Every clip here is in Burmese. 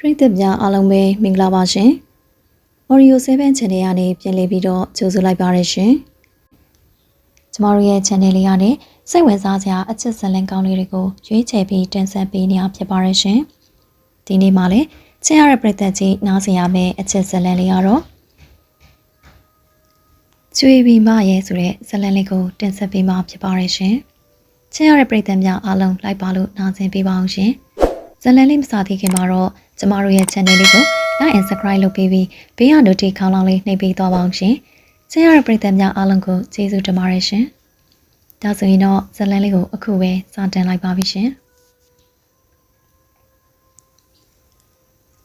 ပရိသတ်များအားလုံးပဲမင်္ဂလာပါရှင်။ Audio 7 Channel ကနေပြန်လည်ပြီးတော့ကြိုဆိုလိုက်ပါရရှင်။ကျမတို့ရဲ့ channel လေးကနေစိတ်ဝင်စားစရာအချက်ဇာတ်လမ်းကောင်းလေးတွေကိုရွေးချယ်ပြီးတင်ဆက်ပေးနေရဖြစ်ပါရရှင်။ဒီနေ့မှလည်းချစ်ရတဲ့ပရိသတ်ကြီးနားဆင်ရမယ့်အချက်ဇာတ်လမ်းလေးကတော့ကျွေးပြီးမရဲဆိုတဲ့ဇာတ်လမ်းလေးကိုတင်ဆက်ပေးမှာဖြစ်ပါရရှင်။ချစ်ရတဲ့ပရိသတ်များအားလုံးလိုက်ပါလို့နားဆင်ပေးပါအောင်ရှင်။ဇာတ်လမ်းလေးမစသေးခင်မှာတော့ကျမတို့ရဲ့ channel လေးကို like and subscribe လုပ်ပေးပြီးဘေးရ notification ခေါင်းလောင်းလေးနှိပ်ပေးသွားပါအောင်ရှင်။ချစ်ရတဲ့ပရိသတ်များအားလုံးကိုကျေးဇူးတင်ပါတယ်ရှင်။ဒါဆိုရင်တော့ဇာတ်လမ်းလေးကိုအခုပဲစတင်လိုက်ပါပြီရှင်။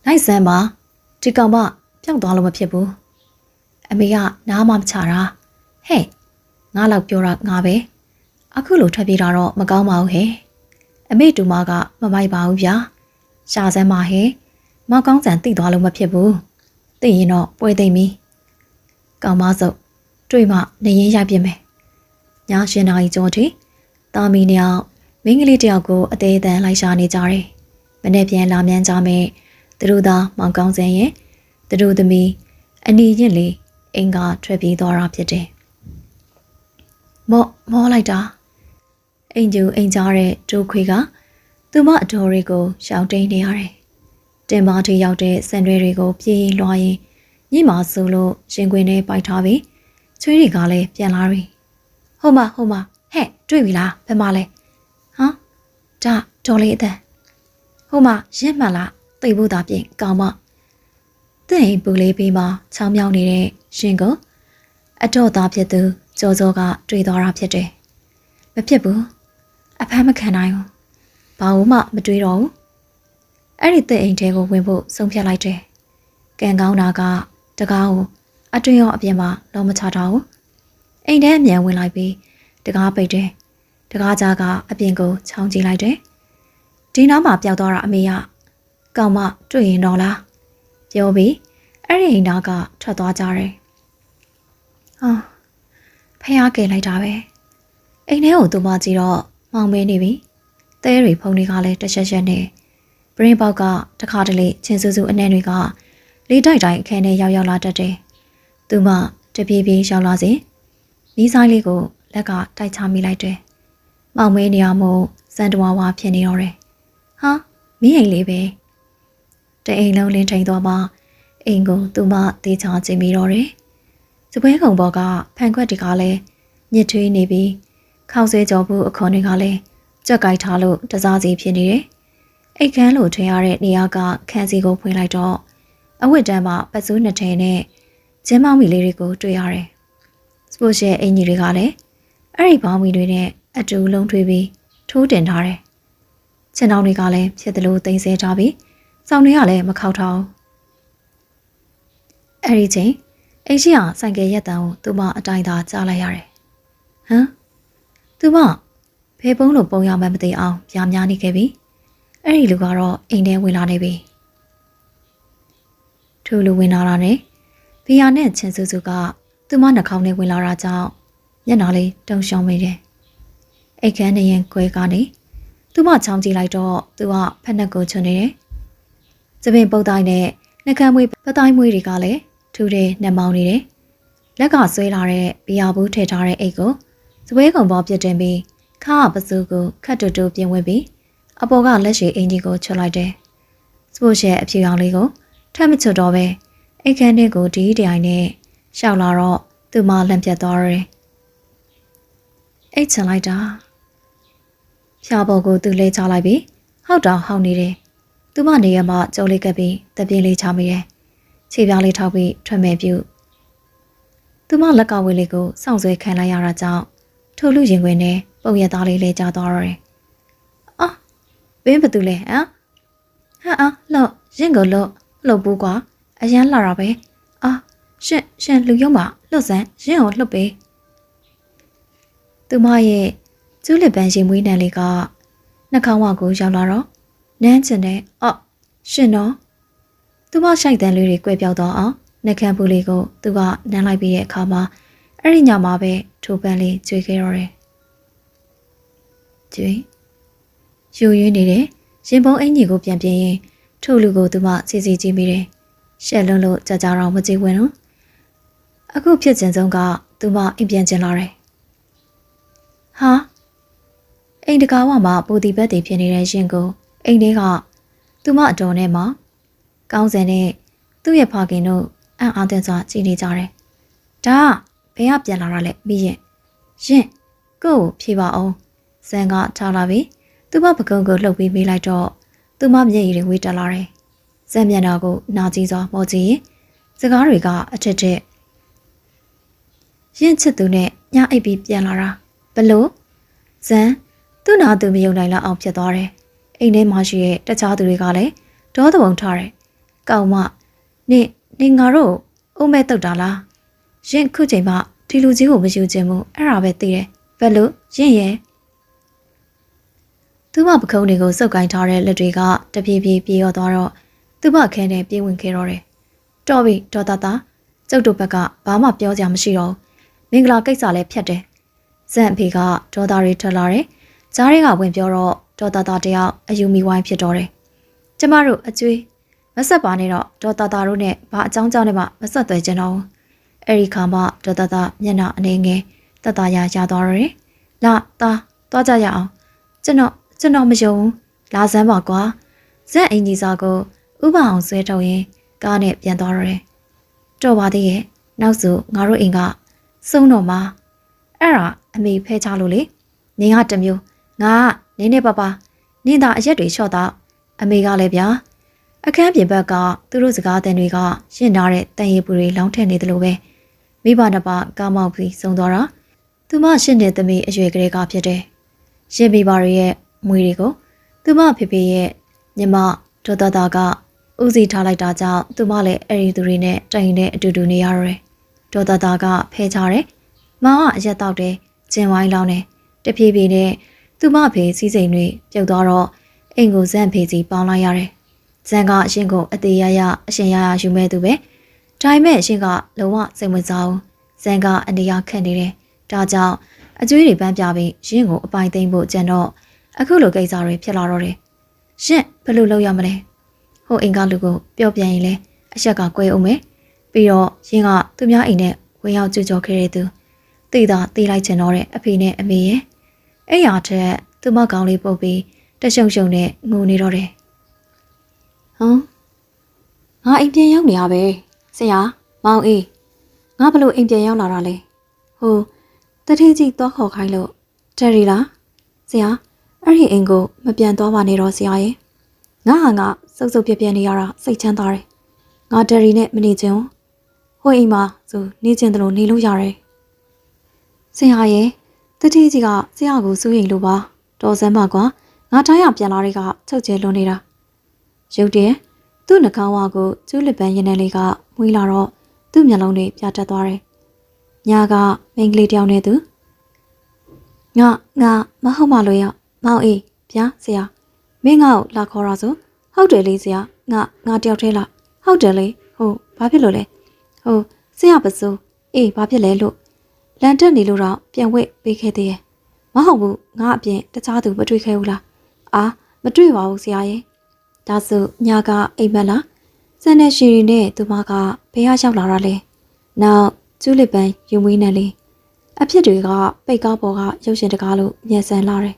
လိုက်စမ်းပါဒီကောင်မပြောင်းသွားလို့မဖြစ်ဘူး။အမေကနားမချတာ။ဟဲ့ငါလောက်ပြောတာငါပဲ။အခုလိုထွက်ပြေးတာတော့မကောင်းပါဘူးဟဲ့။အမေတူမကမမိုက်ပါဘူးဗျာ။ရှာစမ်းပါဟဲ့။မောက်ကောင်းစံတိတ်သွားလို့မဖြစ်ဘူး။သိရင်တော့ပွဲသိမ့်ပြီ။ကောင်မစုပ်တွေ့မှနေရင်ရိုက်ပြမယ်။ညရှင်နာရီကျော်ထိတာမီနှစ်ယောက်မင်းကလေးတယောက်ကိုအသေးအတန်လိုက်ရှာနေကြတယ်။မနေ့ပြန်လာမြန်ကြမယ်။သူတို့သားမောင်ကောင်းစံရဲ့သူတို့သမီးအနီရင်လေးအင်္ဂါထွက်ပြေးသွားတာဖြစ်တယ်။မောလိုက်တာအင်ဂျူအင်ကြားတဲ့ဒိုခွေကသူမအတော်တွေကိုရှောင်တိန်နေရတယ်။တင်ပါထီရောက်တဲ့စံတွေတွေကိုပြေးလွှားရင်ညိမာဆိုလို့ရှင်ခွင်ထဲပိုက်ထားပြီးချွေးတွေကလည်းပြန်လာပြီ။ဟုတ်မဟဲ့တွေ့ပြီလားဘယ်မှာလဲ။ဟာဒါဒေါ်လေးအသက်ဟုတ်မရင့်မှန်လားသိဖို့သာပြင်ကောင်းမတဲ့အိမ်ပူလေးပေးမှာချောင်းမြောင်းနေတဲ့ရှင်ကအတော့သားဖြစ်သူကြောကတွေ့သွားတာဖြစ်တယ်။မဖြစ်ဘူးအဖမ်းမခံနိုင်ဘူးဘာလို့မှမတွေးတော့ဘူးအဲ့ဒီတဲ့အိမ်ထဲကိုဝင်ဖို့ဆုံးဖြတ်လိုက်တယ်။ကံကောင်းတာကတကားကိုအတွင်းရောအပြင်မှာလုံးမချတော့ဘူးအိမ်ထဲအမြန်ဝင်လိုက်ပြီးတကားပိတ်တယ်။တကားကြားကအပြင်ကိုချောင်းကြည့်လိုက်တယ်။ဒီနားမှာပျောက်သွားတာအမေကကောင်မတွေ့ရင်တော့လားပြောပြီးအဲ့ဒီအိမ်သားကထွက်သွားကြတယ်။ဟာဖះကယ်လိုက်တာပဲအိမ်ထဲကိုသူမကြည့်တော့မောင်မဲနေပြီ။သဲတွေဖုန်တွေကလည်းတချက်ချက်နဲ့ပရင်းပေါက်ကတခါတလေချင်းစူးစူးအနှဲတွေကလေးတိုက်တိုင်းအခန်းထဲရောက်လာတတ်တယ်။သူမတပြေးပြေးရောက်လာစဉ်နီးဆိုင်လေးကိုလက်ကတိုက်ချမိလိုက်တယ်။မောင်မဲနေရမို့စံတဝါဝါဖြစ်နေတော့တယ်။ဟာမင်းအိမ်လေးပဲတအိမ်လုံးလင်းထိန်သွားမှအိမ်ကိုသူမတေးချကြည့်မိတော့တယ်။စပွဲကုံဘော်ကဖန်ခွက်တွေကလည်းညစ်ထွေးနေပြီးခေါက်ဆွဲကြောဘူးအခွန်တွေကလည်းကြက်ကြိုက်ထားလို့တစားစီဖြစ်နေတယ်။အိတ်ခမ်းလိုထွင်ရတဲ့နေရာကခန်းစီကိုဖွင့်လိုက်တော့အဝတ်တန်းမှာပတ်စိုးနှစ်ထည်နဲ့ကျင်းမောင်းမီလေးတွေကိုတွေ့ရတယ်။စပိုရှယ်အင်ကြီးတွေကလည်းအဲ့ဒီဘောင်းမီတွေနဲ့အတူလုံးထွေးပြီးထိုးတင်ထားတယ်။ခြံတောင်တွေကလည်းဖြစ်သလိုသိမ်းဆဲထားပြီးစောင်းတွေကလည်းမခောက်ထားဘူး။အဲ့ဒီချိန်အိမ်ရှိအောင်ဆိုင်ကယ်ရက်တန်ကိုသူမအတိုင်းသာကြားလိုက်ရတယ်။ဟမ်သူမဖေပုံးလိုပုံရမှမသိအောင်ပြားများနေခဲ့ပြီ။အဲ့ဒီလူကတော့အိမ်ထဲဝင်လာနေပြီ။ထူလူဝင်လာတာနဲ့ဘီယာနဲ့ချင်းစုစုကသူမနှာခေါင်းထဲဝင်လာတာကြောင့်မျက်နှာလေးတုံရှောင်းမိတယ်။အိတ်ခမ်းနေရင်ကွဲကနေသူမချောင်းကြည့်လိုက်တော့သူကဖက်နှက်ကိုချွန်နေတယ်။သပင်ပုတ်တိုင်းနဲ့နှကမ်းမွေးပတိုင်းမွေးတွေကလည်းထူတဲ့နှမောင်းနေတယ်။လက်ကဆွဲလာတဲ့ဘီယာဘူးထည့်ထားတဲ့အိတ်ကိုစပွဲကုံပေါ်ပြစ်တင်ပြီးခါပစုကိုခတ်တူတူပြင်ဝင်ပြီးအပေါ်ကလက်ရှိအင်ကြီးကိုချွတ်လိုက်တယ်။စပိုရှယ်အဖြူရောင်လေးကိုထပ်မချွတ်တော့ပဲအိတ်ခမ်းထဲကိုဒီတိုင်နဲ့ရှောက်လာတော့သူမလန့်ပြတ်သွားတယ်။အိတ်ချန်လိုက်တာဖြာပေါ်ကိုသူလဲချလိုက်ပြီးဟောက်တောင်ဟောက်နေတယ်။သူမနေရမှာကြိုးလေးကပ်ပြီးတပြင်းလေးချမိတယ်။ခြေပြားလေးထောက်ပြီးထွက်မဲ့ပြုသူမလက်ကဝေးလေးကိုစောင့်ဆွဲခံလိုက်ရတာကြောင့်ထိုလူရင်ခွင်နဲ့ပုံရသားလေးလဲကျသွားတော့တယ်။အာဘင်းဘသူလဲဟမ်လော့ရင်ကိုလှုပ်ဘူးကွာအရန်လာတာပဲအာရှင်လူရုံးမှာလှုပ်စမ်းရင်ကိုလှုပ်ပေးသူမရဲ့ကျူးလစ်ပန်းရှင်မွေးနံလေးကနှာခေါင်းဝကိုရောက်လာတော့နန်းချင်တဲ့ရှင်တော့သူမရှိုက်တန်းလေးတွေကွဲပြောက်တော့အောင်နှကမ်းပူလေးကိုသူကနမ်းလိုက်ပြီးတဲ့အခါမှာအဲ့ဒီညမှာပဲထိုပန်းလေးကျွေးခဲ့တော့တယ်ကျွေးယူရင်းနေတဲ့ရင်ပုံးအင်ကြီးကိုပြန်ပြင်းရင် ထို့လူကိုသူမစီစီကြည့်မိတယ်ရှက်လွန်းလို့ကြာကြာတော့မကြည့်ဝင်တော့အခုဖြစ်ခြင်းဆုံးကသူမအိမ်ပြန်ကျင်လာတယ်ဟာအိမ်တကားဝမှာပူတီဘက်တွေဖြစ်နေတဲ့ရှင်ကိုအိမ်ထဲကသူမအတော်နဲ့မှကောင်းစင်နဲ့သူ့ရဲ့ဖခင်တို့အံ့အားသင့်စွာကြည်နေကြတယ်ဒါကဘယ်ကပြန်လာတာလဲမိရင်ကိုကိုဖြေပါအောင်ဇန်ကထားလာပြီးသူမပကုံးကိုလှုပ်ပြီးမေးလိုက်တော့သူမမျက်ရည်တွေဝေးတက်လာတယ်ဇန်မျက်နှာကိုနာကြည့်စွာမော်ကြည့်ရင်စကားတွေကအထက်ထက်ရင်ချစ်သူနဲ့ညအိပ်ပြီးပြန်လာတာဘလို့ဇန်သူ့နာသူမယုံနိုင်လောက်အောင်ဖြစ်သွားတယ်အိမ်ထဲမှာရှိတဲ့တခြားသူတွေကလည်းဒေါသပုံထားတယ်ကောင်းမနေငါတို့အုံးမဲ့တုတ်တာလားရင်ခုချိန်မှဒီလူကြီးကိုမယူခြင်းမို့အဲ့ဒါပဲသိတယ်ဘယ်လို့ရင်ရဲ့သူမပခုံးတွေကိုစုပ်ကိုင်းထားတဲ့လက်တွေကတပြေးပြေးပြေးရောသွားတော့သူမအခန်းထဲပြေးဝင်ခဲ့တော့တယ်တော်ပြီဒေါ်တာကျုပ်တို့ဘက်ကဘာမှပြောကြမရှိတော့မင်္ဂလာကိစ္စလည်းဖြတ်တယ်ဇန်အဖေကဒေါ်တာတွေထွက်လာတယ်ကြားတွေကဝင်ပြောတော့ဒေါ်တာတယောက်အယူမီဝိုင်းဖြစ်တော့တယ်ကျမတို့အကျွေးမဆက်ပါနဲ့တော့ဒေါ်တာတို့နဲ့ဘာအကြောင်းကြောင့်နဲ့မှမဆက်သွဲကြတော့အဲ့ဒီခါမှဒေါ်တာမျက်နှာအနေငယ်တတရရသွားတော့တယ်လာသွားကြရအောင်ကျွန်တော်မယုံလာစမ်းပါကွာဇက်အင်ကြီးစားကိုဥပအောင်ဆွဲထုတ်ရင်ကားနဲ့ပြန်သွားတော့တယ်တော်ပါသေးရဲ့နောက်ဆိုငါတို့အိမ်ကစုံတော့မှာအဲ့ဒါအမေဖဲချလို့လေနင်ကတမျိုးငါကနင်းနေပါနင်သာအရက်တွေချော့တော့အမေကလည်းဗျာအခန်းပြင်ဘက်ကသူတို့စကားတန်တွေကရှင်းထားတဲ့တန်ရီပူတွေလောင်းထက်နေတယ်လို့ပဲမိဘနှစ်ပါးကားမောက်ပြီးစုံသွားတာသူမရှင်းတဲ့သမီးအရွယ်ကလေးကဖြစ်တယ်ရှင်းမိပါရဲ့မွေတွေကိုသူမဖေဖေရဲ့ညီမဒေါ်တာကဦးစီးထားလိုက်တာကြောင့်သူမလည်းအဲ့ဒီသူတွေနဲ့တိုင်နဲ့အတူတူနေရတော့တယ်ဒေါ်တာကဖဲချတယ်မောင်ကအရက်တောက်တယ်ကျင်ဝိုင်းလောင်းတယ်တဖြည်းဖြည်းနဲ့သူမဖေစီးစိမ်တွေပြုတ်သွားတော့အိမ်ကိုဇန်ဖေစီပေါင်းလိုက်ရတယ်ဇန်ကအရှင်ကိုအသေးရအရှင်ရယူမဲ့သူပဲဒါပေမဲ့အရှင်ကလုံးဝစိတ်ဝင်စားဘူးဇန်ကအနေရခန့်နေတယ်ဒါကြောင့်အကျွေးတွေပန်းပြပြီးရှင်ကိုအပိုင်သိမ်းဖို့ကြံတော့အခုလိုကိစ္စတွေဖြစ်လာတော့တယ်ရှင်ဘယ်လိုလုပ်ရမလဲဟိုအိမ်ကလူကိုပြောပြရင်လေအချက်ကကွဲအောင်မယ်ပြီးတော့ရှင်ကသူများအိမ်နဲ့ဝင်ရောက်ကြွကြော်ခဲ့တဲ့သူသိတာသိလိုက်ချင်တော့တဲ့အဖေနဲ့အမေရဲ့အဲ့ရတဲ့သူမကောင်းလေးပုတ်ပြီးတရှုံရှုံနဲ့ငိုနေတော့တယ်ဟမ်ငါအိမ်ပြန်ရောက်နေရပဲဆရာမောင်အေးငါဘလို့အိမ်ပြန်ရောက်လာတာလဲဟိုတထေးကြီးသွားခေါ်ခိုင်းလို့တယ်ရီလားဆရာအဲ့ဒီအိမ်ကိုမပြန်သွားပါနဲ့တော့ဆရာရဲ့ငါဟာစုပ်ပြပြနေရတာစိတ်ချမ်းသာတယ်ငါတယ်ရီနဲ့မနေချင်ဘူးဟိုအိမ်မှာဆိုနေချင်တယ်လို့နေလို့ရတယ်ဆရာရဲ့တထေးကြီးကဆရာကိုစိုးရိမ်လို့ပါတော်စမ်းပါကွာငါတိုင်းရပြန်လာတွေကချုပ်ကျဲလွန်နေတာရုပ်တည်းသူ့နှကောင်းဝါကိုကျူးလက်ပန်းရင်းနဲ့လေးကမွေးလာတော့သူ့မျက်လုံးတွေပြတ်တက်သွားတယ်ညာကမိန်းကလေးတယောက်နဲ့သူငါမဟုတ်မှလို့ရမောင်အေးဗျာဆရာမင်းငါ့ကိုလာခေါ်တာဆိုဟုတ်တယ်လေဆရာငါတယောက်တည်းလားဟုတ်တယ်လေဟုတ်ဘာဖြစ်လို့လဲဟုတ်ဆရာပစိုးအေးဘာဖြစ်လဲလို့လန်တက်နေလို့တော့ပြန်ဝစ်ပေးခဲ့သေးရဲ့မဟုတ်ဘူးငါအပြင်တခြားသူမတွေ့ခဲ့ဘူးလားအာမတွေ့ပါဘူးဆရာရဲ့ဒါဆိုညာကအိမ်မက်လားစံနဲ့ရှီရီနဲ့သူမကဘယ်ရောက်လာတာလဲနောက်ကျူးလစ်ပန်းယူမွေးနဲ့လေအဖြစ်တွေကပိတ်ကားပေါ်ကရုပ်ရှင်တကားလို့ညံဆန်လာတယ်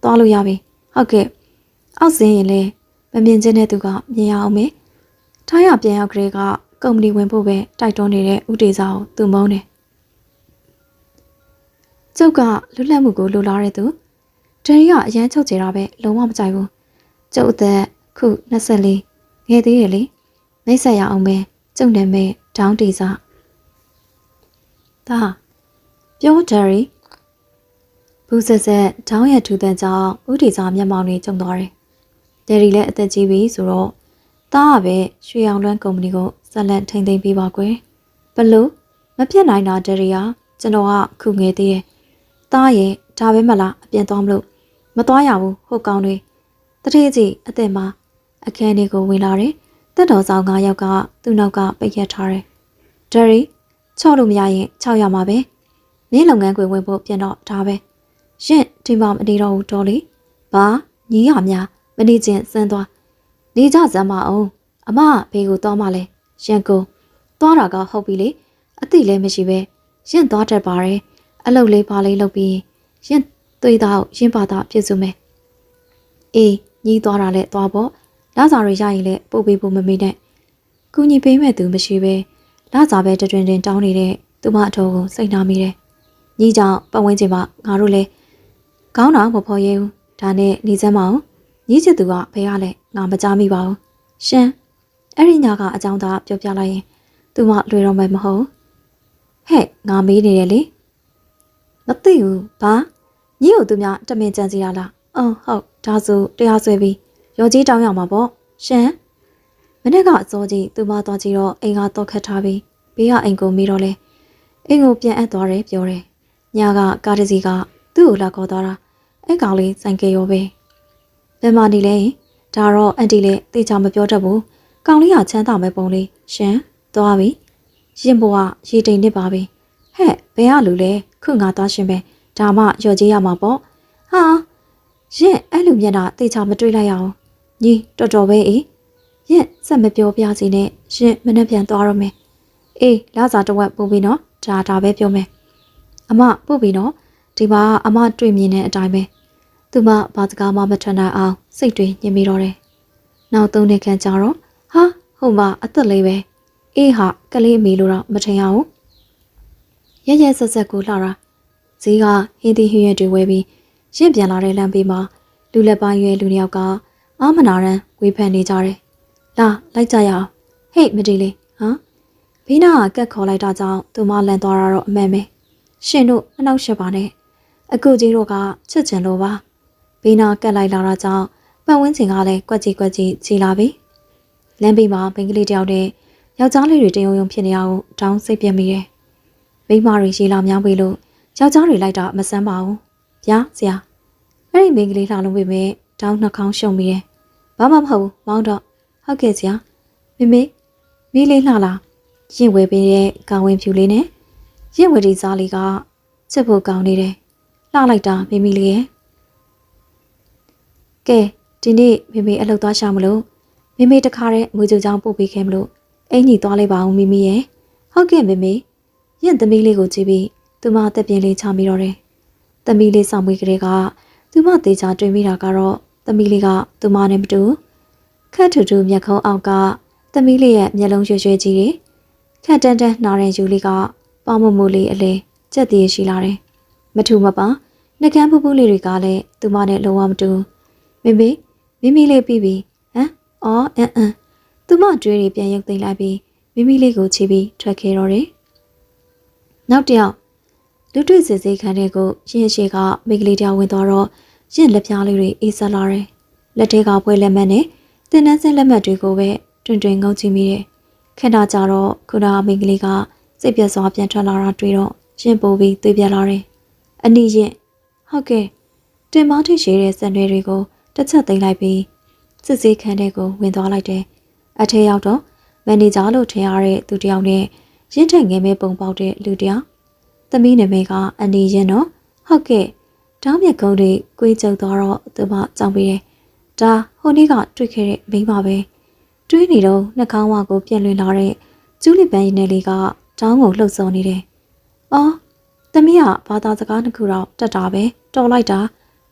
သွားလို့ရပြီဟုတ်ကဲ့အောက်စင်းရင်လေမမြင်ချင်းတဲ့သူကမြင်ရအောင်မေထိုင်းရပြန်ရောက်ကလေးကကုမ္ပဏီဝင်ဖို့ပဲတိုက်တွန်းနေတဲ့ဦးတေစာကိုသူမုန်းတယ်ကျုပ်ကလွတ်လပ်မှုကိုလိုလားတဲ့သူဒန်ရီကအရန်ချုပ်ချယ်တာပဲလုံးဝမကြိုက်ဘူးကျုပ်အသက်ခု24ငယ်သေးတယ်လေမိတ်ဆက်ရအောင်ပဲကျုပ်နာမည်ဒေါင်းတေစာဒါပြောဒန်ရီဘူးဆက်ဒေါင်းရဲ့ထူတန်းကြောင့်ဦးတေစာမျက်မှောင်တွေကျုံသွားတယ်ဒန်ရီလည်းအသက်ကြီးပြီဆိုတော့တားကပဲရွှေရောင်လွမ်းကုမ္ပဏီကိုဆက်လက်ထိန်းသိမ်းပေးပါကွယ်ဘလို့မပြတ်နိုင်တာဒန်ရီကကျွန်တော်ကခုငယ်သေးတယ်တားရဲ့ဒါပဲမလားအပြင်သွားမလို့မသွားရဘူးဟုတ်ကောင်းတွေတထေးကြီးအသက်မှာအခန်းလေးကိုဝင်လာတယ်တက်တော်ဆောင်9ယောက်ကသူ့နောက်ကပိတ်ရက်ထားတယ်ဒယ်ရီချော့လို့မရရင်6ရမှာပဲနင်းလုပ်ငန်းခွင်ဝင်ဖို့ပြန်တော့ဒါပဲရှင့်ဒီမှာမနေတော့ဘူးတော်လေဘာညီရများမနေချင်းစမ်းသွား နေကြစမ်းမအောင်အမဘေးကိုသွားမှလဲရှင်ကိုသွားတာကဟုတ်ပြီလေအသိလည်းမရှိပဲရင်သွားတတ်ပါတယ်အလုပ်လေးပါလေးလုပ်ပြီးရင်သွေးသားရင်ပါသားပြည့်စုံမယ်အေးညီးသွားတာလဲသွားပေါ့လာစာတွေရရင်လည်းပို့ပေးဖို့မမေ့နဲ့ကူညီပေးမဲ့သူမရှိပဲလာစာပဲတွင်တွင်တောင်းနေတဲ့သူမအထောကိုစိတ်နာမိတယ်ညီးကြောင့်ပတ်ဝန်းကျင်မှာငါတို့လဲကောင်းတာမဖော်ရဲဘူးဒါနဲ့နေစမ်းမအောင်ညီးချစ်သူကဘယ်ရလဲငါမကြားမိပါဘူးရှင်အဲ့ဒီညကအကြောင်းသားပြောပြလိုက်ရင်သူမလွယ်တော့မယ်မဟုတ်ဟဲ့ငါမေးနေတယ်လေမသိဘူးဘာညီကိုသူများတမင်ကြံစီရလားဟုတ်ဒါဆိုတရားဆွဲပြီးရော်ကြီးတောင်းရမှာပေါ့ရှင်မနေ့ကအစောကြီးသူမသွားကြည့်တော့အိမ်ကတော့ခတ်ထားပြီးဘေးကအိမ်ကိုမေးတော့လဲအိမ်ကိုပြန်အပ်သွားတယ်ပြောတယ်ညာကကားတစ်စီးကသူ့ကိုလာခေါ်သွားတာအဲ့ကောင်လေးဆိုင်ကရောပဲဘယ်မှာနေလဲဒါတော့အန်တီလည်းသိချာမပြောတတ်ဘူးကောင်လေးကချမ်းသာမဲ့ပုံလေးရှင်သွားပြီရင်ဘွားရေတိမ်နစ်ပါပြီဟဲ့ဘယ်ကလူလဲခုငါသွားရှင်ပဲဒါမှရော်ကြီးရမှာပေါ့ဟာရင်အဲ့လူမျက်နှာသိချာမတွေ့လိုက်ရအောင်ညီတော်တော်ပဲအေးရင်စက်မပြောပြစီနဲ့ရင်မနှက်ပြန်သွားတော့မယ်အေးလာစားတစ်ဝက်ပို့ပြီးနော်ဒါပဲပြောမယ်အမပို့ပြီးနော်ဒီမှာအမတွေ့မြင်တဲ့အတိုင်းပဲသူမဘာစကားမှမထွက်နိုင်အောင်စိတ်တွေညှင်ပြီးတော့တယ်နောက်3နှစ်ခန့်ကြာတော့ဟာဟိုမှာအသက်လေးပဲအေးဟာကလေးအမေလို့တော့မထင်ရဘူးရဲဆက်ဆက်ကိုလှတာဈေးကဟင်းသီးဟင်းရွက်တွေဝဲပြီးရင့်ပြန်လာတဲ့လမ်းဘေးမှာလူလက်ပိုင်းရွယ်လူတစ်ယောက်ကအာမနာရန်ဝေဖန်နေကြတယ်လာလိုက်ကြရအောင်ဟေ့မဒီလေးဟမ်ဘေးနာကကတ်ခေါ်လိုက်တာကြောင့်သူမလန်သွားတာတော့အမှန်ပဲရှင်တို့မနှောက်ရှက်ပါနဲ့အကူကြီးတို့ကချစ်ချင်လို့ပါဘေးနာကတ်လိုက်လာတာကြောင့်ပတ်ဝန်းကျင်ကလည်းကွက်ကြီးခြေလာပြီလမ်းဘေးမှာမိန်းကလေးတယောက်နဲ့ယောက်ျားလေးတွေတယုံယုံဖြစ်နေအောင်တောင်းစိတ်ပြက်မိတယ်မိန်းမတွေရေလာများပြီလို့ယောက်ျားတွေလိုက်တာမဆန်းပါဘူးဗျာဆရာအဲ့ဒီမိန်းကလေးလှလုံးပေမဲ့တောင်းနှာခေါင်းရှုံမိတယ်ဘာမှမဟုတ်ဘူးမောင်းတော့ဟုတ်ကဲ့ဆရာမေမီးလေးလှလာရင်ဝဲပေးတဲ့ကောင်ဝင်ဖြူလေးနဲ့ရင်ဝဲဒီစားလေးကချစ်ဖို့ကောင်းနေတယ်လှလိုက်တာမိလေးရဲ့ကဲဒီနေ့မေအလုပ်သွားရှာမလို့မေတခါတဲ့ငွေကြိုချောင်းပို့ပေးခဲ့မလို့အင်ကြီးသွားလိုက်ပါအောင်မိရဲ့ဟုတ်ကဲ့မေရင်သမီးလေးကိုကြည့်ပြီးသူမတက်ပြင်းလေးချမိတော့တယ်သမီးလေးဆောင်မွေးကလေးကသူမသေးချာတွေ့မိတာကတော့သမီးလေးကသူမနဲ့မတူခက်ထူထူမျက်ခုံးအောက်ကသမီးလေးရဲ့မျက်လုံးရွှဲရွှဲကြီးတွေခက်တန်းတန်းနာတဲ့ယူလေးကပေါမမိုးလေးအလဲကြက်တည်ရှိလာတယ်မထူမပါနှကန်းပူပူလေးတွေကလည်းသူမနဲ့လုံးဝမတူမေလေးပြီးပြီဟမ်အော်သူမတွေးတွေပြန်ရုပ်သိမ်းလိုက်ပြီးမိလေးကိုချီပြီးထွက်ခဲ့တော့တယ်နောက်တစ်ယောက်လူတွေ့စစ်စစ်ခန်းတဲ့ကိုရင်ရှိကမိကလေးတယောက်ဝင်သွားတော့ရင်လက်ပြားလေးတွေအေးဆက်လာတယ်လက်ထဲကပွဲလက်မှတ်နဲ့တင်နှန်းစင်းလက်မှတ်တွေကိုပဲတွင်ငုံကြည့်မိတယ်ခဏကြာတော့ခုနမိကလေးကစိတ်ပြတ်စွာပြန်ထွက်လာတာတွေ့တော့ရင်ပိုးပြီးသွေးပြတ်လာတယ်အနီးရင်ဟုတ်ကဲ့တင်မောင်းထိရှိတဲ့စံတွေတွေကိုတစ်ချက်သိမ်းလိုက်ပြီးစစ်စစ်ခန်းတဲ့ကိုဝင်သွားလိုက်တယ်အထက်ရောက်တော့မန်နေဂျာလို့ထင်ရတဲ့သူတယောက်နဲ့ရင်းထက်ငယ်မဲပုံပေါက်တဲ့လူတယောက်သမီးနာမည်ကအန်ဒီရင်တော့ဟုတ်ကဲ့တောင်းမြက်ကုန်းတွေကိုေးကျုပ်သွားတော့သူမကြောင်ပေးတယ်ဒါဟိုနေ့ကတွေ့ခဲ့တဲ့မိန်းမပဲတွေးနေတော့နှာခေါင်းဝါကိုပြက်လွင်လာတဲ့ကျူးလီပန်းရည်နယ်လေးကတောင်းကိုလှုပ်ဆော်နေတယ်အော်သမီးကဘာသာစကားတစ်ခုတော့တက်တာပဲတော်လိုက်တာ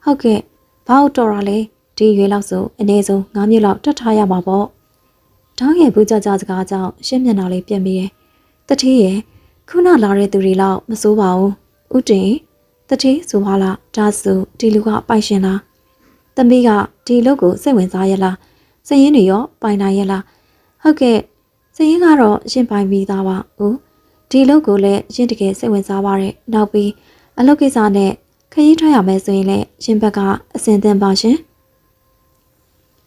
ဟုတ်ကဲ့ဘာလို့တော်တာလဲဒီရွေးလောက်ဆိုအနည်းဆုံး9မြို့လောက်တက်ထားရမှာပေါ့တောင်းရဲ့ဘူးကြစကားကြောင့်ရှင်းမျက်နှာလေးပြက်မိတယ်တတိယခုနလာတဲ့သူတွေလောက်မစိုးပါဘူးဥတင်တတိဆိုပါလားဒါဆိုဒီလူကပိုင်ရှင်လားသမီးကဒီလူကိုစိတ်ဝင်စားရလားစရင်တွေရောပိုင်နိုင်ရလားဟုတ်ကဲ့စရင်ကတော့ရှင်ပိုင်ပြီးသားပါဦးဒီလူကိုလည်းရှင်တကယ်စိတ်ဝင်စားပါတယ်နောက်ပြီးအလုပ်ကိစ္စနဲ့ခရီးထွက်ရမယ်ဆိုရင်လည်းရှင်ဘက်ကအစင်သင်ပါရှင်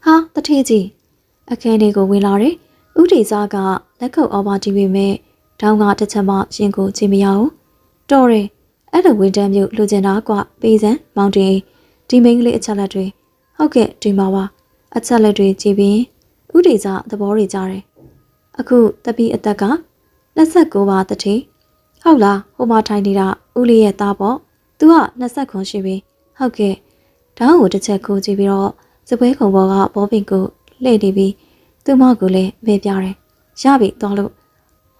ဟာတတိကြီးအခန်းလေးကိုဝင်လာတယ်ဥတီစားကလက်ခုပ်အော်ပါတီးပေမဲ့တောင်းကတစ်ချက်မှရှင်ကိုကြည့်မရဘူးတော်တယ်အဲ့လိုဝန်တန်းမျိုးလိုချင်တာကွပေးစံမောင်တင်ဒီမိန်းကလေးအချက်လက်တွေဟုတ်ကဲ့ဒီမှာပါအချက်လက်တွေကြည့်ပြီးဥတီစားသဘောတွေကြားတယ်အခုတပီအသက်က29ပါတတိဟုတ်လားဟိုမှာထိုင်နေတာဦးလေးရဲ့သားပေါ့သူက20ခွန်ရှိပြီဟုတ်ကဲ့တောင်းကိုတစ်ချက်ကိုကြည့်ပြီးတော့စပွဲခုံဘောကဘောပင်ကို လှည့်နေပြီးသူမကိုလည်းမေးပြတယ်ရပြီသွားလို့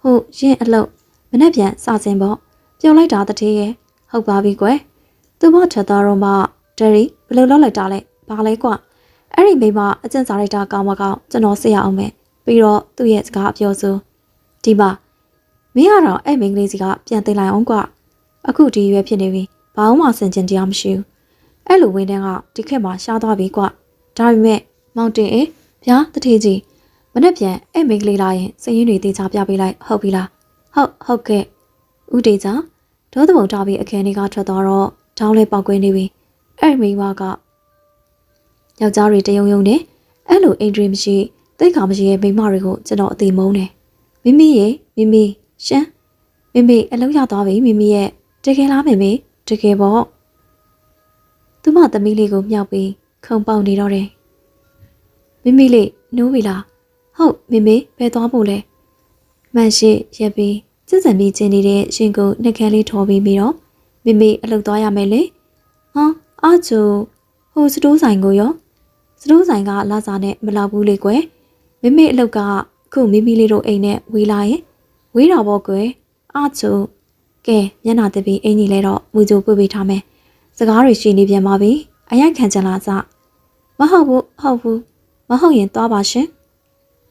ဟုတ်ရင်အလုပ်မနဲ့ပြန်စစင်ပေါ့ပြုံလိုက်တာတတိရဲ့ဟုတ်ပါပြီကွယ်သူမထက်သားတော့မှဒယ်ရီဘယ်လိုလုပ်လိုက်တာလဲဘာလဲကွာအဲ့ဒီမိမအကျင့်စာရိုက်တာကောင်းမကောင်းကျွန်တော်ဆက်ရအောင်မယ်ပြီးတော့သူ့ရဲ့စကားအပြောဆိုဒီမှာမင်းကတော့အဲ့မိန်းကလေးစီကပြန်သိလိုက်အောင်ကွာအခုဒီရွယ်ဖြစ်နေပြီဘာမှဆင်ခြင်တရားမရှိဘူးအဲ့လိုဝင်းတန်းကဒီခက်မှာရှားသွားပြီကွာဒါပေမဲ့မောင်တင်အေးဗျာတထေးကြီးမနေ့ပြန်အဲ့မိန်းကလေးလာရင်စရင်တွေတေချာပြပေးလိုက်ဟုတ်ပြီလားဟုတ်ကဲ့ဦးတေချာဒေါသဘုံထားပြီးအခန်းထဲကထွက်သွားတော့ထောင်းလဲပေါက်ကွင်းနေပြီအဲ့မိန်းမကယောက်ျားတွေတယုံယုံနဲ့အဲ့လိုအိမ်တွေမရှိတိတ်ခါမရှိရဲ့မိန်းမတွေကိုကျွန်တော်အသေးမုန်းတယ်မိမိရေမိမိရှမ်းမိမိအလုံးရသွားပြီမိမိရဲ့တကယ်လားမိမိတကယ်ပေါ့သူမသမီးလေးကိုမြောက်ပြီးခုံပေါက်နေတော့တယ်မိမိလေးနိုးပြီလားဟုတ်မိမိဘယ်သွားဖို့လဲမန်ရှိရက်ပြီးစစ်စံပြီးကျင်းနေတဲ့ရှင်ကိုနှက်ခမ်းလေးထော်ပြီးတော့မိမိအလုပ်သွားရမယ်လေဟောအားချိုဟိုစတိုးဆိုင်ကိုရောစတိုးဆိုင်ကလာစားနဲ့မလောက်ဘူးလေကွယ်မိမိအလုပ်ကခုမိမိလေးတို့အိမ်နဲ့ဝေးလာရင်ဝေးတော့ပေါ့ကွယ်အားချိုကဲမျက်နှာတက်ပြီးအင်ကြီးလဲတော့မူကြိုပွေပေးထားမယ်စကားတွေရှိနေပြန်ပါပြီအရိုက်ခံချင်လားစမဟုတ်ဘူးမဟုတ်ရင်သွားပါရှင်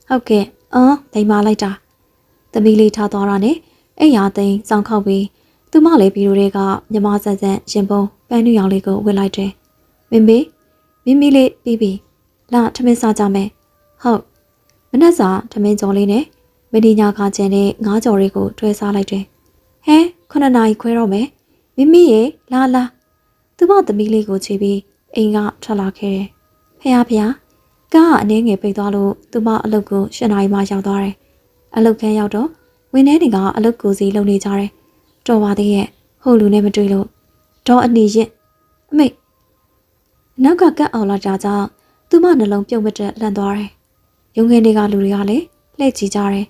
ဟုတ်ကဲ့ဒိမ်မာလိုက်တာသမီးလေးထားသွားတာနဲ့အိမ်ရသိမ်းစောင်းခောက်ပြီးသူမလည်းပြီးတော့တွေကမြမဆန်ဆန်ရင်ပုံပန်းနူရောင်လေးကိုဝစ်လိုက်တယ်မိမိလေးပြီးပြီလာထမင်းစားကြမယ်ဟုတ်မနက်စာထမင်းကြော်လေးနဲ့မဒီညာခါကျန်တဲ့ငါးကြော်လေးကိုတွဲစားလိုက်တယ်ဟဲ9 နာရီခွဲတော့မယ်မိမိရေလာသူမသမီးလေးကိုချီပြီးအိမ်ကထွက်လာခဲ့တယ်ဖះကားကအနှဲငယ်ပိတ်သွားလို့သူမအလုပ်ကို10 နာရီမှရောက်သွားတယ်အလုပ်ခန်းရောက်တော့ဝင်းထဲတွေကအလုပ်ကိုစီလုပ်နေကြတယ်တော်ပါသေးရဲ့ဟိုလူနဲ့မတွေ့လို့ဒေါ်အနီရင်အမေနောက်ကကတ်အောင်လာကြကြောင်းသူမနှလုံးပြုတ်မတက်လန့်သွားတယ်ရုံငယ်တွေကလူတွေကလည်းလှည့်ကြည့်ကြတယ်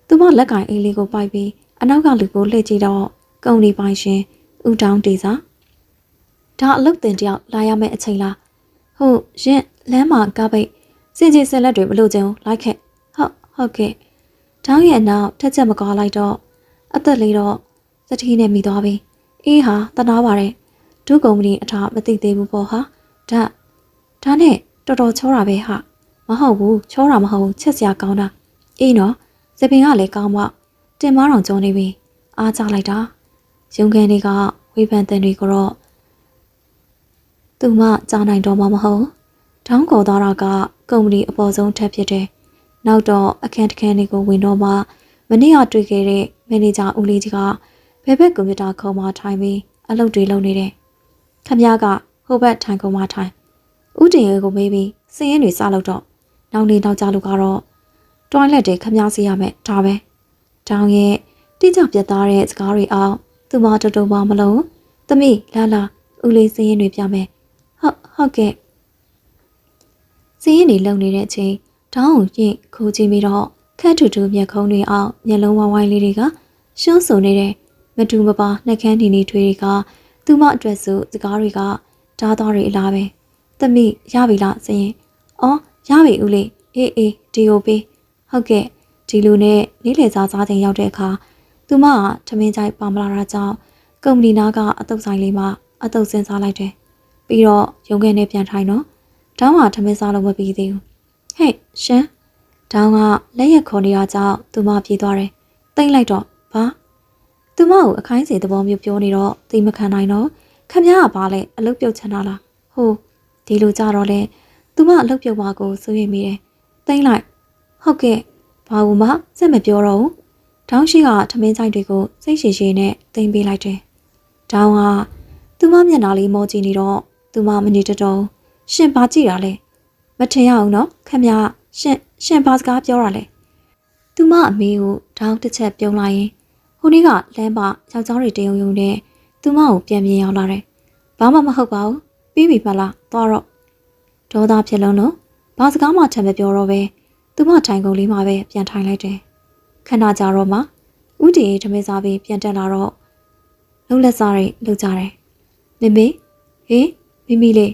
သူမလက်ကင်အိမ်လေးကိုပိုက်ပြီးအနောက်ကလူကိုလှည့်ကြည့်တော့ကုံဒီပိုင်ရှင်ဦးတောင်းတေစာဒါအလုပ်တင်တယောက်လာရမယ့်အချိန်လားဟုတ်ရင်လမ်းမှာကားပိတ်စင်ကြီးဆက်လက်တွေမလို့ကျုံလိုက်ခဲ့ဟုတ်ကဲ့တောင်းရဲ့နောက်ထက်ချက်မကွာလိုက်တော့အသက်လေးတော့စတိနဲ့မိသွားပြီအေးဟာတနာပါတယ်ဒုကုမ္ပဏီအထာမသိသေးဘူးပေါ့ဟာဒါနဲ့တော်တော်ချောတာပဲဟာမဟုတ်ဘူးချောတာမဟုတ်ချက်စရာကောင်းတာအေးနော်စပင်ကလည်းကောင်းမတင်မတော်ကြောနေပြီအားကြလိုက်တာရုံကန်တွေကဝေဖန်တဲ့တွေကိုတော့သူမကြားနိုင်တော့မှမဟုတ်တောင်းခေါ်သွားတာကကုမ္ပဏီအပေါ်ဆုံးထက်ဖြစ်တယ်နောက်တော့အခန်းတစ်ခန်းတွေကိုဝင်တော့မှမနေ့ကတွေ့ခဲ့တဲ့မန်နေဂျာဦးလေးကြီးကဘယ်ဘက်ကွန်ပျူတာခုံမှာထိုင်ပြီးအလုပ်တွေလုပ်နေတယ်။ခမည်းကဟိုဘက်ထိုင်ခုံမှာထိုင်ဦးတင်ရဲကိုမေးပြီးစည်ရင်တွေစလုပ်တော့နောက်နေနောက်ကြလို့ကတော့တွိုင်းလက်တွေခမည်းစီရမယ်ဒါပဲ။တောင်းရဲ့တိကျပြတ်သားတဲ့စကားတွေအောင်သူမတော်တော်မလို့သမီးလာဦးလေးစည်ရင်တွေပြမယ်။ဟုတ်ကဲ့စည်ရင်တွေလုံနေတဲ့အချိန်တောင်းကိုညှိခိုးကြည့်ပြီးတော့ခက်ထူထူမျက်ခုံးတွေအောင်မျက်လုံးဝိုင်းလေးတွေကရှုံးဆုံနေတဲ့မတူမပါနှက်ခမ်းနေထွေးတွေကသူမအတွက်စုစကားတွေကဓာသွားတွေအလားပဲသမီးရပြီလားစရင်ရပြီဦးလေးအေးဒီကိုပေးဟုတ်ကဲ့ဒီလိုနဲ့နေ့လည်စားချိန်ရောက်တဲ့အခါသူမကထမင်းကြိုက်ပါမလာတာကြောင့်ကုမ္ပဏီနာကအတုပ်ဆိုင်လေးမှာအတုပ်စင်စားလိုက်တယ်ပြီးတော့ရုံးခန်းထဲပြန်ထိုင်တော့တောင်းကထမင်းစားလို့မပြီးသေးဘူးဟဲ့ရှမ်းတောင်းကလက်ရက်ခေါ်နေတာကြောင့်သူမပြေးသွားတယ်တိတ်လိုက်တော့ဘာသူမကိုအခိုင်းစီသဘောမျိုးပြောနေတော့သိမခံနိုင်တော့ခမည်းကဘာလဲအလုတ်ပြုတ်ချင်တာလားဟိုဒီလိုကြတော့လေသူမအလုတ်ပြုတ်မှာကိုစိုးရိမ်မိတယ်တိတ်လိုက်ဟုတ်ကဲ့ဘာလို့မှစက်မပြောတော့ဘူးတောင်းရှိကထမင်းဆိုင်တွေကိုစိတ်ရှည်ရှည်နဲ့သိမ့်ပေးလိုက်တယ်တောင်းကသူမမျက်နှာလေးမောကြည့်နေတော့သူမမနေတတော်ရှင်ဘာကြည့်တာလဲမထင်ရအောင်နော်ခမည်းရှင်ဘာစကားပြောတာလဲသူမအမေကိုတောင်းတစ်ချက်ပြုံးလိုက်ရင်ဟိုနေ့ကလမ်းမှာယောက်ျားတွေတယုံယုံနဲ့သူမကိုပြန်ရောက်လာတယ်ဘာမှမဟုတ်ပါဘူးပြီးပြီပါလားသွားတော့ဒေါသဖြစ်လုံးလို့ဘာစကားမှထပ်မပြောတော့ပဲသူမထိုင်ကုန်လေးမှာပဲပြန်ထိုင်လိုက်တယ်ခဏကြာတော့မှဦးတီထမင်းစားပြီးပြန်တက်လာတော့လှုပ်လက်စားတွေလှုပ်ကြတယ်မိမိလေး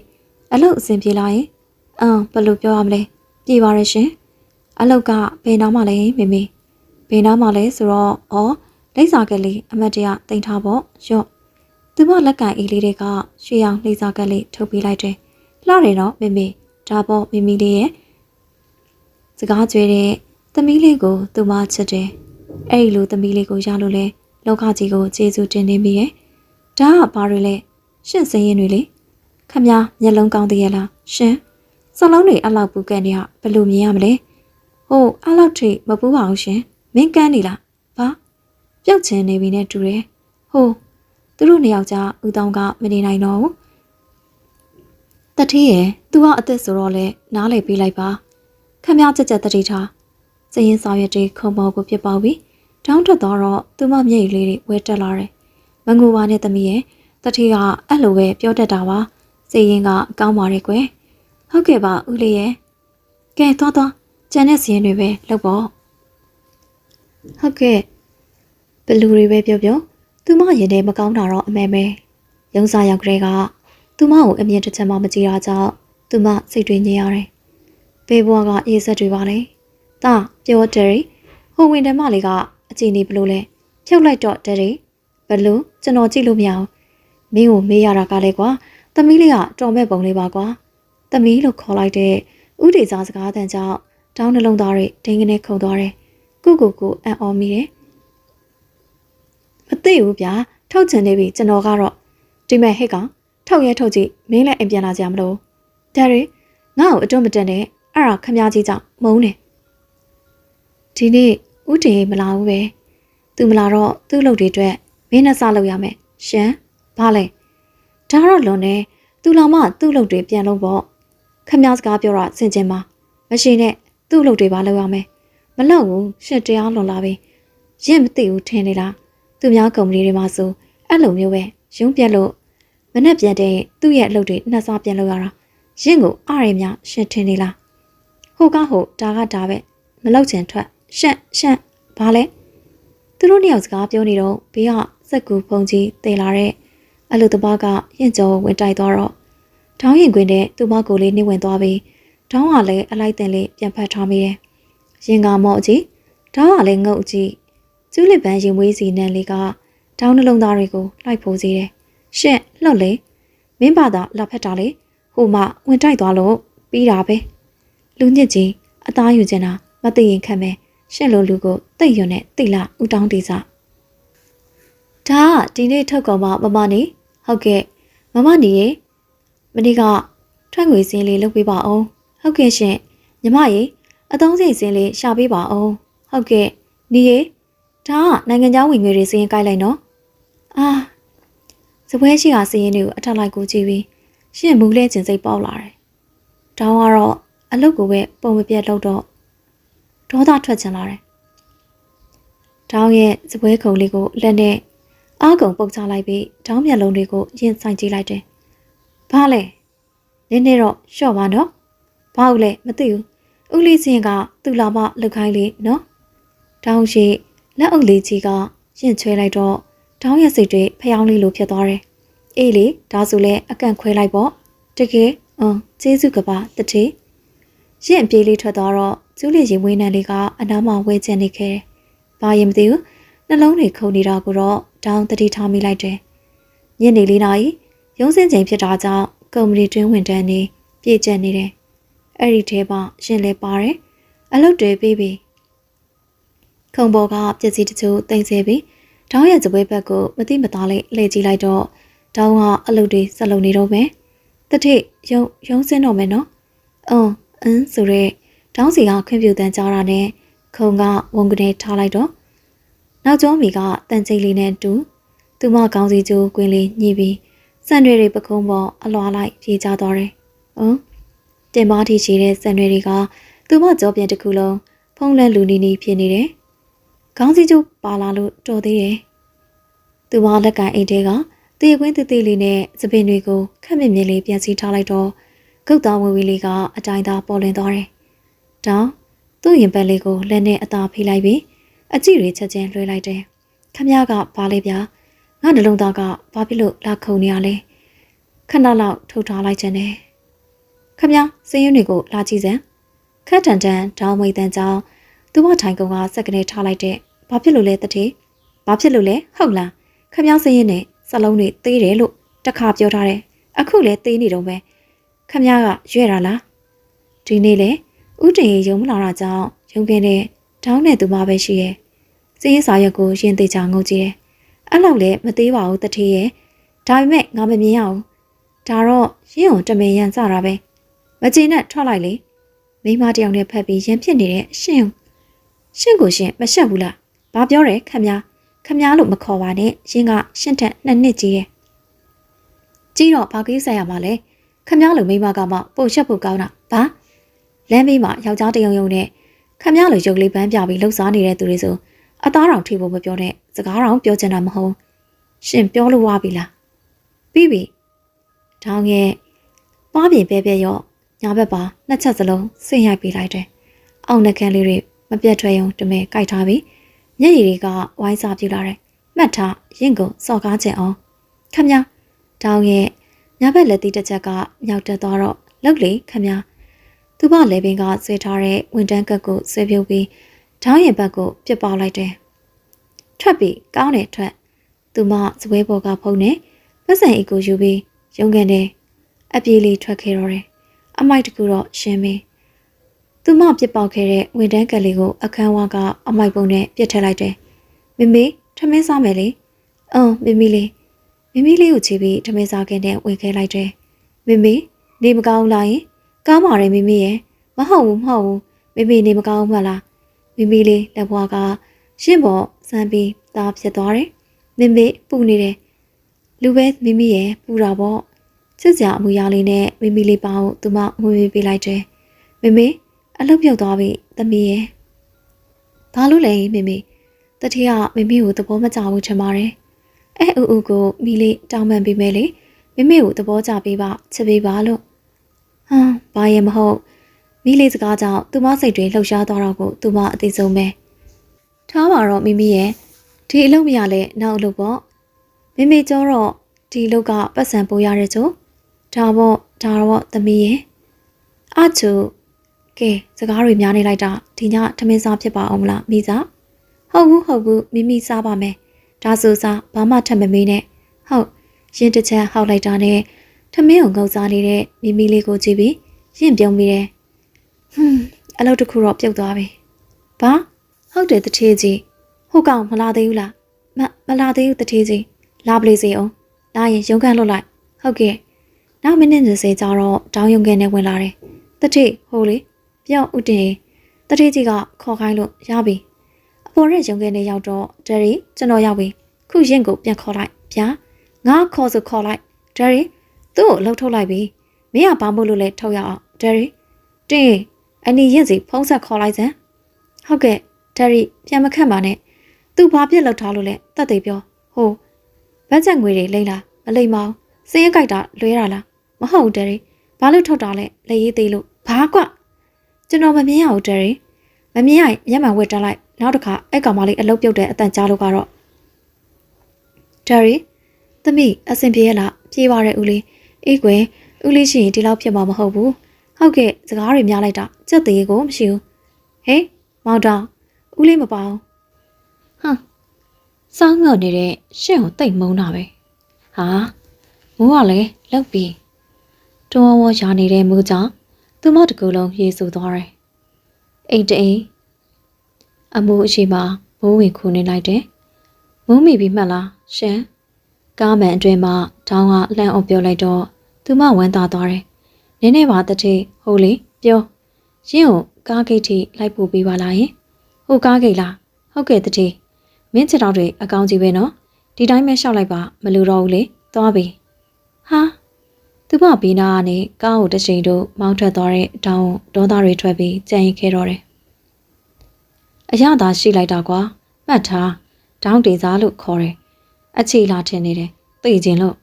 အလုပ်အဆင်ပြေလာရင်ဘယ်လိုပြောရမလဲ ပြေပါရဲ့ရှင်အလောက်ကဘယ်နားမှလဲမေမေဘယ်နားမှလဲဆိုတော့လိပ်စာကလေးအမတ်တရတင်ထားပေါ့ရော့သူမလက်ကန်အေးလေးတွေကရွှေရောင်လိပ်စာကလေးထုတ်ပေးလိုက်တယ်လှတယ်နော်မေမေဒါပေါ့မိမိလေးရဲ့စကားကြွေးတဲ့သမီးလေးကိုသူမချစ်တယ်အဲ့ဒီလိုသမီးလေးကိုရလို့လဲလောကကြီးကိုကျေးဇူးတင်နေမိရဲ့ဒါကဘာတွေလဲရှင့်စင်းရင်တွေလေခမညာမျက်လုံးကောင်းသေးရဲ့လားရှင်စလုံးတွေအလောက်ပူကန်နေရဘယ်လိုမြင်ရမလဲဟုတ်အလောက်ထိမပူပါဘူးရှင်မင်းကန်းနေလားဘာပြုတ်ချင်နေပြီနဲ့တူတယ်ဟုတ်သူတို့နှစ်ယောက်ကြားဦးတောင်းကမနေနိုင်တော့ဘူးတတိယသူကအသက်ဆိုတော့လဲနားလေပေးလိုက်ပါခမညာကြက်ကြက်တတိထားစရင်ဆောင်ရွက်တွေခုံပေါ်ကိုပြစ်ပေါက်ပြီးတောင်းထွက်တော့သူမမျက်ရည်လေးတွေဝဲတက်လာတယ်မငိုပါနဲ့သမီးရဲ့တတိကအဲ့လိုပဲပြောတတ်တာပါစရင်ကအကောင်းပါရဲ့ကွယ်ဟုတ်ကဲ့ပါဦးလေးရဲ့ကဲသွားကျန်တဲ့စရင်တွေပဲလုပ်ပေါ့ဟုတ်ကဲ့ဘလူတွေပဲပြောသူမရင်ထဲမကောင်းတာတော့အမဲမဲရုံးစားရောက်ကြတဲ့ကသူမကိုအမြင်တစ်ချက်မှမကြည့်တာကြောင့်သူမစိတ်တွေညစ်ရတယ်ဘေးဘွားကအေးဆက်တွေပါလေတာပြောတယ်ရီဟိုဝင်တယ်မလေးကအချိန်နေဘလို့လဲဖြုတ်လိုက်တော့တယ်ရီဘလို့ကျွန်တော်ကြည့်လို့မရအောင်မင်းကိုမေးရတာကလည်းကွာသမီးလေးကတော်မဲ့ပုံလေးပါကွာသမီးလို့ခေါ်လိုက်တဲ့ဥဒေစာစကားတန်ကြောင့်တောင်းနှလုံးသားတွေဒိန်းကနေခုန်သွားတယ်ကိုအံ့ဩမိတယ်မသိဘူးဗျာထုတ်ချင်နေပြီကျွန်တော်ကတော့ဒီမဲ့ဟစ်ကောင်ထုတ်ရဲထုတ်ကြည့်မင်းလည်းအိမ်ပြန်လာကြမလို့ဒယ်ရီငါ့ကိုအတွန်းမတက်နဲ့အဲ့ဒါခမကြီးကြောင့်မုန်းတယ်ဒီနေ့ဥတီမလာဘူးပဲသူမလာတော့သူ့လုပ်တွေအတွက်မင်းနဲ့စလုပ်ရမယ်ရှင်ဘာလဲဒါတော့လွန်နေသူလာမှသူ့လုပ်တွေပြန်လုပ်ပေါ့ခမစကားပြောတာစင်ကျင်ပါမရှိနဲ့သူ့လုပ်တွေပါလုပ်ရမယ်မလုပ်ဘူးရှစ်တရားလွန်လာပြီရင့်မသိဘူးထင်နေလားသူများကုမ္ပဏီတွေမှာဆိုအဲ့လိုမျိုးပဲရုံးပြက်လို့မနဲ့ပြန်တဲ့သူ့ရဲ့အလုပ်တွေနှစ်စားပြန်လုပ်ရတာရင့်ကိုအားရများရှင်းထင်နေလားဟိုကဟိုဒါကဒါပဲမလောက်ချင်ထွက်ရှန့်ဘာလဲသူတို့နှစ်ယောက်စကားပြောနေတော့ဘေးကစက်ကူဖုန်ကြီးတည်လာတဲ့အလူတပားကရင်ကျော်ဝင်တိုက်သွားတော့ထောင်းရင်ခွင်တဲ့သူ့မကိုလေးနှိမ့်ဝင်သွားပြီးထောင်းကလည်းအလိုက်တင်လေးပြန်ဖတ်ထားမိတယ်ရင်ကမော့ကြီးထောင်းကလည်းငုတ်ကြီးကျူးလစ်ပန်းရင်ဝေးစီနန်းလေးကထောင်းနှလုံးသားတွေကိုလိုက်ဖို့စီတယ်ရှင့်လှုပ်လေမင်းပါတာလာဖက်တာလေဟိုမှဝင်တိုက်သွားလို့ပြီးတာပဲလူညစ်ကြီးအသားယူချင်တာမသိရင်ခက်မယ်ရှင့်လိုလူကိုတိတ်ရွံ့နဲ့တိတ်လာဦးတောင်းတေးစားဒါကဒီနေ့ထုတ်ကောင်မမနေဟုတ်ကဲ့မမနေရေမနေ့ကထွက်ငွေစင်းလေးလုပ်ပေးပါအောင်ဟုတ်ကဲ့ရှင်ညီမရေအသုံးစိတ်စင်းလေးရှာပေးပါအောင်ဟုတ်ကဲ့နေရေဒါကနိုင်ငံခြားဝင်ငွေတွေစင်းကိုက်လိုက်နော်အာစပွဲရှိကစင်းတွေကိုအထက်လိုက်ကိုကြည့်ပြီးရှင့်မူးလဲကျင်စိတ်ပေါက်လာတယ်တောင်းကတော့အလုတ်ကိုပဲပုံမပြတ်လောက်တော့ဒေါသထွက်ချင်လာတယ်တောင်းရဲ့စပွဲခုံလေးကိုလက်နဲ့အားကုန်ပုတ်ချလိုက်ပြီးတောင်းမျက်လုံးတွေကိုရင်ဆိုင်ကြည့်လိုက်တယ်။ဘာလဲ။နင်းနေတော့ရှော့ပါနော်။ဘာလို့လဲမသိဘူး။ဦးလေးစင်ကသူ့လာမလှုပ်ခိုင်းလေးနော်။တောင်းရှိလက်အုပ်လေးကြီးကရင်ချွဲလိုက်တော့တောင်းရဲ့စိတ်တွေဖျောင်းလေးလိုဖြစ်သွားတယ်။အေးလေဒါဆိုလဲအကန့်ခွဲလိုက်ပေါ့။တကယ်ကျေးဇူးကပါတတိ။ရင်ပြေးလေးထွက်သွားတော့ကျူးလေးရင်ဝင်းနန်းလေးကအနားမှာဝဲကျန်နေခဲ့တယ်။ဘာရင်မသိဘူး။နှလုံးတွေခုန်နေတာကိုတော့တောင်းတတိထားမိလိုက်တယ်။ညနေ၄နာရီရုံးစင်းချိန်ဖြစ်တာကြောင့်ကုမ္ပဏီတွင်းဝင်တန်းနေပြည့်ကျက်နေတယ်။အဲ့ဒီထဲမှာရှင်လဲပါတယ်။အလုပ်တွေပြီးပြီ။ခုံပေါ်ကပစ္စည်းတချို့တင်စေပြီးတောင်းရဲ့စပွဲဘက်ကိုမတိမသားလေးလှည့်ကြည့်လိုက်တော့တောင်းကအလုပ်တွေဆက်လုပ်နေတော့မယ်။တတိရုံးစင်းတော့မယ်နော်။ဆိုရဲတောင်းစီကခွင့်ပြုတန်းကြားတာနဲ့ခုံကဝန်ကနေထားလိုက်တော့နောက်ကျောင်းမီကတန်ချိန်လေးနဲ့တူသူမကောင်းစီကျိုးကွင်းလေးညှိပြီးစံတွေပကုံးပေါ်အလွာလိုက်ပြေးကြသွားတယ်။တင်ပါထိရှိတဲ့စံတွေကသူမကြောပြန်တစ်ခုလုံးဖုံးလက်လူနီနီဖြစ်နေတယ်။ကောင်းစီကျိုးပါလာလို့တော်သေးတယ်။သူမလက်ကန်အိတ်တဲကတေကွင်းတေးသေးလေးနဲ့စပင်တွေကိုခက်မြင့်မြင့်လေးပြန်စီထားလိုက်တော့ဂုတ်သားဝဝီလေးကအတိုင်းသားပေါ်လွင်သွားတယ်။တောင်းသူ့ရင်ပက်လေးကိုလက်နဲ့အသာဖိလိုက်ပြီးအကြည့်တွေချက်ချင်းလွှဲလိုက်တယ်။ခမရကဘာလဲဗျာငါနှလုံးသားကဘာဖြစ်လို့လာခုန်နေရလဲခဏလောက်ထုတ်ထားလိုက်ခြင်းနဲ့ခမရစင်းရွတွေကိုလာကြည့်စမ်း ခက်တန်တန်ဒေါင်းမိတ်တန်ကြောင့်သူမထိုင်ကုန်ကစက်ကနေထားလိုက်တဲ့ဘာဖြစ်လို့လဲတတိဘာဖြစ်လို့လဲဟုတ်လားခမည်းစရင်နဲ့စလုံးတွေသေးတယ်လို့တခါပြောထားတယ်အခုလည်းသေးနေတော့ပဲခမည်းကရွဲ့တာလားဒီနေ့လေဥတင်ရုံမလာတာကြောင့်ရုံခင်းတဲ့ဒေါင်းနဲ့သူမပဲရှိရဲ့စရင်စာရွက်ကိုရင်သေးချာငုံကြည့်တယ်အဲ့လောက်လည်းမသေးပါဘူးတတိရဲ့ဒါပေမဲ့ငါမမြင်ရဘူးဒါတော့ရင်းုံတမင်ရန်စတာပဲမကျေနဲ့ထွက်လိုက်လေမိမတယောက်နဲ့ဖက်ပြီးရန်ဖြစ်နေတဲ့ရှင်ကိုရှင်မရှက်ဘူးလားဘာပြောရဲခမည်းလို့မခေါ်ပါနဲ့ရှင်ကရှင်ထက်2 နှစ်ကြီးတယ်ကြီးတော့ဘာကိစ္စရမှာလဲခမည်းလိုမိမကမှပို့ရှက်ဖို့ကောင်းတာဘာလမ်းဘေးမှာယောက်ျားတယောက်နဲ့ခမည်းလိုရုပ်လေးပန်းပြပြီးလှုပ်ရှားနေတဲ့သူတွေဆိုအသားတောင်ထိဖို့မပြောနဲ့စကားတောင်ပြောချင်တာမဟုတ်ရှင်ပြောလို့ဝါပြီလားပြီးပြီထောင်းရဲ့ပွားပြင်ပဲပဲရောညာဘက်ပါ2 ချက်စလုံးဆင့်ရိုက်ပေးလိုက်တယ်အောက်နှက်ခမ်းလေးတွေမပြတ်ထွက်ရုံတမဲကြိုက်ထားပြီးမျက်ရည်တွေကဝိုင်းစားပြူလာတယ်မှတ်ထားရင့်ကိုစော်ကားချင်အောင်ခမည်းထောင်းရဲ့ညာဘက်လက်သီးတစ်ချက်ကမြောက်တက်သွားတော့လောက်လေခမည်းသူမလေပင်ကဆွဲထားတဲ့ဝန်တန်းကတ်ကိုဆွဲပြုတ်ပြီးထောင်းရဲ့ဘက်ကိုပြစ်ပေါက်လိုက်တယ်ထွက်ပြီးကောင်းတယ်ထွက်သူမစပွဲပေါ်ကဖုံးနေပတ်စံအိတ်ကိုယူပြီးရုံကန်တယ်အပြေးလေးထွက်ခဲ့တော့တယ်အမိုက်တကူတော့ရှင်းပြီသူမပြစ်ပေါက်ခဲ့တဲ့ဝန်တန်းကတ်လေးကိုအခန်းဝါကအမိုက်ပုံနဲ့ပြစ်ထည့်လိုက်တယ်မမေထမင်းစားမယ်လေမမီလေးကိုချီပြီးထမင်းစားခင်နဲ့ဝင်ခဲလိုက်တယ်မမေနေမကောင်းလားယင်ကောင်းပါရဲ့မမေရဲ့မဟုတ်ဘူးမမေနေမကောင်းမှလားမမီလေးလက်ဘွားကရှင်းပေါ်စမ်းပြီးသားဖြစ်သွားတယ်မမေပူနေတယ်လူပဲမမီရဲ့ပူတာပေါ့ချစ်စရာအမူအရာလေးနဲ့မမီလေးပါအောင်သူမငွေပေးလိုက်တယ်မမေအလုပ်ပြုတ်သွားပြီသမီးရဲ့ဘာလို့လဲမမေတတိယမမေကိုသဘောမကျဘူးထင်ပါတယ်ဦးကိုမီလေးတောင်းပန်ပေးမယ်လေမမေကိုသဘောကျပေးပါချစ်ပေးပါလို့ဘာရဲ့မဟုတ်မီလေးစကားကြောင့်သူမစိတ်တွေလှုပ်ရှားသွားတော့ကိုသူမအသေးဆုံးပဲထားပါတော့မမီရဲ့ဒီအလုပ်မရလဲနောက်အလုပ်ပေါ့မမေကြောတော့ဒီအလုပ်ကပတ်စံပိုးရတဲ့ချို့ဒါတော့သမီးရဲ့အချူကဲစကားတွေများနေလိုက်တာဒီညထမင်းစားဖြစ်ပါအောင်မလားမိစားဟုတ်ဘူးမိမိစားပါမယ်ဒါဆိုစားဘာမှထပ်မမေးနဲ့ဟုတ်ရင်တစ်ချက်ဟောက်လိုက်တာနဲ့ထမင်းကိုငုံစားနေတဲ့မိမိလေးကိုကြည့်ပြီးရင်ပြုံးပြီးတယ်အလုပ်တစ်ခုတော့ပြုတ်သွားပြီဘာဟုတ်တယ်တထေးကြီးဟုတ်ကောင်မလာသေးဘူးလားမလာသေးဘူးတထေးကြီးလာပလေးစေအောင်လာရင်ရုံခန့်လွတ်လိုက်ဟုတ်ကဲ့နောက်မိနစ်20ကြာတော့တောင်းရုံခန့်နဲ့ဝင်လာတယ်တထေးဟိုလေပြောင်းဥတင်တထေးကြီးကခေါ်ခိုင်းလို့ရပြီအပေါ်ရဲ့ရုံခန့်နဲ့ရောက်တော့ဒယ်ရီကျွန်တော်ရောက်ပြီခုရင်ကိုပြန်ခေါ်လိုက်ဗျာငါခေါ်ဆိုခေါ်လိုက်ဒယ်ရီသူ့ကိုလှုပ်ထုတ်လိုက်ပြီမင်းကဘာမို့လို့လဲထုတ်ရအောင်ဒယ်ရီတင်းအနီရင်စီဖုံးဆက်ခေါ်လိုက်စမ်းဟုတ်ကဲ့ဒယ်ရီပြန်မခတ်ပါနဲ့သူဘာပြစ်လောက်ထားလို့လဲတတ်သိပြောဟိုဘတ်ချက်ငွေတွေလိမ့်လားမလိမ့်မအောင်စင်းရကြိုက်တာလွဲတာလားမဟုတ်ဒယ်ရီဘာလို့ထုတ်တာလဲလက်ရေးသေးလို့ဘာကွကျွန်တော်မမြင်ရဘူးဒယ်ရီမမြင်ရရင်မျက်မှန်ဝက်တက်လိုက်နောက်တစ်ခါအဲ့ကောင်မလေးအလုပ်ပြုတ်တဲ့အတန်ကြားလို့ကတော့ဒယ်ရီသမီးအဆင်ပြေရလားပြေးပါရဲ့ဦးလေးအေးကွယ်ဦးလေးရှိရင်ဒီလောက်ဖြစ်မှာမဟုတ်ဘူးဟုတ်ကဲ့စကားတွေများလိုက်တာကြက်သေးကိုမရှိဘူးဟေးမောင်တောင်ဦးလေးမပါဘူးစောင်းငေါ့နေတဲ့ရှင့်ကိုတိတ်မုန်းတာပဲဟာမိုးကလည်းလောက်ပြီးတွန်းဝေါ်ရာနေတဲ့မိုးကြောင့်သူမတကူလုံးရေဆူသွားတယ်အိတ်တိန်အမိုးအရှိမှာမိုးဝင်ခုနေလိုက်တယ်မိုးမိပြီးမှတ်လားရှမ်းကားမန်အတွင်းမှာထောင်းကလှမ်းအောင်ပြောလိုက်တော့သူမဝမ်းသာသွားတယ်နင်းနေပါတတိဟိုလေပြောရင်းကိုကားဂိတ်ထိလိုက်ပို့ပေးပါလားယင်ဟိုကားဂိတ်လားဟုတ်ကဲ့တတိမင်းချစ်တော်တွေအကောင်းကြီးပဲနော်ဒီတိုင်းပဲရှောက်လိုက်ပါမလူတော့ဘူးလေသွားပြီဟာသူမဘီနာကနေကားကိုတစ်ချိန်တို့မောင်းထွက်သွားတဲ့တောင်းဒေါသတွေထွက်ပြီးကြံရင်ခဲတော့တယ်အရသာရှိလိုက်တာကွာမှတ်ထားဒေါင်းတေစားလို့ခေါ်တယ်အချီလာထင်နေတယ်သိကျင်လို့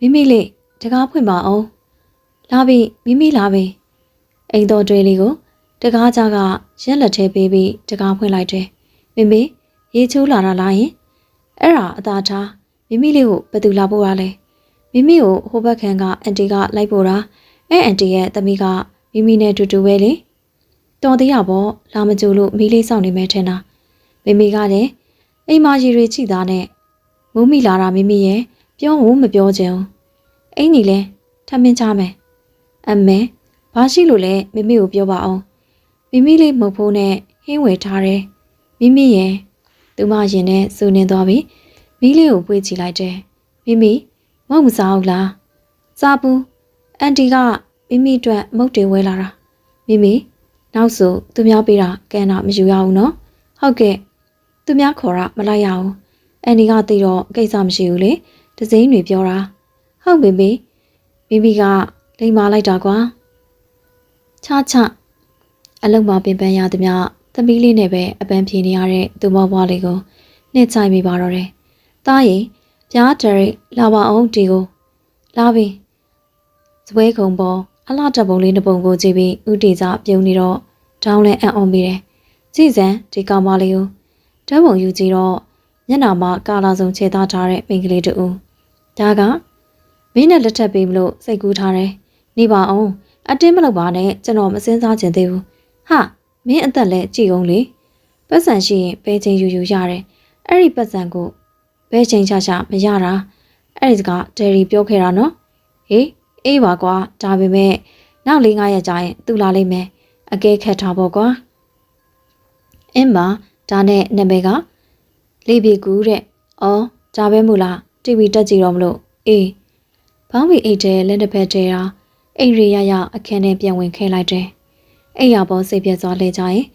မမေလေးတကားဖွင့်ပါအောင်လာပြီမိလာပြီအိမ်တော်တွေလေးကိုတကားကြကရက်လက်ထဲပေးပြီးတကားဖွင့်လိုက်တယ်မေရေချိုးလာတာလားယင်အဲ့ဒါအသာထားမိလေးကိုဘယ်သူလာပို့ရလဲမိကိုဟိုဘက်ခန်းကအန်တီကလိုက်ပို့တာ အန်တီရဲ့သမီးကမိမိနဲ့တူတူပဲလေတော်သေးရပေါ့လာမကြိုလို့မီးလေးစောင့်နေမယ်ထင်တာမိမိကလည်းအိမ်မကြီးတွေချိသားနဲ့မုံမိလာတာမိမိရဲ့ပြောဖို့မပြောချင်ဘူးအိမ်ကြီးလဲထမင်းချမယ်အမေဘာရှိလို့လဲမိမိကိုပြောပါအောင်မိမိလေးမုတ်ဖိုးနဲ့ဟင်းဝယ်ထားတယ်မိမိရဲ့သူမရင်နဲ့စူနေသွားပြီမီးလေးကိုပွေးချလိုက်တယ်မိမိမုတ်မစားဘူးလားစားဘူးအန်တီကမိမိအတွက်မုတ်တွေဝဲလာတာမိမိနောက်ဆိုသူများပေးတာကဲတော့မယူရဘူးနော်ဟုတ်ကဲ့သူများခေါ်တာမလိုက်ရအောင်အန်တီကသိတော့ကိစ္စမရှိဘူးလေဒစိမ့်တွေပြောတာဟုတ်မိမိမိမိကလိမ်မာလိုက်တာကွာချအလုံးမပင်ပန်းရသည်များသမီးလေးနဲ့ပဲအပန်းပြေနေရတဲ့သူမဘွားလေးကိုနှိမ့်ချိုင်မိပါတော့တယ်တားရင်ပြားဒရိတ်လာပါအောင်ဒီကိုလာပြီစပွဲကုံပေါ်အလှတပုံလေးတစ်ပုံကိုကြည့်ပြီးဥတီစာပြုံးနေတော့တောင်းလဲအံ့ဩမိတယ်ကြည်စံဒီကောင်မလေးကိုဓာတ်ပုံယူကြည့်တော့မျက်နှာမှာကာလာစုံခြေသားထားတဲ့မိန်းကလေးတူဒါကမင်းနဲ့လက်ထပ်ပေးမလို့စိတ်ကူးထားတယ်နေပါအောင်အတင်းမလုပ်ပါနဲ့ကျွန်တော်မစင်းစားချင်သေးဘူးဟာမင်းအသက်လဲကြည်အောင်လေပတ်စံရှိရင်ဘယ်ချိန်ယူရတယ်အဲ့ဒီပတ်စံကိုဘယ်ချိန်ချမရတာအဲ့ဒီစကားဒယ်ရီပြောခဲ့တာနော်ဟေးအေးပါကွာဒါပေမဲ့နောက်၄-၅ရက်ကြာရင်သူလာလိမ့်မယ်အကဲခတ်ထားပေါ့ကွာအင်းပါဒါနဲ့နာမည်ကလေးပြေကူတဲ့အော်ဒါပဲမို့လား TV တက်ကြည့်တော့မလို့အေးဘောင်းဝီအိတ်တဲ့လက်တစ်ဖက်ထဲတာအိမ်ရရအခန်းထဲပြန်ဝင်ခဲလိုက်တယ်အိမ်ရပေါ်စိတ်ပြတ်သွားလဲကြရင်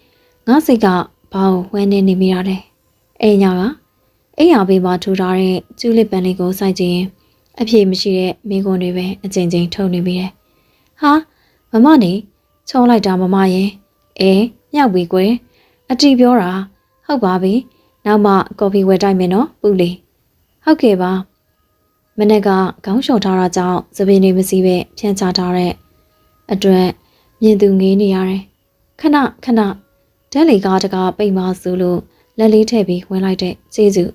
ငါစိတ်ကဘာကိုဝမ်းနေနေမိရတယ်အိမ်ညာကအိမ်ရဘေးမှာထူထားတဲ့ကျူးလစ်ပန်းလေးကိုစိုက်ကြည့်ရင်အပြေမရှိတဲ့မိကွန်းတွေပဲအချိန်ချင်းထုံနေမိတယ်ဟာမမနေချောလိုက်တာမမရဲ့မြောက်ပြီကွယ်အတီပြောတာဟုတ်ပါပြီနောက်မှကော်ဖီဝယ်တိုက်မယ်နော်ပူလီဟုတ်ကဲ့ပါမနေ့ကခေါင်းလျှော်ထားတာကြောင့်သပင်းတွေမစီးပဲဖြန့်ချထားတဲ့အတွက်မြင်သူငေးနေရတယ်ခဏဓာတ်လေကားတကားပိတ်မဆိုးလို့လက်လေးထည့်ပြီးဝင်လိုက်တဲ့ကျေးဇူး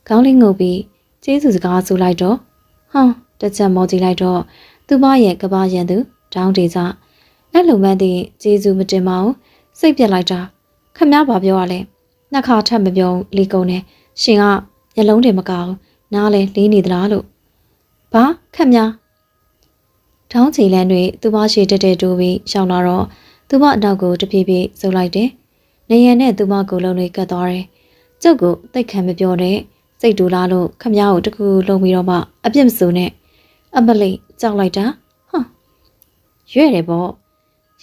ခေါင်းလေးငုပ်ပြီးကျေးဇူးစကားဆိုလိုက်တော့တစ်ချက်မောကြည့်လိုက်တော့သူမရဲ့ကဘာရန်သူတောင်းတေစာအဲ့လိုမှန်းသိကျေးဇူးမတင်ပါဘူးစိတ်ပြက်လိုက်တာခမဘာပြောရလဲနှစ်ခါထပ်မပြောလီကုံနဲ့ရှင်ကမျက်လုံးတွေမကောင်းနားလဲလေးနေသလားလို့ဘာခမထောင်းချီလန်းတွေသူမရှိတက်တဲ့တိုးပြီးရှောင်းလာတော့သူမအနောက်ကိုတပြေးပြေးစုပ်လိုက်တယ်နေရန်နဲ့သူမကိုလုံးတွေကတ်သွားတယ်ကျုပ်ကိုတိတ်ခံမပြောနဲ့စိတ်တူလာလို့ခမကိုတခုလုံးပြီးတော့မှအပြစ်မစိုးနဲ့အမလေးကြောက်လိုက်တာရွဲ့တယ်ပေါ့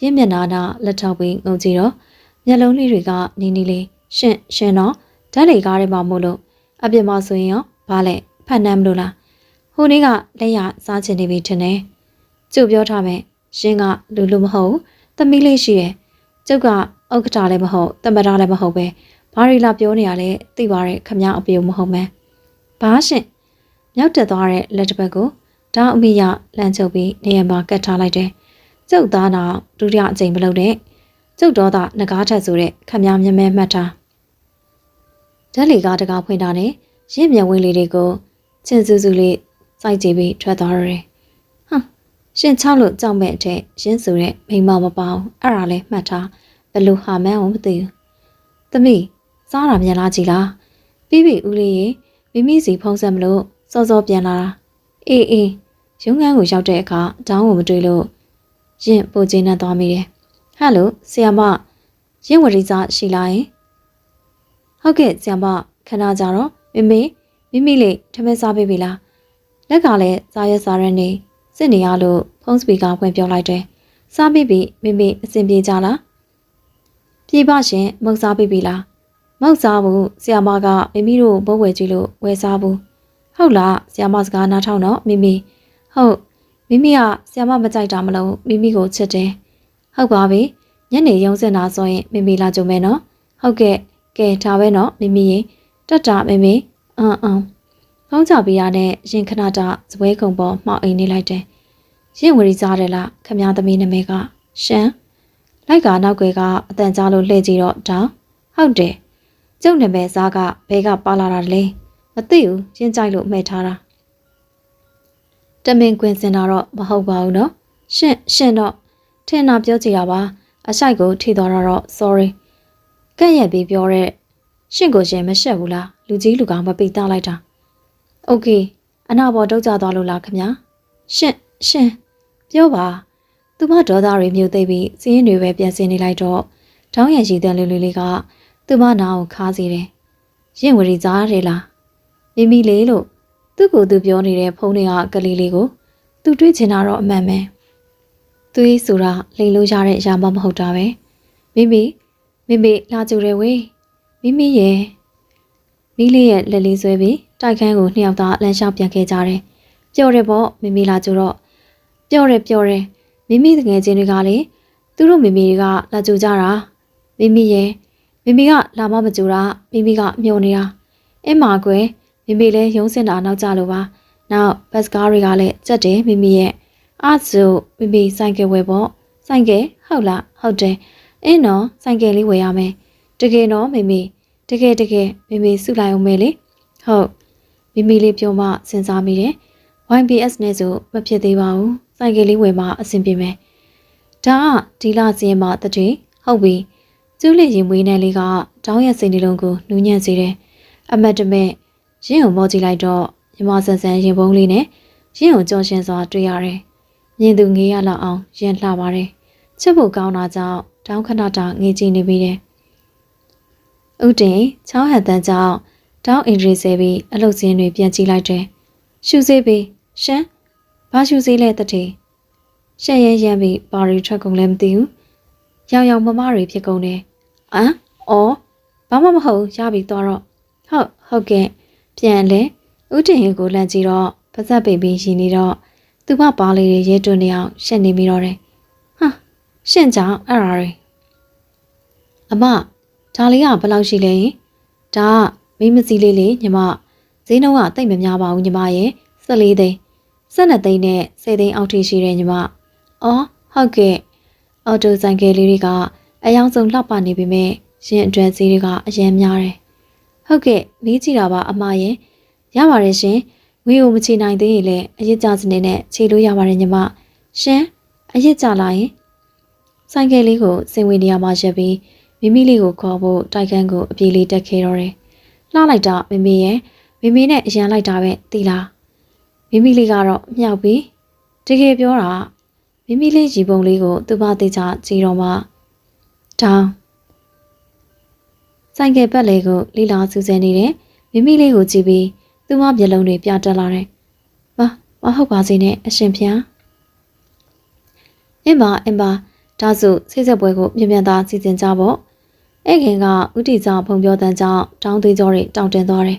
ရင်းမျက်နှာနာလက်ထောက်ပြီးငုံကြည့်တော့မျက်လုံးလေးတွေကနီနီလေးရှင်တော့ဓာတ်လေကားထဲမှာမို့လို့အပြစ်မဆိုရင်ရောဘာလဲဖတ်နှမ်းမလို့လားဟိုနေ့ကလက်ရစားချင်နေပြီထင်တယ်ကျုပ်ပြောထားမယ်ရှင်ကလူမဟုတ်သမီးလေးရှိတယ်ကျုပ်ကဥက္ကဋ္ဌလည်းမဟုတ်တမတာလည်းမဟုတ်ပဲဘာရီလာပြောနေရလဲသိပါရဲ့ခမအပြေမဟုတ်မဲဘာရှင်မြောက်တက်သွားတဲ့လက်တစ်ပတ်ကိုတောင်းအမိရလမ်းချုပ်ပြီးနေရာမှာကတ်ထားလိုက်တယ်ကျုပ်သားနာဒုတိယအကြိမ်မလုပ်နဲ့ကျုပ်တော်သားငကားထက်ဆိုတဲ့ခမမြမဲမှတ်ထားဓာတ်လေကားတကားဖွင့်တာနဲ့ရင့်မြဝင်းလေးတွေကိုချင်းစူးစူးလေးစိုက်ကြည့်ပြီးထွက်သွားရတယ်ရှင်ချောက်လို့ကြောက်မဲ့အထက်ရင်းဆိုတဲ့မိမမပေါအောင်အဲ့ဒါလဲမှတ်ထားဘယ်လိုဟာမှန်းအောင်မသိဘူးသမီးစားတာမြန်လာကြည်လားပြီးပြီဦးလေးရေမိမိစီဖုံးဆက်မလို့စောစောပြန်လာတာအေးရုံးခန်းကိုရောက်တဲ့အခါတောင်းကိုမတွေ့လို့ရင်ပိုကျင်းနဲ့သွားမိတယ်ဟယ်လိုဆီယမရင်ဝရီစာရှိလားယင်ဟုတ်ကဲ့ဆီယမခဏကြတော့မိမိလေးထမင်းစားပေးပြီလားလက်ကလည်းစားရက်စားရနေစစ်နေရလို့ဖုန်းစပီကာဖွင့်ပြောလိုက်တယ်စားပြီးပြီမိအဆင်ပြေကြလားပြေပါရှင်မုတ်စားပြီးပြီလားမုတ်စားဘူးဆီယမကမိတို့ဘိုးဝယ်ကြည့်လို့ဝယ်စားဘူးဟုတ်လားဆီယမစကားနားထောင်တော့မိဟုတ်မိကဆီယမမကြိုက်တာမလို့မိကိုချစ်တယ်ဟုတ်ပါပြီညနေရုံးစင်တာဆိုရင်မိလာကြုံမယ်နော်ဟုတ်ကဲ့ကဲဒါပဲနော်မိရင်တက်တာမိဖုန်းချပေးရတဲ့ရင်ခဏတာစပွဲကုံပေါ်မှောက်အိမ်နေလိုက်တယ်ရင်ဝရီစားတယ်လားခမည်းသမီးနာမည်ကရှမ်းလိုက်ကနောက်ွယ်ကအတန်ကြားလို့လှည့်ကြည့်တော့တောင်းဟုတ်တယ်ကျုပ်နာမည်စားကဘဲကပါလာတာလေမသိဘူးရင်းကြိုက်လို့မှဲ့ထားတာတမင်ကွင်စင်တာတော့မဟုတ်ပါဘူးနော် ရှင်တော့ထင်တာပြောကြည့်တာပါအဆိုင်ကိုထိသွားတော့ sorry ကဲ့ရဲ့ပြီးပြောတဲ့ရှင်ကိုရှင်မရှက်ဘူးလားလူကြီးလူကောင်မပိတ်သားလိုက်တာ okay အနာပေါ်တုတ်ကြသွားလို့လားခင်ဗျာရှင်ပြောပါသူမဒေါသတွေမြုပ်သိပ်ပြီးစီးရင်တွေပဲပြန်စင်နေလိုက်တော့တောင်းရရှိတဲ့လူလေးကသူမနာကိုခါစီတယ်ရင်ဝရီကြားတယ်လားမိမိလေးလို့သူ့ကိုယ်သူပြောနေတဲ့ဖုန်းတွေကကလေးလေးကိုသူတွေးချင်တာတော့အမှန်ပဲသူရေးဆိုတာလိန်လို့ရတဲ့အရာမှမဟုတ်တာပဲမိမိလာကြတယ်ဝေးမိရဲ့မိလေးရဲ့လက်လေးဆွဲပြီးတိုက်ခန်းကိုနှစ်ယောက်သားလမ်းလျှောက်ပြန်ခဲ့ကြတယ်ပျော်တယ်ပေါ့မိလာကြတော့ပျော်တယ်မိတငယ်ချင်းတွေကလေသူတို့မိတွေကလာကြကြတာမိရဲ့မိကလာမမကြတာမိကမျောနေတာအင်းမာကွယ်မိလည်းရုံးစင်တာနောက်ကြလို့ပါနောက်ဘတ်စကားတွေကလည်းကြက်တယ်မိရဲ့အားဆိုမိဆိုင်ကယ်ဝယ်ပေါ့ဆိုင်ကယ်ဟုတ်လားဟုတ်တယ်အင်းနော်ဆိုင်ကယ်လေးဝယ်ရမယ်တကယ်နော်မိတကယ်မိစုလိုက်အောင်မယ်လေဟုတ်မိလေးပြောမှစဉ်းစားမိတယ် YBS နဲ့ဆိုမဖြစ်သေးပါဘူးဆိုင်ကယ်လေးဝယ်မှအဆင်ပြေမယ်ဒါကဒီလစီရင်မှတတိဟုတ်ပြီကျူးလေးရင်မွေးနယ်လေးကတောင်းရစိန်ဒီလုံးကိုနူးညံ့စေတယ်အမတ်တမဲ့ရင်းကိုမောကြည့်လိုက်တော့ညီမဆန်ရင်ပုံးလေးနဲ့ရင်းကိုကြော်ရှင်စွာတွေ့ရတယ်မြင်သူငေးရလောက်အောင်ရင်လှပါတယ်ချစ်ဖို့ကောင်းတာကြောင့်တောင်းခဏတာငေးကြည့်နေပြီးတယ်ဥတင်ချောင်းဟန်တန်းကြောင့်တောင်းအင်ဒရီဆဲပြီးအလုတ်စင်းတွေပြန်ကြည့်လိုက်တယ်ရှူစေးပြီးရှမ်းဘာရှူစေးလဲတတိရှက်ရမ်းပြီးပါရီထွက်ကုန်လည်းမသိဘူးရောင်မမတွေဖြစ်ကုန်တယ်အော်ဘာမှမဟုတ်ရပြီသွားတော့ဟုတ်ကဲ့ပြန်လဲဥတင်ဟင်ကိုလန့်ကြည့်တော့ပါဇက်ပိတ်ပြီးရည်နေတော့သူမပါလေးတွေရဲတွန်းနေအောင်ရှက်နေမိတော့တယ်ဟာရှင့်ကြောင်အဲ့ဒါတွေအမဒါလေးကဘယ်လောက်ရှိလဲဒါကမိမစီလေးလေးညီမဈေးနှုန်းကတိတ်မများပါဘူးညီမရဲ့14သိန်း12သိန်းနဲ့10သိန်းအောက်ထိရှိတယ်ညီမအော်ဟုတ်ကဲ့အော်တိုဆိုင်ကယ်လေးတွေကအယောင်ဆုံးလှပနေပေမဲ့ရင်အတွက်ဈေးတွေကအရင်များတယ်ဟုတ်ကဲ့မေးကြည့်တာပါအမရဲ့ရပါတယ်ရှင်ငွေကိုမချေနိုင်သေးရင်လည်းအရစ်ကြစနေနဲ့ခြေလို့ရပါတယ်ညီမရှင်အရစ်ကြလာရင်ဆိုင်ကယ်လေးကိုစင်ဝင်နေရမှာရက်ပြီးမိလေးကိုခေါ်ဖို့တိုက်ခန်းကိုအပြေးလေးတက်ခဲ့တော့တယ်လှလိုက်တာမိရဲ့မိနဲ့အရန်လိုက်တာပဲသိလားမိလေးကတော့မြောက်ပြီးတကယ်ပြောတာမိလေးရီပုံလေးကိုသူ့ဘာသေးချကြည်တော့မှတောင်းဆိုင်ကယ်ပတ်လေးကိုလီလာစူးစမ်းနေတယ်မိလေးကိုကြည့်ပြီးသူ့မမျက်လုံးတွေပြတက်လာတယ်မဟုတ်ပါစေနဲ့အရှင်ဖျားအင်းပါဒါဆိုစိတ်ဆက်ပွဲကိုမြန်သာစီစဉ်ကြပေါ့အဲ့ခင်ကဥတီကြောင့်ဖုံပြောတန်းကြောင့်တောင်းသေးကြောတွေတောင်းတင်သွားတယ်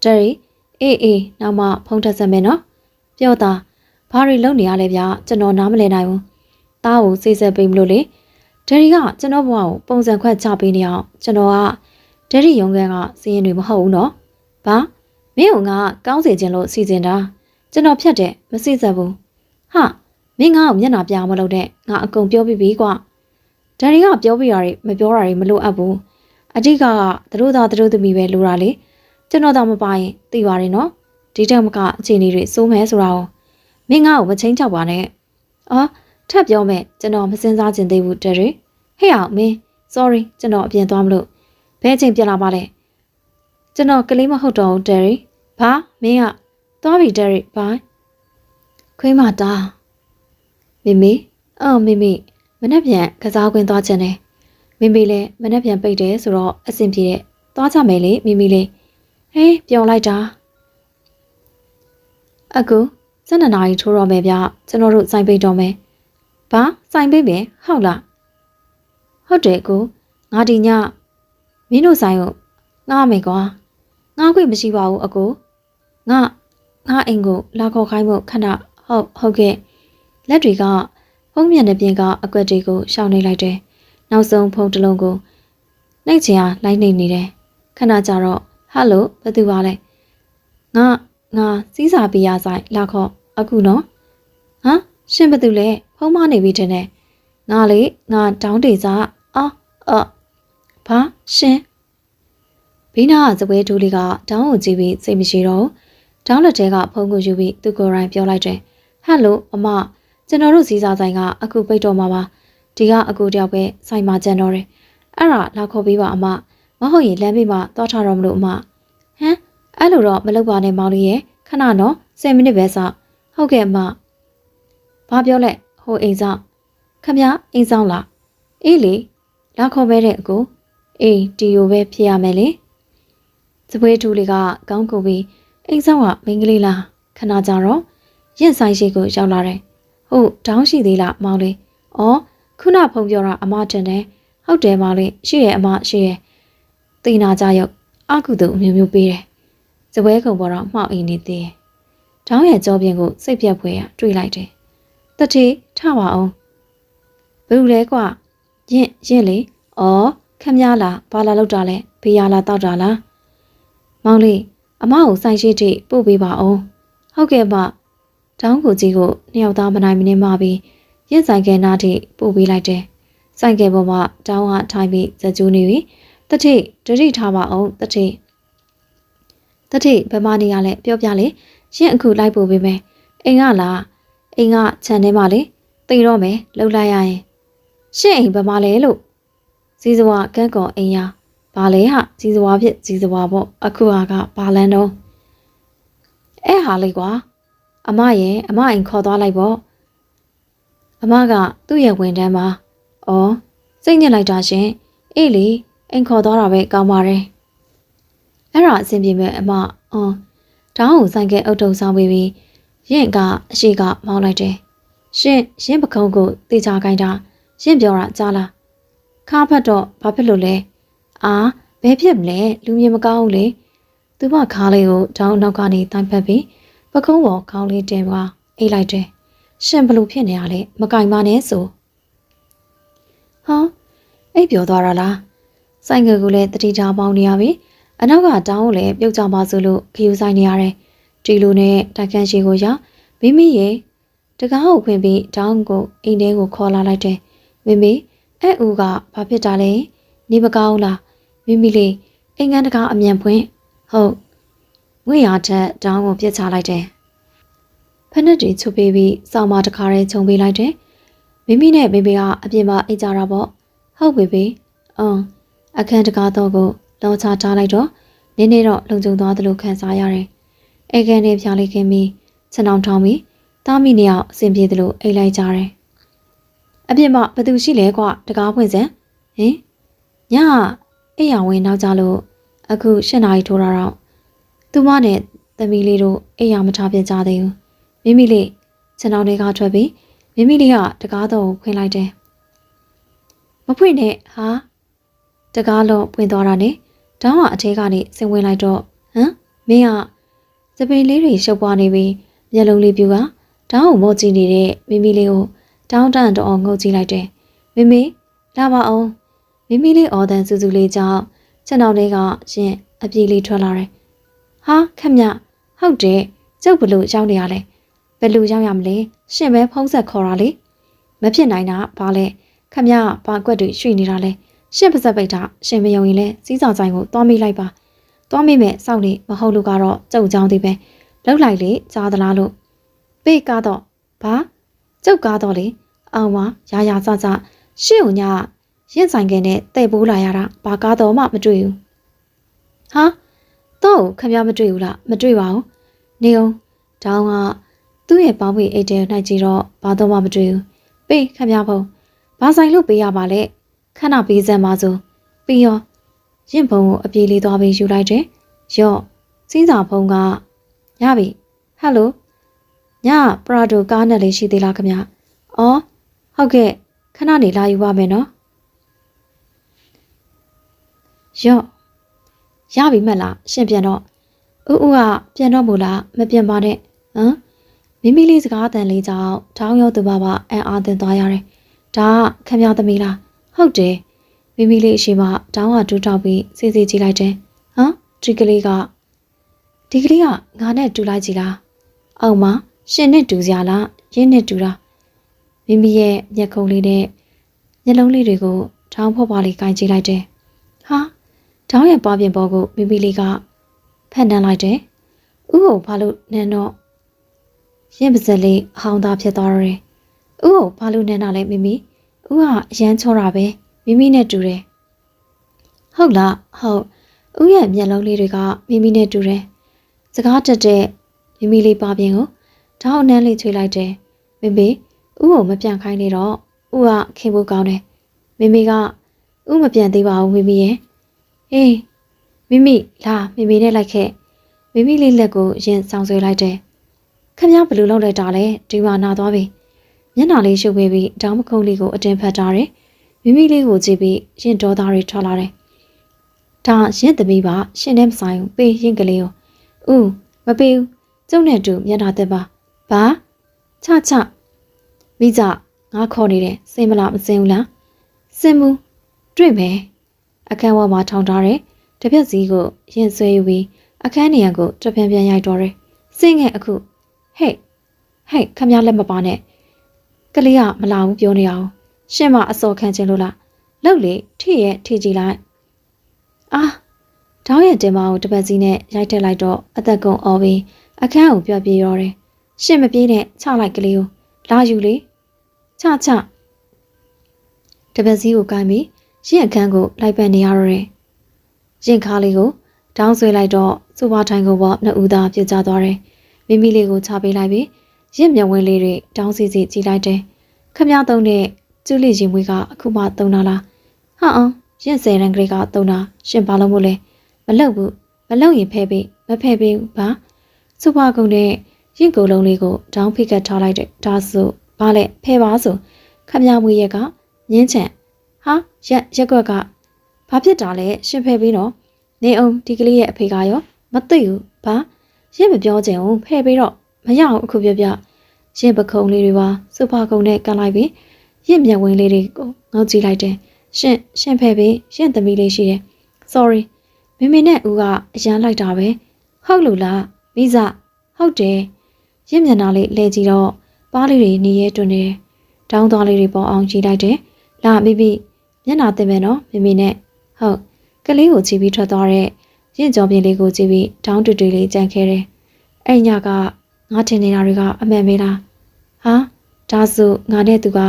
ဒယ်ရီအေးနောက်မှဖုံးထက်ဆက်မယ်နော်ပြောတာဘာတွေလုပ်နေရလဲဗျာကျွန်တော်နားမလည်နိုင်ဘူးတားကိုစိတ်ဆက်ပေးမလို့လေဒယ်ရီကကျွန်တော်ဘဝကိုပုံစံခွက်ချပေးနေအောင်ကျွန်တော်ကဒယ်ရီရုံးခန်းကစီးရင်တွေမဟုတ်ဘူးနော်ဘာမင်းကကောင်းစေခြင်းလို့စီစဉ်တာကျွန်တော်ဖြတ်တယ်မစိစက်ဘူးဟာမင်းငါ့ကိုမျက်နှာပြမလုပ်တဲ့ငါအကုန်ပြောပြီးပြီကွာဒယ်ရီကပြောပြတာတွေမပြောတာတွေမလိုအပ်ဘူးအတိကသူတို့သားသူတို့သမီးပဲလိုတာလေကျွန်တော်တော့မပါရင်သိပါတယ်နော်ဒီတက်မကအခြေအနေတွေစိုးမဲဆိုတာကိုမင်းငါ့ကိုမချင်းချောက်ပါနဲ့အော်ထပ်ပြောမယ်ကျွန်တော်မစင်စားချင်သေးဘူးဒယ်ရီဟဲ့အောင်မင်း sorry ကျွန်တော်အပြင်သွားမလို့ဘဲချိန်ပြလာပါလေကျွန်တော်ကလေးမဟုတ်တော့ဘူးဒယ်ရီဘာမင်းကသွားပြီဒယ်ရီဘိုင်ခွေးမတာမိမနက်ပြန်ကစားခွင့်သွားချင်တယ်မိလည်းမနက်ပြန်ပိတ်တယ်ဆိုတော့အဆင်ပြေတဲ့သွားကြမယ်လေမိလေးဟေးပျော်လိုက်တာအခု12နာရီထိုးတော့မယ်ဗျကျွန်တော်တို့စိုင်းပိတ်တော့မယ်ဘာစိုင်းပိတ်မယ်ဟုတ်လားဟုတ်တယ်ကိုငါဒီညမင်းတို့ဆိုင်ကိုငါ့မယ်ကွာငါ့ခွင့်မရှိပါဘူးအကိုငါအိမ်ကိုလာခေါ်ခိုင်းဖို့ခဏဟုတ်ကဲ့လက်တွေကဖုံးမြန်တဲ့ပြင်ကအကွက်တွေကိုရှောင်နေလိုက်တယ်နောက်ဆုံးဖုံးတစ်လုံးကိုနှိတ်ချင်အားလိုက်နေနေတယ်ခဏကြာတော့ဟယ်လိုဘယ်သူပါလဲငါစီးစာပေးရဆိုင်လာခေါ်အခုနော်ဟမ်ရှင်ဘယ်သူလဲဖုံးမနေပြီထင်တယ်ငါတောင်းတေစာဘာရှင်ဘီနာကစပွဲတူးလေးကတောင်းကိုကြည့်ပြီးစိတ်မရှိတော့တောင်းလက်ထဲကဖုန်းကိုယူပြီးသူကိုယ်တိုင်ပြောလိုက်တယ်ဟယ်လိုအမ ကျွန်တော်တို့စီစာဆိုင်ကအခုပိတ်တော့မှာပါဒီကအကူတယောက်ပဲဆိုင်မှာကျန်တော့တယ်အဲ့ဒါလာခေါ်ပေးပါအမမဟုတ်ရင်လမ်းဘေးမှာသွားထားတော့မလို့အမဟမ်အဲ့လိုတော့မလုပ်ပါနဲ့မောင်လေးရဲ့ခဏနော်10မိနစ်ပဲစောင့်ဟုတ်ကဲ့အမဘာပြောလဲဟိုအိမ်ဆောင်ခမအိမ်ဆောင်လားအေးလေလာခေါ်ပဲတဲ့အကူအေးတီယိုပဲဖြစ်ရမယ်လေစပွဲထူလေးကကောင်းကုန်ပြီးအိမ်ဆောင်ကမိန်းကလေးလားခဏကြာတော့ရင်ဆိုင်ရှိကိုရောက်လာတယ်ဟုတ်တောင်းရှိသေးလားမောင်လေးအော်ခုနဖုန်းပြောတာအမတင်တယ်ဟုတ်တယ်မောင်လေးရှိရဲ့အမရှိရဲ့သိနာကြရုပ်အကုသို့အမျိုးမျိုးပေးတယ်စပွဲကုံပေါ်တော့မှောက်အိမ်နေသေးတယ်တောင်းရဲ့ကြောပြင်ကိုစိတ်ပြတ်ဖွယ်ရတွေးလိုက်တယ်တတိထပါအောင်ဘယ်လိုလဲကွာရင်လေအော်ခမများလားဘာလာလောက်တာလဲဘေးရလားတောက်တာလားမောင်လေးအမကိုဆိုင်ရှိထိပို့ပေးပါအောင်ဟုတ်ကဲ့မတောင်းကိုကြီးကိုနှစ်ယောက်သားမနိုင်မနေမှပြီးရင်ဆိုင်ကဲနားထိပို့ပေးလိုက်တယ်ဆိုင်ကဲပေါ်မှာတောင်းကထိုင်ပြီးဇကြိုးနေပြီတတိဒတိထားပါအောင်တတိဘယ်မနေရလဲပြောပြလေရင်အခုလိုက်ပို့ပေးမယ်အိမ်ကလားအိမ်ကခြံထဲမှာလေတိတ်တော့မယ်လှုပ်လိုက်ရရင်ရှင့်အိမ်ဘယ်မှာလဲလို့ဇီးစဝါကန်းကော်အိမ်ရဘာလဲဟာဇီးစဝါဖြစ်ဇီးစဝါပေါ့အခုဟာကဘာလန်းတော့အဲ့ဟာလေးကွာအမရဲ့အမအိမ်ခေါ်သွားလိုက်ပေါ့အမကသူ့ရဲ့ဝန်ထမ်းပါဩစိတ်ညစ်လိုက်တာရှင်အေးလေအိမ်ခေါ်သွားတာပဲကောင်းပါတယ်အဲ့ဒါအဆင်ပြေမဲ့အမတောင်းကိုဆိုင်ကဲအုတ်တုံဆောင်ပြီးရင်ကအရှိကမောင်းလိုက်တယ်ရှင်ပခုံးကိုတေချာခိုင်းတာရှင်ပြောတာကြားလားခါဖတ်တော့ဘာဖြစ်လို့လဲဘယ်ဖြစ်မလဲလူမြင်မကောင်းဘူးလေသူမခါလေးကိုတောင်းနောက်ကနေတိုင်ဖက်ပြီးပခုံးပေါ်ခေါင်းလေးတင်သွားအိတ်လိုက်တယ်ရှင်ဘလို့ဖြစ်နေရလဲမကင်ပါနဲ့ဆိုအိတ်ပြောသွားတာလားဆိုင်ကယ်ကိုလည်းတတိထားပေါင်းနေရပြီအနောက်ကတောင်းကိုလည်းပြုတ်ကြပါစို့လို့ခယူဆိုင်နေရတယ်တီလိုနဲ့တိုက်ခန်းရှိကိုရောက်မိမိရဲ့တကားကိုခွင်ပြီးတောင်းကိုအိမ်ထဲကိုခေါ်လာလိုက်တယ်မိမိအဲ့ဦးကဘာဖြစ်တာလဲနေမကောင်းလားမိမိလေးအိမ်ကန်းတကားအမြန်ဖွင့်ဟုတ်ငွေရထက်တောင်းကိုပြစ်ချလိုက်တယ်ဖက်နဲ့တီချုပ်ပေးပြီးစောင်းမတခါရဲခြုံပေးလိုက်တယ်မိမိနဲ့ဘေဘေကအပြင်မှာအိတ်ကြတာပေါ့ဟုတ်ဘေဘေအခန်းတကားတော့ကိုလောချထားလိုက်တော့နင်းနေတော့လုံခြုံသွားသလိုခံစားရတယ်အိမ်ကန်နဲ့ဖြားလိုက်ခင်ပြီးခြံအောင်ထောင်းပြီးတားမိနေအောင်အဆင်ပြေသလိုအိတ်လိုက်ကြတယ်အပြင်မှာဘသူရှိလဲကွတကားဖွင့်စမ်းညအိမ်ရဝင်နောက်ကြလို့အခု7 နာရီထိုးတာတော့သူမနဲ့သမီးလေးတို့အိမ်ရမထားပြကြသေးဘူးမိမိလေးခြံအောင်တွေကထွက်ပြီးမိမိလေးကတကားတော့ဖွင့်လိုက်တယ်မဖွင့်နဲ့တကားလုံးပွင့်သွားတာနဲ့တောင်းကအထဲကနေဆင်းဝင်လိုက်တော့မင်းကစပင်လေးတွေရှုပ်ပွားနေပြီးမျက်လုံးလေးပြူကတောင်းကိုမော့ကြည့်နေတဲ့မိမိလေးကိုတောင်းတန်တော့ငုတ်ကြည့်လိုက်တယ်မိမိလာပါအောင်မိမိလေးအော်တန်စူးစူးလေးကြောင့်ခြံတော်လေးကရှင်အပြေးလေးထွက်လာတယ်ခက်မြဟုတ်တယ်ကျုပ်ဘလို့ရောက်နေရလဲဘယ်လိုရောက်ရမလဲရှင်ပဲဖုံးဆက်ခေါ်တာလေမဖြစ်နိုင်တာဘာလဲခက်မြဘာကွက်တွေရွှေ့နေတာလဲရှင်ပါစက်ပိတ်တာရှင်မယုံရင်လဲစီးဆောင်ဆိုင်ကိုသွားမိလိုက်ပါသွားမိမဲ့စောင့်နေမဟုတ်လို့ကတော့ကျုပ်ကြောင်းသေးပဲလောက်လိုက်လေကြားသလားလို့ပေးကားတော့ဘာကျုပ်ကားတော့လေအောင်ပါရာစရှင့်ုံညရင်ဆိုင်ကနဲ့တဲ့ပိုးလာရတာဘာကားတော့မှမတွေ့ဘူးတော့ခမရမတွေ့ဘူးလားမတွေ့ပါဘူးနေအောင်တောင်းကသူ့ရဲ့ပေါင်းပြီးအိတ်တဲနိုင်ကြည့်တော့ဘာတော့မှမတွေ့ဘူးပေးခမရဖုံဘာဆိုင်လို့ပေးရပါလဲခဏပေးစမ်းပါစို့ပြီးရောရင်ဖုံကိုအပြေးလေးသွားပြီးယူလိုက်တယ်ရော့စီးစာဖုံကရပြီဟယ်လိုညပရာဒိုကားနဲ့လေးရှိသေးလားခမရဟုတ်ကဲ့ခဏနေလာယူပါမယ်နော်ရော့ရပြီမလားရှင်ပြန်တော့ဦးကပြန်တော့မို့လားမပြန်ပါနဲ့မိမိလေးစကားတန်လေးကြောင့်ထောင်းရောသူပါအံ့အားသင်သွားရတယ်ဒါကခမရသမီးလားဟုတ်တယ်မိမိလေးအရှိမတောင်းကတူးတောက်ပြီးစီစီကြည့်လိုက်တယ်ဒီကလေးကငါနဲ့တူလိုက်ကြည့်လားအောင်မရှင်နဲ့တူစရာလားရင်းနဲ့တူတာမိမိရဲ့မျက်ခုံးလေးနဲ့မျက်လုံးလေးတွေကိုထောင်းဖော့ပါလေးကင်ကြည့်လိုက်တယ်ထောင်းရဲ့ပွားပြင်ပေါ်ကိုမိမိလေးကဖန်တန်းလိုက်တယ်ဥကိုဘာလို့နန်းတော့ရင်ပါစက်လေးအဟောင်းသားဖြစ်သွားတယ် ကိုဘာလို့နန်းတာလဲမိမိဦးကအရန်ချောတာပဲမိမိနဲ့တူတယ်ဟုတ်လားဟုတ်ဦးရဲ့မျက်လုံးလေးတွေကမိမိနဲ့တူတယ်စကားတက်တဲ့မိမိလေးပါပြင်ကိုထောင်းနှမ်းလေးချွေလိုက်တယ်မိမိဦးကိုမပြန်ခိုင်းနေတော့ဦးကခင်ဖို့ကောင်းတယ်မိမိကဦးမပြန်သေးပါဘူးမိမိရဲ့ဟေးမိမိလာမိမိနဲ့လိုက်ခဲ့မိမိလေးလက်ကိုရင်ဆောင်ဆွဲလိုက်တယ်ခမရဘလူလောက်လိုက်တာလဲဒီမှာနာသွားပြီမျက်နှာလေးရှုပ်ပေးပြီးတောင်းမခုံးလေးကိုအတင်းဖတ်ထားတယ်မိမိလေးကိုကြည့်ပြီးရင်ဒေါသားတွေထွက်လာတယ်ဒါရင်သမီးပါရှင်နဲ့မဆိုင်ဘူးပေးရင်ကလေးကိုဦးမပေးဘူးကျုံနဲ့တူမျက်နှာသက်ပါဘာချမိကြငါခေါ်နေတယ်စင်မလားမစင်ဘူးလားစင်မှုတွေ့မယ်အခန်းဝမှာထောင်ထားတယ်တပြက်စီကိုရင်ဆွဲယူပြီးအခန်းနေရကိုတပြန်ပြန်ရိုက်တော့တယ်စင်ငယ်အခုဟဲ့ခမရလက်မပါနဲ့ကလေးကမလာဘူးပြောနေအောင်ရှင်မအစော်ခံခြင်းလို့လားလောက်လေထိရဲ့ထိကြည့်လိုက်အာတောင်းရဲ့တင်မကိုတပတ်စီနဲ့ရိုက်ထက်လိုက်တော့အသက်ကုန်အော်ပြီးအခန်းကိုပြော့ပြေးရောတယ်ရှင်မပြေးနဲ့ချလိုက်ကလေးကိုလာယူလေချတပတ်စီကိုကိုင်းပြီးရင်အခန်းကိုလိုက်ပန်နေရတော့တယ်ရင်ခါလေးကိုတောင်းဆွဲလိုက်တော့စူပါထိုင်ကိုပေါ့နှစ်ဦးသားပြစ်ကျသွားတယ်မိမိလေးကိုချပေးလိုက်ပြီးရင်မျက်ဝင်းလေးတွေတောင်းစီစီကြည့်လိုက်တယ်ခမည်းသုံးတဲ့ကျူးလီရင်မွေးကအခုမှသုံးတာလားဟာအောင်ရင်ဆယ်ရန်ကလေးကသုံးတာရှင်ဘာလို့မို့လဲမလုပ်ဘူးမလုပ်ရင်ဖဲပေးမဖဲပေးဘူးဘာစူပါကုန်းတဲ့ရင်ကိုယ်လုံးလေးကိုတောင်းဖိကတ်ထားလိုက်တဲ့ဒါဆိုဘာလဲဖဲပါဆိုခမည်းမွေးရက်ကညင်းချန်ဟာရက်ကွက်ကဘာဖြစ်တာလဲရှင်ဖဲပေးတော့နေအောင်ဒီကလေးရဲ့အဖေကရောမသိဘူးဘာရင်မပြောချင်ဘူးဖဲပေးတော့မရအောင်အခုပြရင်ပခုံးလေးတွေပါစူပါကုန်းနဲ့ကန်လိုက်ပြီးရင်မျက်ဝင်းလေးတွေကိုငေါ့ကြည့်လိုက်တယ်ရှင်ဖဲပေးရင်သမီးလေးရှိတယ် sorry မိမိနဲ့ဦးကအရန်လိုက်တာပဲဟုတ်လို့လားမိစဟုတ်တယ်ရင်မျက်နှာလေးလဲကြည့်တော့ပါးလေးတွေနေရဲတွန်းနေတယ်တောင်းသွားလေးတွေပေါ်အောင်ကြည့်လိုက်တယ်လာမိမိမျက်နှာတင်မယ်နော်မိနဲ့ဟုတ်ကလေးကိုကြည့်ပြီးထွက်သွားတဲ့ရင်ကြောပြင်းလေးကိုကြည့်ပြီးတောင်းတွေ့လေးကြံခဲ့တယ်အဲ့ညကငါထင်နေတာတွေကအမှန်ပဲလားဟာဒါဆိုငါနဲ့သူက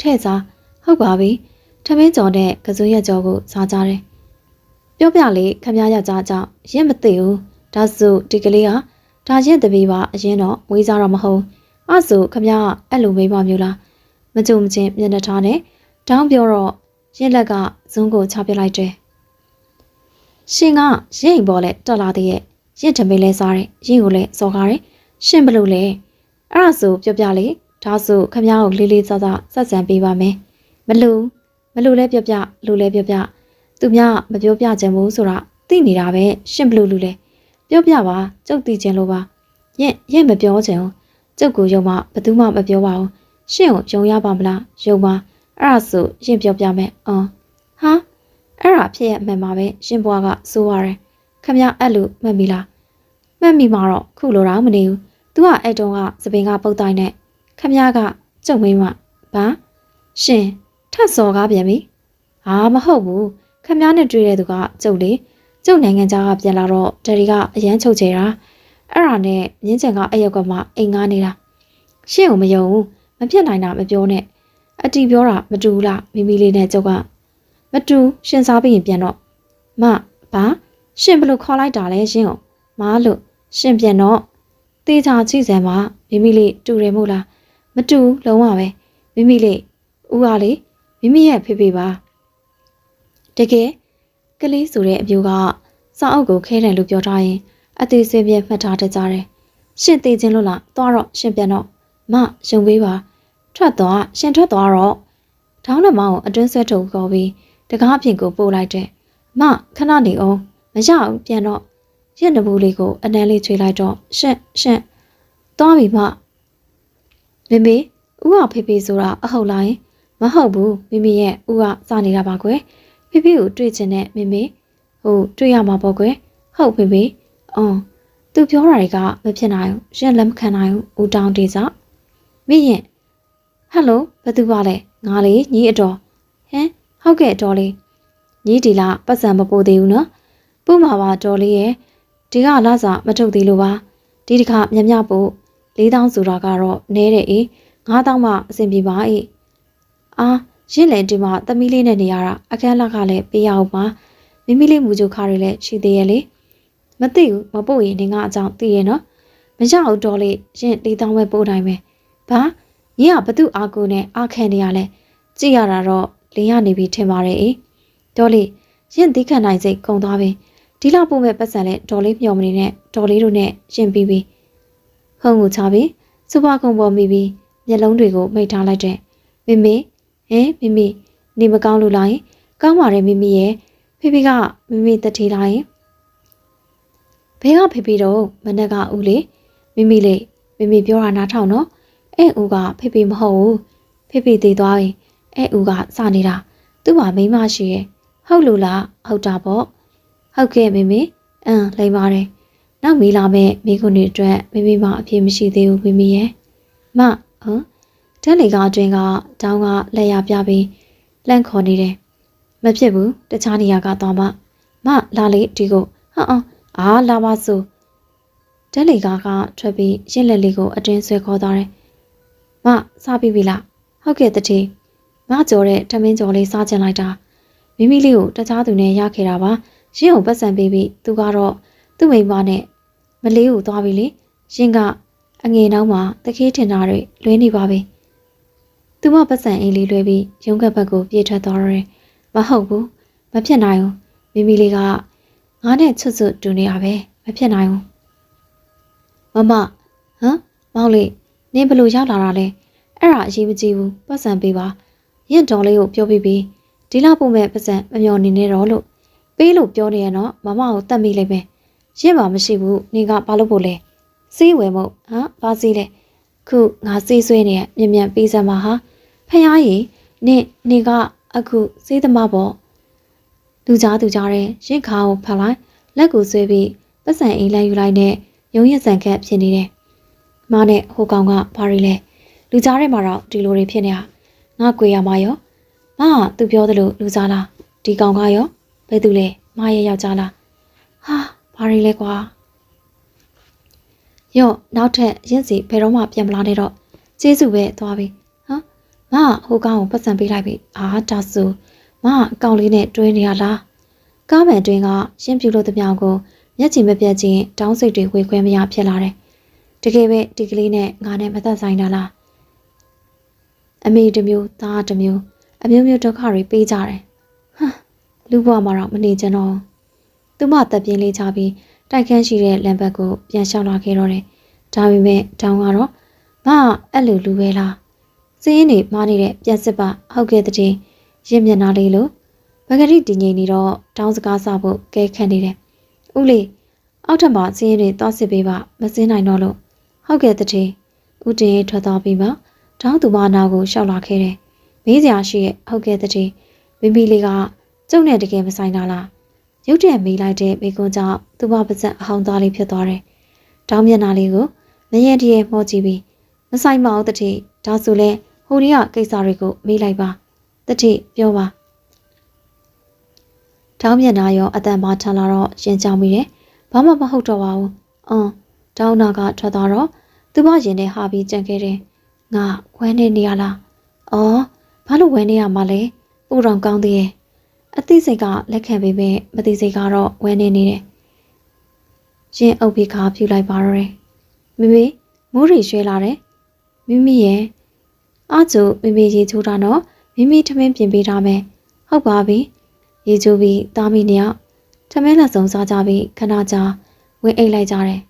ထဲ့စားဟုတ်ပါပြီထမင်းကြော်နဲ့ကစွန်းရက်ကြော်ကိုစားကြတယ်ပြောပြလေခမရယောက်ျားကြောင့်ရင်မသိဘူးဒါဆိုဒီကလေးကဒါရင်တပီးပါအရင်တော့မွေးစားတော့မဟုတ်အဲ့ဆိုခမရအဲ့လိုမေးပါမျိုးလားမကြုံမချင်းမျက်နှာထားနဲ့တောင်းပြောတော့ရင်လက်ကဇွန်းကိုချပစ်လိုက်တယ်ရှင်ကရင်ပေါ်လဲတက်လာတဲ့ရင်ထမင်းလဲစားတယ်ရင်ကိုလဲစော်ကားတယ်ရှင်ဘလို့လဲအဲ့ဒါဆိုပြောပြလေဒါဆိုခမရကိုလေးလေးစားစားဆက်ဆံပေးပါမယ်မလို့လဲပြောပြလို့လဲပြောပြသူများမပြောပြချင်ဘူးဆိုတာသိနေတာပဲရှင်ဘလို့လူလဲပြောပြပါကျုပ်သိချင်လို့ပါရင်မပြောချင်ဘူးကျုပ်ကိုယုံမဘသူမှမပြောပါဘူးရှင့်ကိုယုံရပါမလားယုံပါအဲ့ဒါဆိုရင်ပြောပြမယ်ဟာအဲ့ဒါဖြစ်ရမှန်ပါပဲရှင်ဘွားကစိုးရတယ်ခမရအဲ့လိုမှတ်မိလားမှတ်မိမှာတော့ခုလိုတော့မနေဘူးသူကအဲ့တုန်းကစပင်ကပုတ်တိုင်းနဲ့ခမရကကျုပ်မင်းမဘာရှင်ထတ်စော်ကားပြန်ပြီဟာမဟုတ်ဘူးခမရနဲ့တွေ့တဲ့သူကကျုပ်လေကျုပ်နိုင်ငံသားကပြန်လာတော့ဒရီကအရန်ချုပ်ချယ်တာအဲ့ဒါနဲ့မြင်းချန်ကအယောက်ကမှအိမ်ငားနေတာရှင့်ကိုမယုံဘူးမဖြစ်နိုင်တာမပြောနဲ့အတီပြောတာမတူဘူးလားမိမိလေးနဲ့ကျုပ်ကမတူရှင်စားပြီးရင်ပြန်တော့မဘာရှင်ဘလို့ခေါ်လိုက်တာလဲရှင်ကိုမားလို့ရှင်ပြန်တော့တေးချာကြည့်စမ်းပါမိမိလေးတူတယ်မို့လားမတူလုံးဝပဲမိမိလေးဦးကလေမိမိရဲ့ဖေဖေပါတကယ်ကလေးဆိုတဲ့အမျိုးကစောင်းအုပ်ကိုခဲတယ်လို့ပြောထားရင်အသေးစိတ်ပြမှတ်ထားတတ်ကြတယ်ရှင်သေးချင်းလို့လားသွားတော့ရှင်ပြန်တော့မယုံပေးပါထွက်သွားရှင်ထွက်သွားတော့ထောင်းနှမောင်းကိုအတွင်းဆွဲထုတ်ခေါ်ပြီးတကားအပြင်ကိုပို့လိုက်တယ်မခဏနေအောင်မရအောင်ပြန်တော့ရက်နဘူးလေးကိုအနမ်းလေးချွေလိုက်တော့ရှင့်သွားပြီမမေဦးကဖေဖေဆိုတာအဟုတ်လားမဟုတ်ဘူးမိမိရဲ့ဦးကစနေတာပါကွယ်ဖေဖေကိုတွေ့ချင်တဲ့မေဟုတ်တွေ့ရမှာပေါ့ကွယ်ဟုတ်ဖေဖေသူပြောတာတွေကမဖြစ်နိုင်ဘူးရက်လက်မခံနိုင်ဘူးဦးတောင်းတေးစားမိရင်ဟယ်လိုဘသူပါလဲငါလေးညီအတော်ဟမ်ဟုတ်ကဲ့တော်လေးညီဒီလားပတ်စံမပို့သေးဘူးနော်ပို့မှာပါတော်လေးရဲ့ဒီကလာစားမထုတ်သေးလို့ပါဒီတစ်ခါမြမြပို့ 4000ဆိုတာကတော့နဲတယ်အေး9000မှအဆင်ပြေပါအေးအာရင့်လေဒီမှာသမီးလေးနဲ့နေရတာအခန်းလက်ကလည်းပေးရအောင်ပါမိမိလေးမူကြိုခါတွေလည်းရှိသေးရဲ့လေမသိဘူးမပို့ရင်နေကအကြောင်းသိရဲ့နော်မရအောင်တော့လေရင်4000ပဲပို့နိုင်မယ်ဘာညီကဘသူအားကိုနဲ့အားခံနေရလဲကြည့်ရတာတော့လင်းရနေပြီထင်ပါတယ်အေးတော်လေးရင်သိခံနိုင်စိတ်ကုန်သွားပြီဒီလောက်ပို့မဲ့ပတ်စံလဲတော်လေးမျောမနေနဲ့တော်လေးတို့နဲ့ရင်ပြီးပြီဟုံကိုချပြီးစူပါကုံပေါ်မိပြီးမျက်လုံးတွေကိုမိတ်ထားလိုက်တဲ့မိမိဟင်မိမိနေမကောင်းလို့လားရင်ကောင်းပါတယ်မိမိရဲ့ဖေဖေကမိမိတထေးလိုက်ရင်ဘဲကဖေဖေတော့မနက်ကဦးလေမိမိလေးမိမိပြောတာနားထောင်နော်အဲ့ဦးကဖေဖေမဟုတ်ဘူးဖေဖေသေးသွားပြီအဲ့ဦးကစနေတာသူ့မှာမိမရှိရဲ့ဟုတ်လို့လားဟုတ်တာပေါ့ဟုတ်ကဲ့မိမိလိမ့်ပါတယ်နောက်မေးလာမဲ့မိခွန်းတွေအတွက်မိမိမအပြေမရှိသေးဘူးမိမိရဲ့မတက်လေကအတွင်းကတောင်းကလက်ရပြပြီးလှန့်ခေါ်နေတယ်မဖြစ်ဘူးတခြားနေရာကသွားမလာလေဒီကိုလာပါစို့တက်လေကထွက်ပြီးရင့်လက်လေးကိုအတွင်းဆွဲခေါ်သွားတယ်မစားပြီးပြီလားဟုတ်ကဲ့တတိမကြော်တဲ့ထမင်းကြော်လေးစားချင်လိုက်တာမိမိလေးကိုတခြားသူနဲ့ရခဲ့တာပါရင့်ကိုပတ်စံပေးပြီးသူကတော့သူ့မိန်းမနဲ့မလေးကိုသွားပြီလေရင်ကအငယ်နောက်မှာတခေးထင်တာတွေလွဲနေပါပြီသူမပတ်စံအိမ်လေးလွဲပြီးရုံးကပ်ဘက်ကိုပြေးထွက်သွားတယ်မဟုတ်ဘူးမဖြစ်နိုင်ဘူးမိမိလေးကငါနဲ့ချွတ်ချွတ်တူနေရပဲမဖြစ်နိုင်ဘူးမမောင်လေးနင်ဘလို့ရောက်လာတာလဲအဲ့ဒါအရေးမကြီးဘူးပတ်စံပေးပါရင့်တော်လေးကိုပြောပြီးဒီလောက်ပို့မဲ့ပတ်စံမမျောနေနဲ့တော့လို့ပေးလို့ပြောနေရတော့မမကိုတတ်မိလိုက်ပဲရင့်ပါမရှိဘူးနင်ကဘာလို့ပို့လဲစေးဝယ်မို့ဘာစေးလဲခုငါစေးဆွဲနေရမြန်ပေးစမ်းပါဟာဖះကြီးနင်ကအခုစေးသမားပေါ့လူကြားတဲ့ရင်ခါကိုဖတ်လိုက်လက်ကိုဆွဲပြီးပတ်စံအိမ်လိုက်ယူလိုက်နဲ့ရုံးရဆန်ခက်ဖြစ်နေတယ်မနဲ့ဟိုကောင်ကဘာတွေလဲလူကြားထဲမှာတော့ဒီလိုတွေဖြစ်နေတာငါကြွေရမှာရောမကသူပြောသလိုလူကြားလားဒီကောင်ကရောဘယ်သူလဲမရဲ့ယောက်ျားလားဟာဘာတွေလဲကွာရော့နောက်ထပ်ရင့်စီဘယ်တော့မှပြန်မလာနဲ့တော့ကျေးဇူးပဲသွားပြီမဟိုကောင်ကိုပတ်စံပေးလိုက်ပြီဒါဆိုမအကောင်လေးနဲ့တွဲနေရလားကားမှန်တွင်ကရှင်းပြလို့တပြောင်ကိုမျက်ချီမပြတ်ချင်းတောင်းစိတ်တွေဝေခွဲမရဖြစ်လာတယ်တကယ်ပဲဒီကလေးနဲ့ငါနဲ့မသက်ဆိုင်တာလားအမေတစ်မျိုးသားတစ်မျိုးအမျိုးမျိုးဒုက္ခတွေပေးကြတယ်လူဘဝမှာတော့မနေကြတော့သူမတက်ပြင်းလေးချပြီးတိုက်ခန်းရှိတဲ့လမ်းဘက်ကိုပြန်လျှောက်လာခဲ့တော့တယ်ဒါပေမဲ့တောင်းကတော့မအဲ့လိုလူပဲလားစင်းရင်နေမားနေတဲ့ပြန်စစ်ပါဟုတ်ကဲ့တဲ့ရင့်မျက်နှာလေးလို့ပဂရိတည်ငြိမ်နေတော့တောင်းစကားစဖို့ကဲခန့်နေတယ်ဥလေးအောက်ထပ်မှာစင်းရင်တွေသွားစစ်ပေးပါမစင်းနိုင်တော့လို့ဟုတ်ကဲ့တဲ့ဥတင်ရေးထွက်သွားပြီးမှတောင်းသူမနာကိုရှောက်လာခဲ့တယ်မေးစရာရှိရဲ့ဟုတ်ကဲ့တဲ့မိမိလေးကကျုပ်နဲ့တကယ်မဆိုင်တာလားရုတ်တရက်မေးလိုက်တဲ့မိကွန်းကြောင့်သူမပါစက်အဟောင်းသားလေးဖြစ်သွားတယ်တောင်းမျက်နှာလေးကိုမရင်တည်းမှောကြည့်ပြီးမဆိုင်ပါဘူးတဲ့ဒါဆိုလဲဟိုဒီကကိစ္စတွေကိုမေးလိုက်ပါတဲ့ပြောပါတောင်းမျက်နှာရောအတန်မထလာတော့ရင်ကြောင်မိတယ်ဘာမှမဟုတ်တော့ပါဘူးတောင်းနာကထွက်သွားတော့သူမရင်နဲ့ဟာပြီးကြံခဲ့တယ်ငါဝမ်းနေရလားဘာလို့ဝမ်းနေရမှာလဲပူတော်ကောင်းသေးရဲ့အသိစိတ်ကလက်ခံပေးပေမသိစိတ်ကတော့ဝမ်းနေနေတယ်ရင်အုပ်ပြီးခါဖြူလိုက်ပါတော့တယ်မိမိမိုးရီရွှဲလာတယ်မိမိရဲ့အားကျမိမိရေချိုးတာတော့မိမိထမင်းပြင်ပေးထားမယ်ဟုတ်ပါပြီရေချိုးပြီးသားမိနှစ်ယောက်ထမင်းလက်စုံစားကြပြီးခဏကြာဝင်အိတ်လိုက်ကြတယ်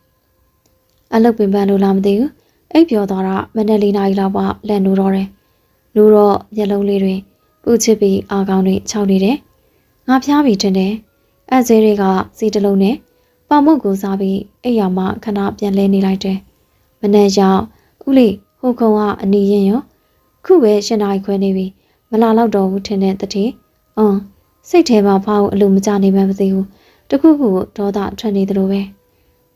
အလုတ်ပင်ပန်းလို့လားမသိဘူးအိပ်ပျော်သွားတာမနေ့၄နာရီလောက်မှလက်နိုးတော့တယ်နိုးတော့မျက်လုံးလေးတွေပူချစ်ပြီးအာကောင်းတွေခြောက်နေတယ်ငါဖျားပြီးတင်တယ်အဲ့ဇဲတွေကစီတလုံးနဲ့ပေါမုတ်ကိုစားပြီးအိပ်ရမှခဏပြန်လဲနေလိုက်တယ်မနေ့ရောက်ဥလေးဟိုကုံကအနီရင်ရောခုပဲရှင်နာရီခွဲနေပြီမလာတော့တော့ဘူးထင်တဲ့တတိစိတ်ထဲမှာဖောက်အလိုမကြနေမှမသိဘူးတခုခုဒေါသထွက်နေသလိုပဲ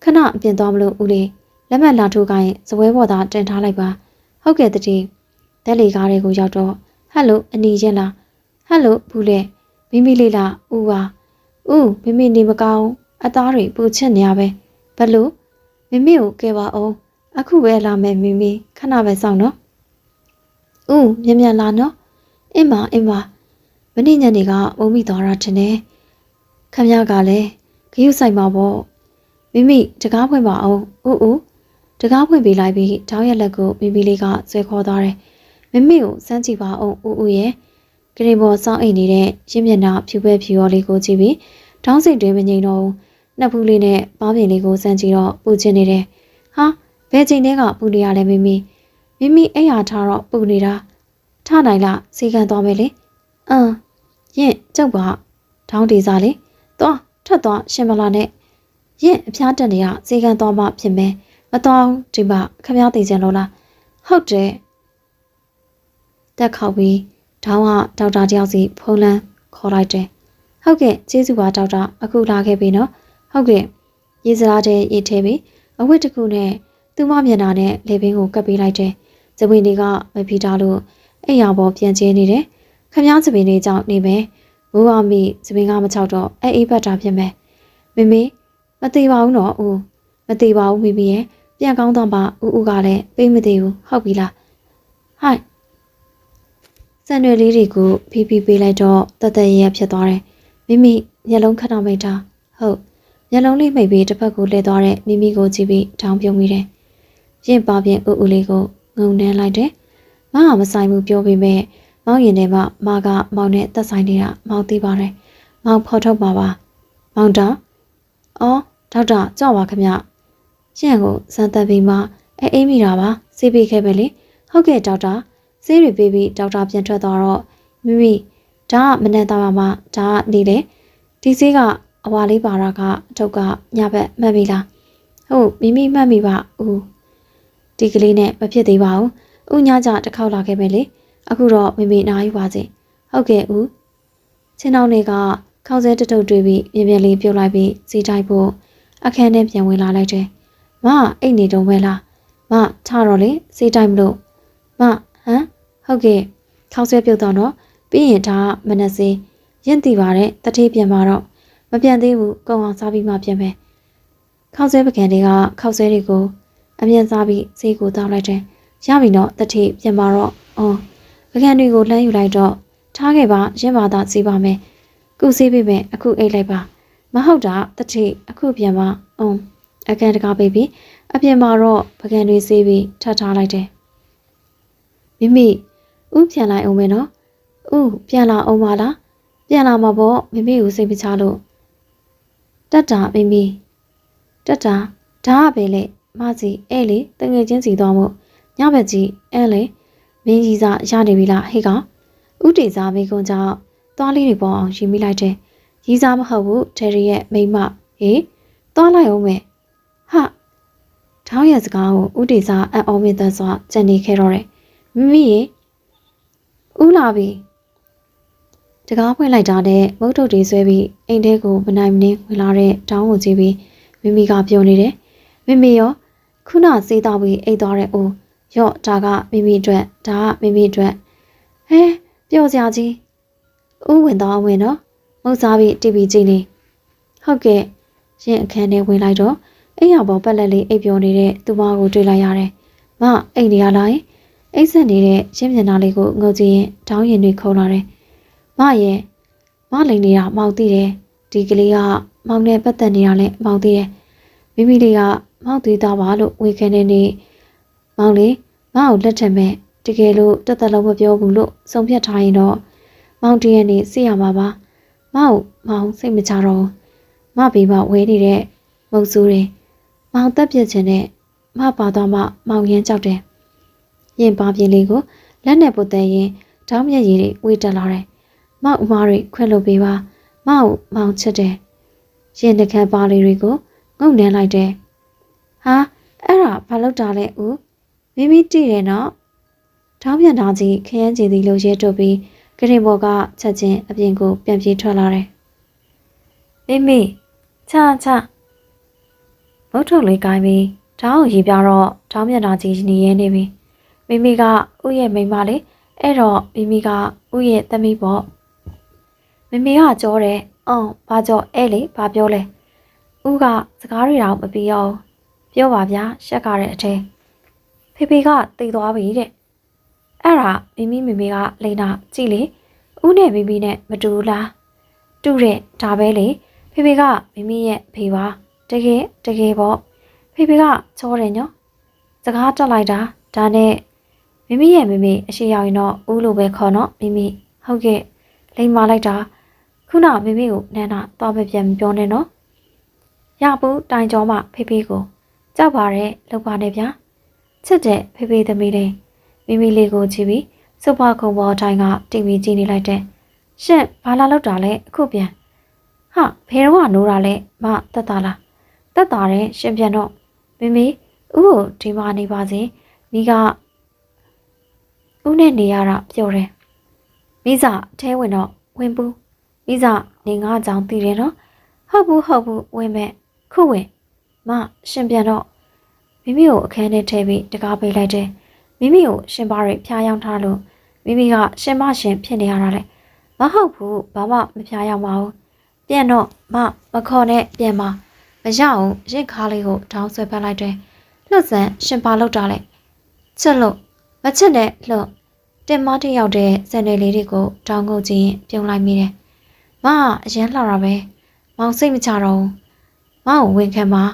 ခဏအပြင်သွားမလို့ဦးလေးလက်မှတ်လာထိုးခိုင်းစပွဲပေါ်သားတင်ထားလိုက်ပါဟုတ်ကဲ့တတိတက်လီကားတွေကိုရောက်တော့ဟယ်လိုအနီရင်လားဟယ်လိုဘူးလေမိမိလေးလားဦးပါဦးမိမိနေမကောင်းအသားတွေပူချစ်နေရပဲဘလို့မိမိကိုကဲပါအောင် အခုပဲလာမယ်မိမိခဏပဲစောင့်နော်ဦးမြန်မြန်လာနော်အင်းမမနေ့ညနေကမုံမိသွားတာထင်တယ်ခမရကလည်းဂရုစိုက်မှာပေါ့မိမိတကားဖွင့်ပါအောင်ဦးတကားဖွင့်ပေးလိုက်ပြီးတောင်းရက်လက်ကိုမိမိလေးကဆွဲခေါ်သွားတယ်မိမိကိုစမ်းကြည့်ပါအောင်ဦးရဲ့ဂရင်ပေါ်စောင်းအိမ်နေတဲ့ရင်းမျက်နှာဖြူပဲဖြူရော်လေးကိုကြည့်ပြီးတောင်းစိတ်တွေမငြိမ်တော့ဘူးနှက်ဖူးလေးနဲ့ပါးပြင်လေးကိုစမ်းကြည့်တော့ပူချင်နေတယ်ဟာဘယ်ချိန်တည်းကပူနေရလဲမိမိအိယာထားတော့ပူနေတာထနိုင်လားစီကံသွားမယ်လေယင့်ကျုပ်ကထောင်းဒီစားလေသွားထွက်သွားရှင်မလာနဲ့ယင့်အဖျားတက်နေရစီကံသွားမှဖြစ်မယ်မသွားဒီမှာခမည်းသိချင်လို့လားဟုတ်တယ်တက်ခေါက်ပြီးထောင်းကဒေါက်တာတယောက်စီဖုန်းလန်းခေါ်လိုက်တယ်ဟုတ်ကဲ့ကျေးဇူးပါဒေါက်တာအခုလာခဲ့ပြီနော်ဟုတ်ကဲ့ရေစလားတဲ့ရေထဲပြီးအဝတ်တစ်ခုနဲ့သူမမျက်နှာနဲ့လေပင်ကိုကပ်ပေးလိုက်တယ်ဇပင်တွေကမဖီတာလို့အိယာပေါ်ပြန်ကျဲနေတယ်ခမည်းဇပင်တွေကြောင့်နေမယ်မိုးပါမိဇပင်ကမချောက်တော့အေးပတ်တာဖြစ်မယ်မေမသေးပါဘူးနော်ဦးမသေးပါဘူးမိရဲ့ပြန်ကောင်းတော့မှဦးကလည်းပေးမသေးဘူးဟုတ်ပြီလားဟိုက်စံရွယ်လေးတွေကိုဖိပေးလိုက်တော့တသက်ရဖြစ်သွားတယ်မိမျက်လုံးခဏမိတ်ထားဟုတ်မျက်လုံးလေးမိတ်ပြီးတစ်ဖက်ကိုလှည့်သွားတဲ့မိကိုကြည့်ပြီးထောင်းပြုံးမိတယ်ရင့်ပါပြင်ဦးလေးကိုငုံနှမ်းလိုက်တယ်မဟာမဆိုင်ဘူးပြောပေမဲ့မောင်ရင်ထဲမှာမကမောင်နဲ့သက်ဆိုင်နေတာမောင်သိပါတယ်မောင်ဖော်ထုတ်ပါမောင်တော်အော်ဒေါက်တာကြောက်ပါခမရှင့်ကိုစမ်းသပ်ပြီးမှအေးမိတာပါဆေးပေးခဲ့ပဲလေဟုတ်ကဲ့ဒေါက်တာဆေးတွေပေးပြီးဒေါက်တာပြန်ထွက်သွားတော့မိဒါကမနက်သားပါမှဒါကနေလေဒီဆေးကအဝါလေးပါတာကအထုပ်ကညဘက်မှတ်ပြီလားဟုတ်မိမှတ်မိပါဦးဒီကလေးနဲ့မဖြစ်သေးပါဘူးဦးညကြတစ်ခေါက်လာခဲ့ပဲလေအခုတော့မိနားယူပါစေဟုတ်ကဲ့ဦးချင်းအောင်တွေကခေါင်းစဲတထုပ်တွေးပြီးမြင်လေးပြုတ်လိုက်ပြီးစီတိုက်ဖို့အခန်းထဲပြန်ဝင်လာလိုက်တယ်မအိတ်နေတုံးပဲလားမထတော့လေစီတိုက်မလို့မဟမ်ဟုတ်ကဲ့ခေါင်းစဲပြုတ်တော့တော့ပြီးရင်ဒါမနက်စေးရင့်တီပါတဲ့တတိပြန်มาတော့မပြန်သေးဘူးကုံအောင်စားပြီးမှပြန်ပဲခေါင်းစဲပကံတွေကခေါက်စဲတွေကိုအမြန်စားပြီးဈေးကိုတောက်လိုက်တယ်ရပြီတော့တတိပြန်มาတော့ပကံတွေကိုလှမ်းယူလိုက်တော့ထားခဲ့ပါရင့်ပါသာစီးပါမယ်ကုစီးပေးမယ်အခုအိတ်လိုက်ပါမဟုတ်တာတတိအခုပြန်ပါအခန်းတကားပေးပြီးအပြင်မှာတော့ပကံတွေစီးပြီးထပ်ထားလိုက်တယ်မိဥပြန်လိုက်အောင်မယ်နော်ဥပြန်လာအောင်ပါလားပြန်လာမှာပေါ့မိကိုစိတ်မချလို့တက်တာမိတက်တာဒါကပဲလေမစီအဲ့လေတငယ်ချင်းစီသွားမို့ညဘက်ကြီးအဲ့လေမင်းကြီးစားရနေပြီလားဟေ့ကောင်ဥတေစားမိကွန်ကြောင့်သွားလေးတွေပေါ်အောင်ယူမိလိုက်တယ်ရီးစားမဟုတ်ဘူးဒယ်ရီရဲ့မိမဟေးသွားလိုက်အောင်မယ်ဟာထောင်းရဲ့စကားကိုဥတေစားအံ့ဩမိသက်စွာကြံနေခဲ့တော့တယ်မိရေဥလာပြီတကားဖွင့်လိုက်တာနဲ့မုတ်တုတ်တွေဆွဲပြီးအိမ်ထဲကိုမနိုင်မနှင်းဝင်လာတဲ့တောင်းကိုကြည့်ပြီးမိကပြောနေတယ်မိရောခုနစေးတော့ပြီးအိတ်သွားတဲ့အိုးရော့ဒါကမိအတွက်ဒါကမိအတွက်ဟဲပျော်စရာကြီးဦးဝင်တော့ဝင်တော့မုတ်စားပြီးတီဗီကြည့်နေဟုတ်ကဲ့ရင်အခန်းထဲဝင်လိုက်တော့အိမ်ရပေါ်ပက်လက်လေးအိပ်ပျော်နေတဲ့သူမကိုတွေ့လိုက်ရတယ်မအိမ်နေရလားအိတ်ဆက်နေတဲ့ရင်းမျက်နှာလေးကိုငုံကြည့်ရင်တောင်းရင်တွေခုံလာတယ်မရဲ့မလိန်နေတာမောင်သိတယ်ဒီကလေးကမောင်နဲ့ပတ်သက်နေတာလည်းမောင်သိတယ်မိလေးကမောင်သွေးသားပါလို့ဝေခဲနေနေမောင်လေးမအောင်လက်ထက်မဲ့တကယ်လို့တက်တက်လုံးမပြောဘူးလို့ဆုံးဖြတ်ထားရင်တော့မောင်တည့်ရနေစိတ်ရမှာပါမောင်စိတ်မချတော့မဘေးမှာဝဲနေတဲ့မုတ်ဆိုးတယ်မောင်တက်ပြစ်ခြင်းနဲ့မပါတော့မှမောင်ရမ်းကြောက်တယ်ရင်ပါပြင်းလေးကိုလက်နဲ့ပုတ်တဲ့ရင်တောင်းမျက်ရည်တွေဝေးတက်လာတယ်မောင်အမားတွေခွဲလို့ပေးပါမောင်ချစ်တယ်ရင်တခါပါလေးတွေကိုငုံနှမ်းလိုက်တယ်ဟာအဲ့ဒါဘာလို့တာလဲဦးမိတည်တယ်နော်ထောင်းပြန်သားကြီးခရမ်းကျင်သည်လို့ရဲထုတ်ပြီးကရင်ဘော်ကချက်ချင်းအပြင်ကိုပြန်ပြေးထွက်လာတယ်မိချမုတ်ထုတ်လေးကိုင်းပြီးထောင်းကိုရီပြတော့ထောင်းပြန်သားကြီးနေရဲနေပြီမိကဥရဲ့မိမလေးအဲ့တော့မိကဥရဲ့သမီးပေါ့မိကကြောတယ်ဘာကြောအဲ့လေဘာပြောလဲဥကစကားတွေတော့မပြီးအောင်ပြောပါဗျာရှက်ကားတဲ့အထဲ ဖေဖေကတည်သွားပြီတဲ့အဲ့ဒါမိမိမိမိကလိန်နာကြည့်လေဦးနဲ့မိမိနဲ့မတူလားတူတဲ့ဒါပဲလေဖေဖေကမိမိရဲ့ဖေပါတကယ်ပေါ့ဖေဖေကချောတယ်ညစကားတက်လိုက်တာဒါနဲ့မိမိရဲ့မိမိအရှိရောက်ရင်တော့ဦးလိုပဲခေါ်တော့မိမိဟုတ်ကဲ့လိန်မာလိုက်တာခုနမိမိကိုနန်းနာတော့ပဲပြန်ပြောနေနော်ရဘူးတိုင်ကျော်မှဖေဖေကိုကြောက်ပါရဲ့လောက်ပါနဲ့ဗျာချစ်တဲ့ဖေဖေသမီးလေးမိမိလေးကိုကြည့်ပြီးစုပ်ဖခုံပေါ်တိုင်းကတီဗီကြည့်နေလိုက်တဲ့ရှင့်ဘာလာလောက်တာလဲအခုပြန်ဟာဘယ်တော့နိုးတာလဲမတက်တာလားတက်တာတဲ့ရှင်ပြန်တော့မိမိဦးကိုဒီမှာနေပါစေမိကဦးနဲ့နေရတာပြောတယ်မိစာအဲဝင်တော့ဝင်ဘူးမိစာနေငါကြောင်တည်တယ်နော်ဟုတ်ဘူးဝင်မဲ့ခုဝင်မရှင်ပြန်တော့မိမိကိုအခန်းထဲထည့်ပြီးတကားပေးလိုက်တယ်မိမိကိုရှင်ပါရိဖျားယောင်းထားလို့မိမိကရှင်မရှင်ဖြစ်နေရတာလေမဟုတ်ဘူးဘာမှမဖျားယောင်းပါဘူးပြန်တော့မခေါ်နဲ့ပြန်ပါမရအောင်ရင့်ခါလေးကိုထောင်းဆွဲဖက်လိုက်တယ်လှဆန်ရှင်ပါလောက်တာလေချစ်လို့မချစ်နဲ့လှတင်မတရောက်တဲ့စံတွေလေးတွေကိုတောင်းငုတ်ချင်းပြုံးလိုက်မိတယ်မအရန်လှတာပဲမောင်စိတ်မချတော့ဘူးမောင်ဝင်ခံပါ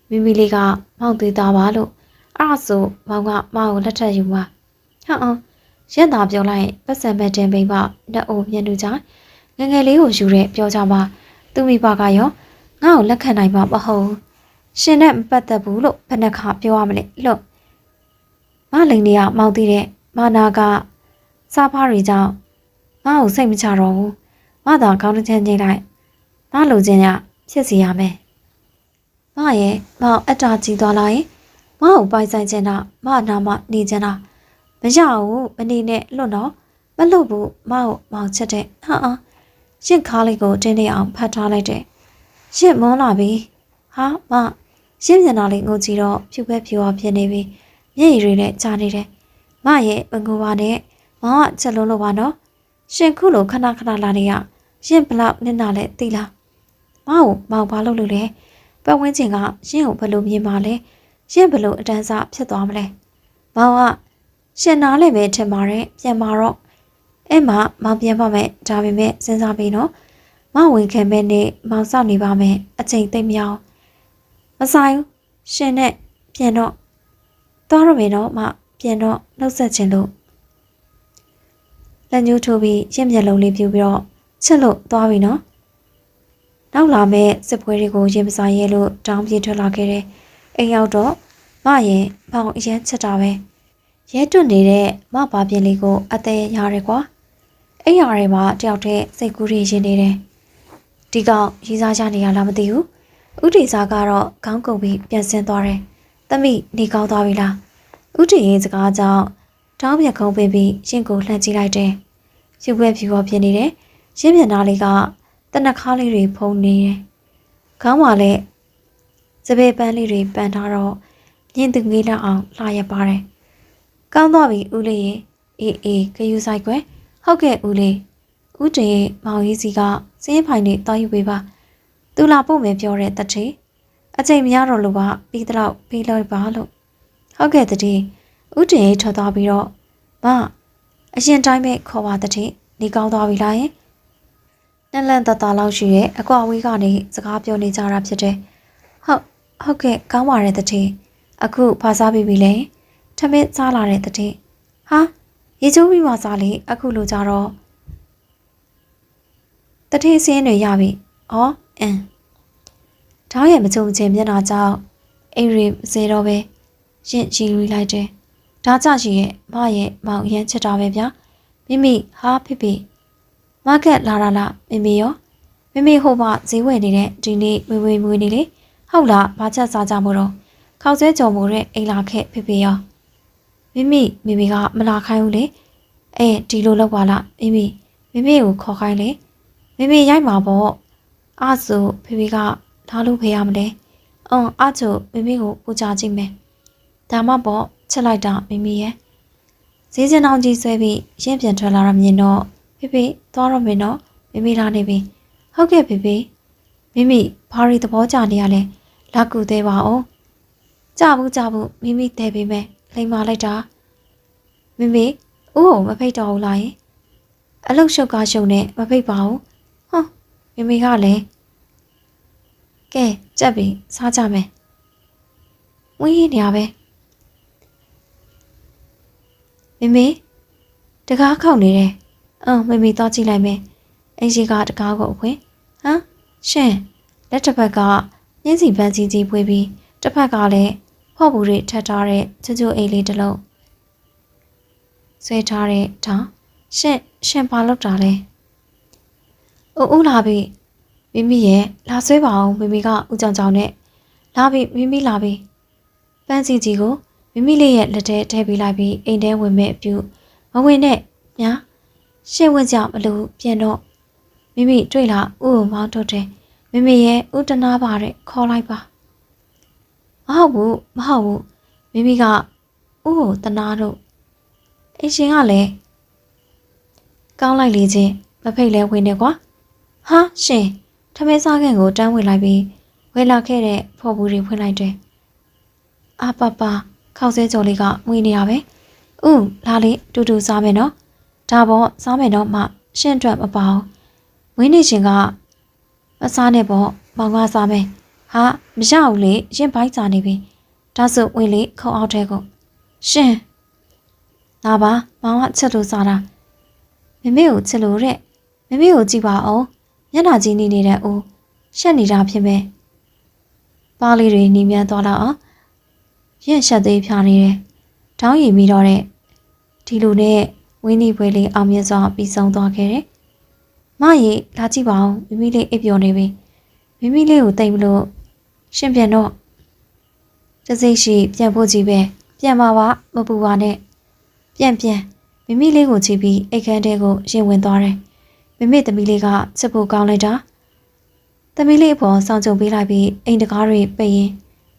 မိမိလေးကမောင်သေးသားပါလို့အဲ့ဒါဆိုမောင်ကမောင်ကိုလက်ထပ်ယူပါရက်သာပြောလိုက်ပတ်စံမဲ့တင်ပိန်ပါလက်အိုမျက်နှာကြငငယ်လေးကိုယူတဲ့ပြောကြပါသူမိဘကရောငါ့ကိုလက်ခံနိုင်မှာမဟုတ်ရှင်နဲ့မပတ်သက်ဘူးလို့ဘယ်နှခါပြောရမလဲလို့မလိန်နေရမောင်သေးတဲ့မာနာကစားဖားတွေကြောင့်ငါ့ကိုစိတ်မချတော့ဘူးမသာကောင်းတဲ့ချင်းချင်းလိုက်မလိုချင်ရဖြစ်စီရမယ်မရဲ့မောင်အတားကြည့်သွားလိုက်မကိုပိုင်ဆိုင်ချင်တာမနာမနေချင်တာမရဘူးမနေနဲ့လွတ်တော့မလွတ်ဘူးမကိုမောင်ချက်တဲ့ရှင့်ခါလေးကိုတင်းနေအောင်ဖတ်ထားလိုက်တယ်ရှင့်မွန်းလာပြီဟာမရှင့်မျက်နှာလေးငိုကြည့်တော့ဖြူပဲဖြူအောင်ဖြစ်နေပြီမျက်ရည်တွေနဲ့ကြာနေတယ်မရဲ့မငိုပါနဲ့မောင်ကချက်လုံးလို့ပါနော်ရှင်ခုလိုခဏလာနေရရှင့်ဘလောက်နစ်နာလဲသိလားမောင်ဘာလုပ်လို့လဲပတ်ဝန်းကျင်ကရှင့်ကိုဘယ်လိုမြင်ပါလဲရှင့်ဘယ်လိုအတန်းစားဖြစ်သွားမလဲမောင်ကရှင်နားလည်းပဲထင်ပါတယ်ပြန်มาတော့အဲ့မှာမောင်ပြန်ပါမယ်ဒါပေမဲ့စဉ်းစားပြီးနော်မောင်ဝင်ခံမဲ့နေမောင်စောင့်နေပါမယ်အချိန်သိမ့်မြောင်းမဆိုင်ဘူးရှင်နဲ့ပြန်တော့သွားရမယ်နော်မပြန်တော့နှုတ်ဆက်ခြင်းလို့လက်ညှိုးထိုးပြီးရင့်မျက်လုံးလေးပြူပြီးတော့ချစ်လို့သွားပြီနော်နောက်လာမဲ့စစ်ပွဲတွေကိုရင်မဆိုင်ရဲလို့တောင်းပြေးထွက်လာခဲ့တယ်အိမ်ရောက်တော့မရင်မောင်အရန်ချက်တာပဲရဲတွတ်နေတဲ့မပါပြင်းလေးကိုအသေးရတယ်ကွာအိမ်ရတွေမှာတယောက်တည်းစိတ်ကူးရရင်နေတယ်ဒီကောင်ရေးစားကြနေရလားမသိဘူးဥတီစားကတော့ခေါင်းကုပ်ပြီးပြန်ဆင်းသွားတယ်သမီးနေကောင်းသွားပြီလားဥတီရဲ့စကားကြောင့်တောင်းပြခုံးပေးပြီးရင်ကိုလှမ်းကြည့်လိုက်တယ်ရုပ်ပဲဖြူပေါ်ဖြစ်နေတယ်ရင်းမျက်နှာလေးကတနခါလေးတွေဖုံနေတယ်ခေါင်းမှာလည်းစပယ်ပန်းလေးတွေပန်ထားတော့ညင်သူငေးလောက်အောင်လှရပါတယ်ကောင်းသွားပြီဦးလေးရေအေးခယူဆိုင်ကွယ်ဟုတ်ကဲ့ဦးလေးဦးတင်ရဲ့မောင်ကြီးစီကစင်းဖိုင်နေတောင်းယူပေးပါသူလာပို့မယ်ပြောတဲ့တတိအချိန်မရတော့လို့ပါပြီးတော့ပြီးလို့ပါလို့ဟုတ်ကဲ့တတိဦးတင်ရဲ့ထွက်သွားပြီးတော့မအရင်တိုင်းပဲခေါ်ပါတတိနေကောင်းသွားပြီလားယင်နလန်တတလောက်ရှိရဲ့အကွာဝေးကနေစကားပြောနေကြတာဖြစ်တယ်ဟုတ်ကဲ့ကောင်းပါရဲ့တတိအခုဖာစားပြီးပြီလေထမင်းစားလာတဲ့တတိဟာရေချိုးပြီးမှစားလေအခုလိုကြတော့တတိစင်းတွေရပြီထောင်းရဲ့မကြုံချင်းမျက်နှာကြောင့်အိမ်ရီမစေတော့ပဲရင်ကြည်လိုက်တယ်ဒါကြရှိရဲ့မရဲ့မောင်ရမ်းချစ်တာပဲဗျာမိမိဟာဖိမကက်လာလားမိမိရောမိမိဟိုမှဈေးဝယ်နေတဲ့ဒီနေ့မွေနေလေဟုတ်လားဘာချက်စားကြမို့တော့ခေါက်ဆွဲကြော်မို့တဲ့အိမ်လာခဲ့ဖိရောမိမိကမလာခိုင်းဘူးလေဒီလိုလောက်ပါလားမိကိုခေါ်ခိုင်းလေမိရိုက်မှာပေါ့အဲ့ဆိုဖိကထားလို့ဖေရမလဲအဲ့ဆိုမိကိုပူကြကြည့်မယ်ဒါမှပေါ့ချက်လိုက်တာမိရဲ့ဈေးစင်အောင်ကြီးဆွဲပြီးရင့်ပြန်ထွက်လာရမြင်တော့ဖိသွားတော့မယ်နော်မိလာနေပြီဟုတ်ကဲ့ဖိမိဘာရီသဘောကျနေရလဲလက်ကူသေးပါအောင်ကြဘူးမိတဲပေးမယ် လိမ်မာလိုက်တာမမေဦးကိုမဖိတ်တော့ဘူးလားယင်အလုတ်ရှုပ်ကားရှုံနဲ့မဖိတ်ပါဘူးဟောမမေကလည်းကဲကြက်ပြီစားကြမယ်ဝင်းရနေရပဲမမေတကားခောက်နေတယ်မမေတော့ကြည့်လိုက်မယ်အင်ကြီးကတကားကိုအဖွင့်ဟမ်ရှင်လက်တစ်ဖက်ကညင်းစီပန်းကြီးပွေးပြီးတစ်ဖက်ကလည်းဖော့ဘူးတွေထပ်ထားတဲ့ချွတ်ချွတ်အိတ်လေးတစ်လုံးဆွဲထားတဲ့ထောင်ရှင်ဘာလုပ်တာလဲဦးလာပြီမိမိရဲ့လာဆွဲပါအောင်မိမိကဦးကြောင်ကြောင်နဲ့လာပြီမိမိလာပြီပန်းစီကြီးကိုမိမိလေးရဲ့လက်ထဲထည့်ပေးလိုက်ပြီးအိမ်ထဲဝင်မဲ့အပြုမဝင်နဲ့ညာရှင်းဝင်ကြမလို့ပြန်တော့မိမိတွေ့လာဦးကိုမောင်းထုတ်တယ်မိမိရဲ့ဦးတနာပါတဲ့ခေါ်လိုက်ပါမဟုတ်ဘူးမိမိကဦးကိုတနာတော့အရှင်ကလည်းကောင်းလိုက်လေချင်းမဖိတ်လဲဝင်နေကွာဟာရှင်ထမင်းစားခင်ကိုတန်းဝင်လိုက်ပြီးဝဲလာခဲ့တဲ့ဖော်ဘူးတွေဖွင့်လိုက်တယ်အာပပခောက်ဆဲကြော်လေးကငွေနေရပဲလာလေတူတူစားမယ်နော်ဒါပေါ့စားမယ်တော့မှရှင့်အတွက်မပေါအောင်ဝင်းနေရှင်ကမစားနဲ့ပေါ့မောင်ကစားမယ်ဟာမရဘူးလေရင်ဘိုက်စားနေပြီဒါဆိုဝင်လေခုံအောက်ထဲကိုရှင်လာပါမောင်ကချက်လို့စားတာမမေကိုချက်လို့တဲ့မမေကိုကြည့်ပါအောင်မျက်နှာကြီးနေနေတဲ့ဦးရှက်နေတာဖြစ်မဲ့ပါးလေးတွေနီးမြန်းသွားတော့ရက်ရှက်သေးဖြာနေတယ်။တောင်းရည်ပြီးတော့တဲ့ဒီလိုနဲ့ဝင်းဒီပွဲလေးအောင်မြင်စွာပြီးဆုံးသွားခဲ့တယ်။မရေလာကြည့်ပါဦးမိမိလေးအိပ်ပျော်နေပြီ။မိမိလေးကိုတိတ်မလို့ရှင်ပြန်တော့တစိမ့်ရှိပြန်ဖို့ကြီးပဲပြန်ပါပါမပူပါနဲ့ပြန်မိမိလေးကိုကြည့်ပြီးအိတ်ခမ်းတဲကိုရင်ဝင်သွားတယ်။မိမိသမီးလေးကချက်ဖို့ကောင်းလိုက်တာ။သမီးလေးအပေါ်စောင့်ကြုံပေးလိုက်ပြီးအိမ်တကားတွေပိတ်ရင်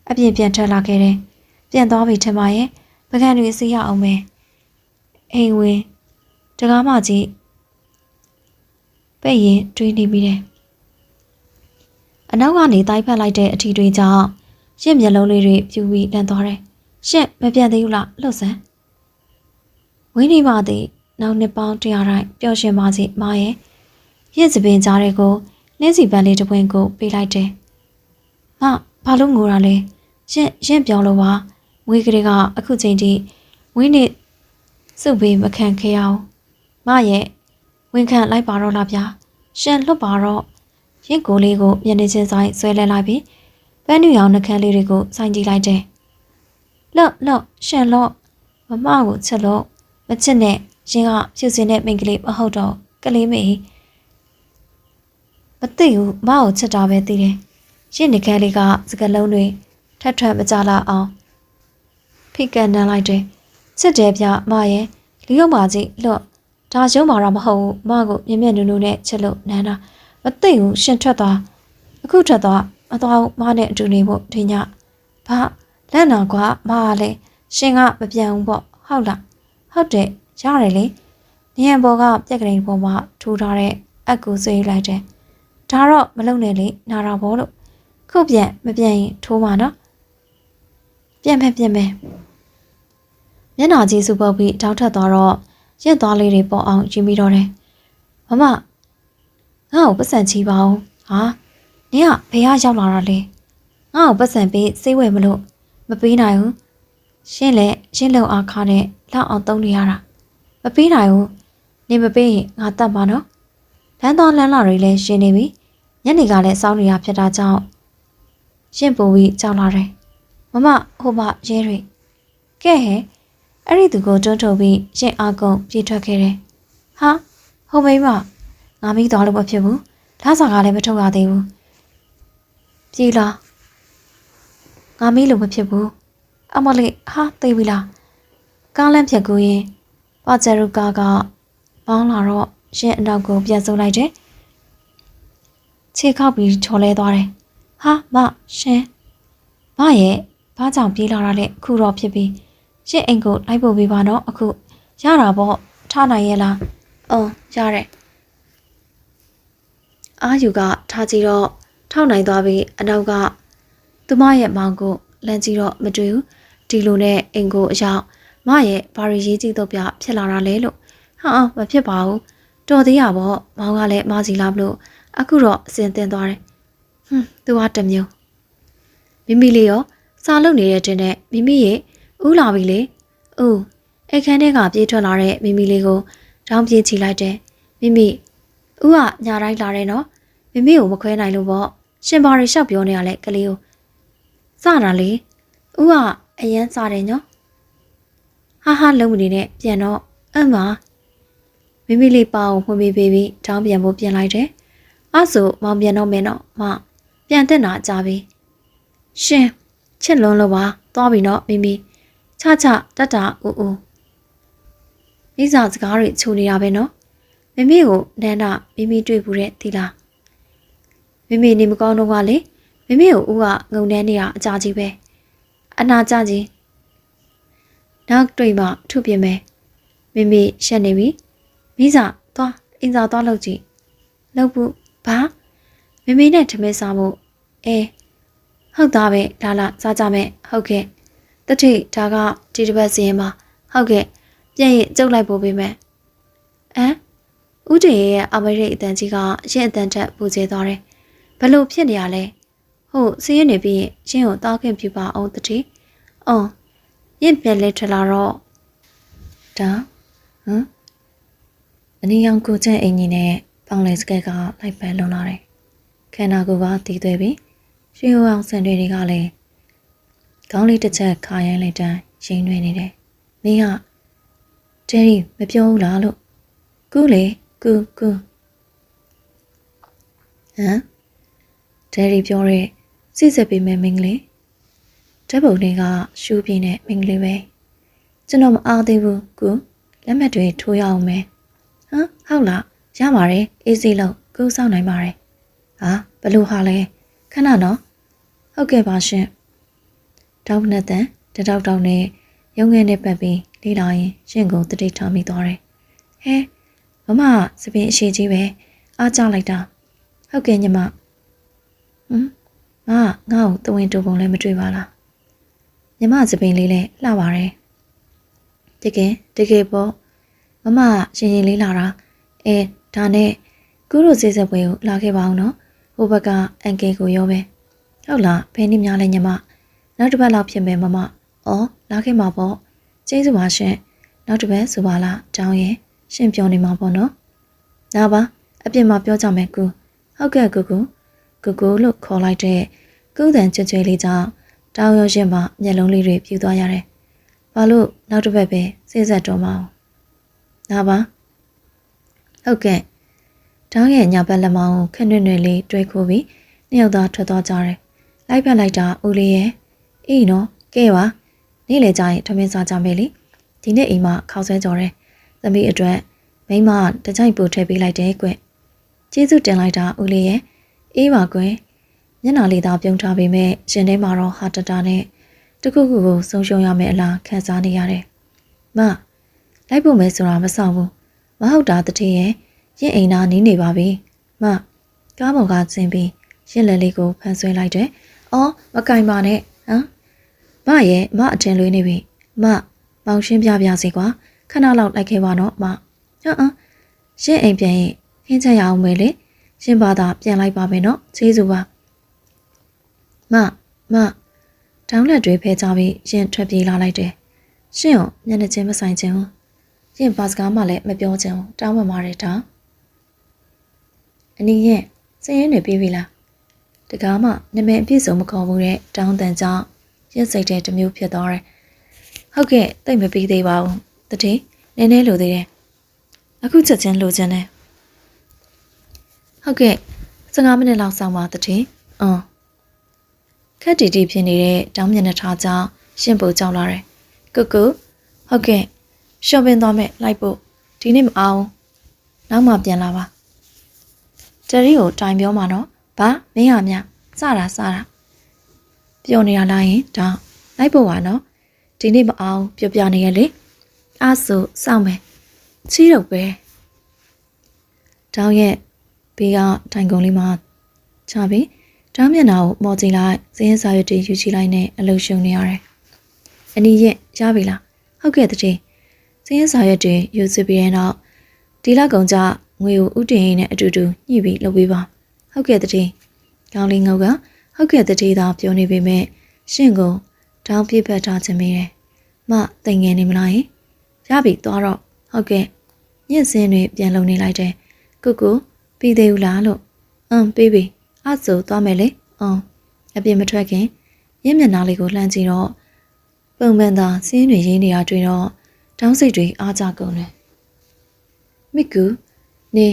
အပြင်ပြန်ထွက်လာခဲ့တယ်။ပြန်သွားပြီထင်ပါရဲ့ပကံတွေစီးရအောင်မယ်အိမ်ဝင်တကားမကြီးပဲ့ရင်တွေးနေမိတယ်အနောက်ကနေတိုက်ဖက်လိုက်တဲ့အထီတွေကြောင့်ရှင့်မျက်လုံးလေးတွေပြူပြီးလန့်သွားတယ်ရှင့်မပြန်သေးဘူးလားလှုပ်စမ်းဝင်းနေပါသည်နောက်နှစ်ပေါင်း100တိုင်းပျော်ရွှင်ပါစေမရဲ့ရင့်စပင်ကြားတွေကိုနှင်းစီပန်းလေးတစ်ပွင့်ကိုပေးလိုက်တယ်ဘာလို့ငိုတာလဲရှင့်ပြောလို့ပါဝေးကလေးကအခုချိန်ထိဝင်းနေစုပ်ပေးမခံခဲ့အောင်မရဲ့ဝင်ခံလိုက်ပါတော့လားဗျာရှင်လွတ်ပါတော့ရင့်ကိုလေးကိုမျက်နှာချင်းဆိုင်ဆွဲလဲလိုက်ပြီးပန်းညူရောင်နှကန်းလေးတွေကိုစိုင်းကြည့်လိုက်တယ်လော့ရှင်လော့မမကိုချက်လို့မချစ်နဲ့ရှင်ကဖြူစင်တဲ့မိန်းကလေးမဟုတ်တော့ကလေးမေမသိဘူးမကိုချက်တာပဲသိတယ်ရင့်နှကန်းလေးကစကလုံးတွေထပ်ထပ်မကြလာအောင်ဖိကန်နန်းလိုက်တယ်ချစ်တယ်ဗျမရဲ့လီယုံပါကြီးလော့ဒါရုံမာတော့မဟုတ်ဘူးမကိုမြင်မြင်နူးနူးနဲ့ချစ်လို့နန်းတာမသိဘူးရှင်ထွက်သွားအခုထွက်သွားမသွားဘူးမနဲ့အတူနေဖို့ဒီညဘာလက်နာကွာမကလည်းရှင်ကမပြန်ဘူးပေါ့ဟုတ်လားဟုတ်တယ်ရတယ်လေညံဘော်ကပြက်ကလေးပေါ်မှာထိုးထားတဲ့အက်ကိုဆွေးလိုက်တယ်ဒါတော့မလုံနဲ့လေနာတာဘောလို့ခုတ်ပြန်မပြန်ရင်ထိုးမှာနော်ပြန်မယ်မျက်နှာကြီးစုပုတ်ပြီးတောက်ထက်သွားတော့ရက်သွားလေးတွေပေါ်အောင်ယူပြီးတော့တယ်မမငါ့ကိုပတ်စံချီပါဦးဟာနင်ကဘယ်ရောက်လာတာလဲငါ့ကိုပတ်စံပေးစိတ်ဝယ်မလို့မပေးနိုင်ဘူးရှင်းလုံအားခါနဲ့လောက်အောင်သုံးနေရတာမပေးနိုင်ဘူးနင်မပေးရင်ငါတတ်ပါနော်လမ်းသွားလမ်းလာတွေလည်းရှင်းနေပြီညနေကလည်းစောင်းနေတာဖြစ်တာကြောင့်ရှင်းပူပြီးကြောက်လာတယ်မမဟိုမရဲတွေကဲဟဲ့အဲ့ဒီသူကိုတွန်းထုတ်ပြီးရင်အားကုန်ပြေးထွက်ခဲ့တယ်ဟာဟိုမိမငါမိသွားလို့မဖြစ်ဘူးလာစာကလည်းမထုတ်ရသေးဘူးပြေးလာငါမိလို့မဖြစ်ဘူးအမလေးဟာသိပြီလားကားလမ်းဖြတ်ကူရင်ပါဂျရူကာကမောင်းလာတော့ရင်အနောက်ကိုပြန်ဆုပ်လိုက်တယ်ခြေခောက်ပြီးချော်လဲသွားတယ်ဟာမရှင်မရဲ့ဘာကြောင့်ပြေးလာတာလဲအခုတော့ဖြစ်ပြီရှင့်အိမ်ကိုလိုက်ပို့ပေးပါတော့အခုရတာပေါ့ထားနိုင်ရဲ့လားရတယ်အာယူကထားကြည့်တော့ထောက်နိုင်သွားပြီးအနောက်ကသူမရဲ့မောင်ကိုလမ်းကြည့်တော့မတွေ့ဘူး ဒီလိုနဲ့အိမ်ကိုအရောက်မရဲ့ဘာရီရေးကြီးတော့ပြဖြစ်လာတာလဲလို့ဟာမဖြစ်ပါဘူးတော်သေးရပေါ့မောင်ကလည်းမစီလားမလို့အခုတော့အစင်တင်သွားတယ်သူကတမျိုးမိမိလေးရောစားလုပ်နေတဲ့တင်နဲ့မိမိရဲ့ဦးလာပြီလေဦးအခန်းထဲကပြေးထွက်လာတဲ့မိမိလေးကိုတောင်းပြေးချီလိုက်တယ်မိမိဦးကညာတိုင်းလာတယ်နော်မိမိကိုမခွဲနိုင်လို့ပေါ့ရှင်ဘာတွေရှောက်ပြောနေရလဲကလေးကိုစတာလေဦးကအရန်စားတယ်ညောဟာလုံးမနေနဲ့ပြန်တော့အမမိမိလေးပါအောင်ဖွင့်ပေးပြီးတောင်းပြန်ဖို့ပြင်လိုက်တယ်အဲ့ဆိုမောင်ပြန်တော့မင်းတော့မပြန်တက်တာကြပြီရှင်ချစ်လွန်းလို့ပါသွားပြီနော်မိမိချတတ်တာဦးမိစားစကားတွေခြုံနေတာပဲနော်မိမိကိုနန်းတာမိမိတွေ့ဘူးတဲ့ဒီလားမိမိနေမကောင်းတော့ကလေမိမိကိုဦးကငုံနှဲနေတာအကြကြီးပဲအနာကြကြီးနောက်တွေ့မှထုပြင်းမယ်မိမိရှက်နေပြီမိစားသွားအင်းစားသွားလောက်ကြည့်လောက်ဘူးဘာမိမိနဲ့ထမင်းစားဖို့ဟုတ်သားပဲဒါလားစားကြမယ်ဟုတ်ကဲ့တထိဒါကဒီတစ်ပတ်စီရင်ပါဟုတ်ကဲ့ပြန်ရင်ကျုပ်လိုက်ပို့ပေးမယ်ဦးတရေရဲ့အမေရိအတန်ကြီးကရင်အတန်ထက်ပူကျဲသွားတယ်ဘလို့ဖြစ်နေရလဲဟုတ်စီးရင်နေပြီးရင်ကိုတောက်ခင်ပြပါအောင်တတိရင်ပြန်လဲထလာတော့ဒါအနည်းအောင်ကိုကျဲအင်ကြီးနဲ့ပေါင်လေစကက်ကလိုက်ပန်းလွန်လာတယ်ခန္ဓာကိုယ်ကတည်သွဲပြီးရွှေအောင်ဆန်တွေကလည်းခေါင်းလေးတစ်ချက်ခါရိုင်းလိုက်တိုင်းရင်ရွေးနေတယ်မင်းကဂျယ်ရီမပြောဘူးလားလို့ကူလေကူဂျယ်ရီပြောတဲ့စိစက်ပေးမယ်မင်းကလေးဓာတ်ပုံတွေကရှူးပြင်းတဲ့မင်းကလေးပဲကျွန်တော်မအားသေးဘူးကူလက်မှတ်တွေထိုးရအောင်မယ်ဟုတ်လားရပါတယ်အေးစီလို့ကူစောင့်နိုင်ပါတယ်ဘလို့ဟာလဲခဏနော်ဟုတ်ကဲ့ပါရှင်တောင်းနဲ့တန်တောက်နဲ့ရုံငယ်နဲ့ပတ်ပြီးလေးလာရင်ရှင်ကိုတတိထားမိသွားတယ်ဟဲမမစပင်အရှိကြီးပဲအားကြလိုက်တာဟုတ်ကဲ့ညီမငါ့ကိုတဝင်းတူပုံလည်းမတွေ့ပါလားညီမစပင်လေးလည်းလှပါတယ်တကယ်ပေါ့မမရင်လေးလာတာဒါနဲ့ကူတို့စေးစက်ပွဲကိုလာခဲ့ပါအောင်နော်ဟိုဘက်ကအန်ကယ်ကိုရောပဲဟုတ်လားဘယ်နည်းများလဲညီမနောက်တစ်ပတ်လောက်ဖြစ်မယ်မမလာခဲ့မှာပေါ့ကျေးဇူးပါရှင်နောက်တစ်ပတ်ဆိုပါလားတောင်းရင်ရှင်ပြောနေမှာပေါ့နော်ဒါပါအပြင်မှာပြောကြမယ်ကူဟုတ်ကဲ့ကူလို့ခေါ်လိုက်တဲ့ကုသန်ကြွကြွလေးကြောင့်တောင်းရရှင်မှာမျက်လုံးလေးတွေပြူသွားရတယ်ဘာလို့နောက်တစ်ပတ်ပဲစေးဆက်တော့မအောင်ဒါပါဟုတ်ကဲ့တောင်းရဲ့ညာဘက်လက်မောင်းကိုခက်နွဲ့နွဲ့လေးတွဲခိုးပြီးနှစ်ယောက်သားထွက်သွားကြတယ်လိုက်ဖက်လိုက်တာဦးလေးရဲ့အေးနော်ကဲပါနေ့လေကြရင်ထမင်းစားကြမယ်လေဒီနေ့အိမ်မှာခေါက်ဆွဲကြော်တယ်သမီးအတွက်မိမတကြိုက်ပို့ထည့်ပေးလိုက်တယ်ကွကျေးဇူးတင်လိုက်တာဦးလေးရဲ့အေးပါကွမျက်နှာလေးသာပြုံးထားပေမဲ့ရှင်ထဲမှာတော့ဟာတတာနဲ့တခုခုကိုဆုံးရှုံးရမယ်အလားခံစားနေရတယ်မလိုက်ဖို့မယ်ဆိုတာမဆောင်ဘူးမဟုတ်တာတတိရဲ့ရင်အိမ်သားနီးနေပါပြီမကားပေါ်ကဆင်းပြီးရင်လက်လေးကိုဖန်ဆွဲလိုက်တယ်မကင်ပါနဲ့မရဲ့မအထင်လွေးနေပြီမောင်ရှင်းပြစေကွာခဏလောက်လိုက်ခဲ့ပါတော့မရှင်းအိမ်ပြန်ရင်ခင်းချက်ရအောင်မယ်လေရှင်းပါတာပြန်လိုက်ပါမယ်နော်ကျေးဇူးပါမတောင်းလက်တွေဖဲကြပြီးရင်ထွက်ပြေးလာလိုက်တယ်ရှင်းကိုမျက်နှာချင်းမဆိုင်ခြင်းရင်ဘာစကားမှလည်းမပြောချင်ဘူးတောင်းပန်ပါတယ်တောင်းအနည်းရင်စည်ရင်တွေပြေးပြီလားတကားမှနာမည်အပြည့်စုံမခေါ်ဘူးတဲ့တောင်းတန်ကြောင့်ရက်စိတ်တဲ့တစ်မျိုးဖြစ်သွားတယ်ဟုတ်ကဲ့တိတ်မပြီးသေးပါဘူးတတိနည်းနည်းလိုသေးတယ်အခုချက်ချင်းလိုချင်တယ်ဟုတ်ကဲ့15မိနစ်လောက်စောင့်ပါတတိခက်တီတီဖြစ်နေတဲ့တောင်းမျက်နှာထားကြောင့်ရှင်းပူကြောက်လာတယ်ကုဟုတ်ကဲ့ရှော့ပင်သွားမယ်လိုက်ဖို့ဒီနေ့မအောင်နောက်မှပြန်လာပါတရီကိုတိုင်ပြောမှာနော်ဘာမင်းဟာမြစတာပြောနေတာလားရင်တောင်းလိုက်ဖို့ပါနော်ဒီနေ့မအောင်ပြနေရလေအားဆိုစောင့်မယ်ချီးတော့ပဲတောင်းရဲ့ဘေးကတိုင်ကုန်လေးမှာချပြီးတောင်းမျက်နှာကိုမော်ကြည့်လိုက်စင်းစာရွက်တွေယူချလိုက်နဲ့အလုပ်ရှုံနေရတယ် အနီးရင်ရပြီလားဟုတ်ကဲ့တတိစင်းရစာရက်တွေယူစစ်ပြီးတဲ့နောက်ဒီလကုန်ကြငွေကိုဥတင်ရင်နဲ့အတူတူညှိပြီးလုပ်ပေးပါဟုတ်ကဲ့တတိကောင်းလေးငုတ်ကဟုတ်ကဲ့တတိသာပြောနေပေမဲ့ရှင့်ကိုတောင်းပြစ်ပတ်ထားခြင်းမင်းမတိမ်ငယ်နေမလားယင်ရပြီသွားတော့ဟုတ်ကဲ့ညစ်စင်းတွေပြန်လုံနေလိုက်တယ်ကုကုပြီးသေးဘူးလားလို့ပြီးပြီအဲ့ဆိုသွားမယ်လေအပြင်မထွက်ခင်ရင်းမျက်နှာလေးကိုလှမ်းကြည့်တော့ပုံမှန်သာစင်းတွေရင်းနေတာတွေ့တော့တောင်းစိတ်တွေအားကြကုန်တယ်မိကူနေ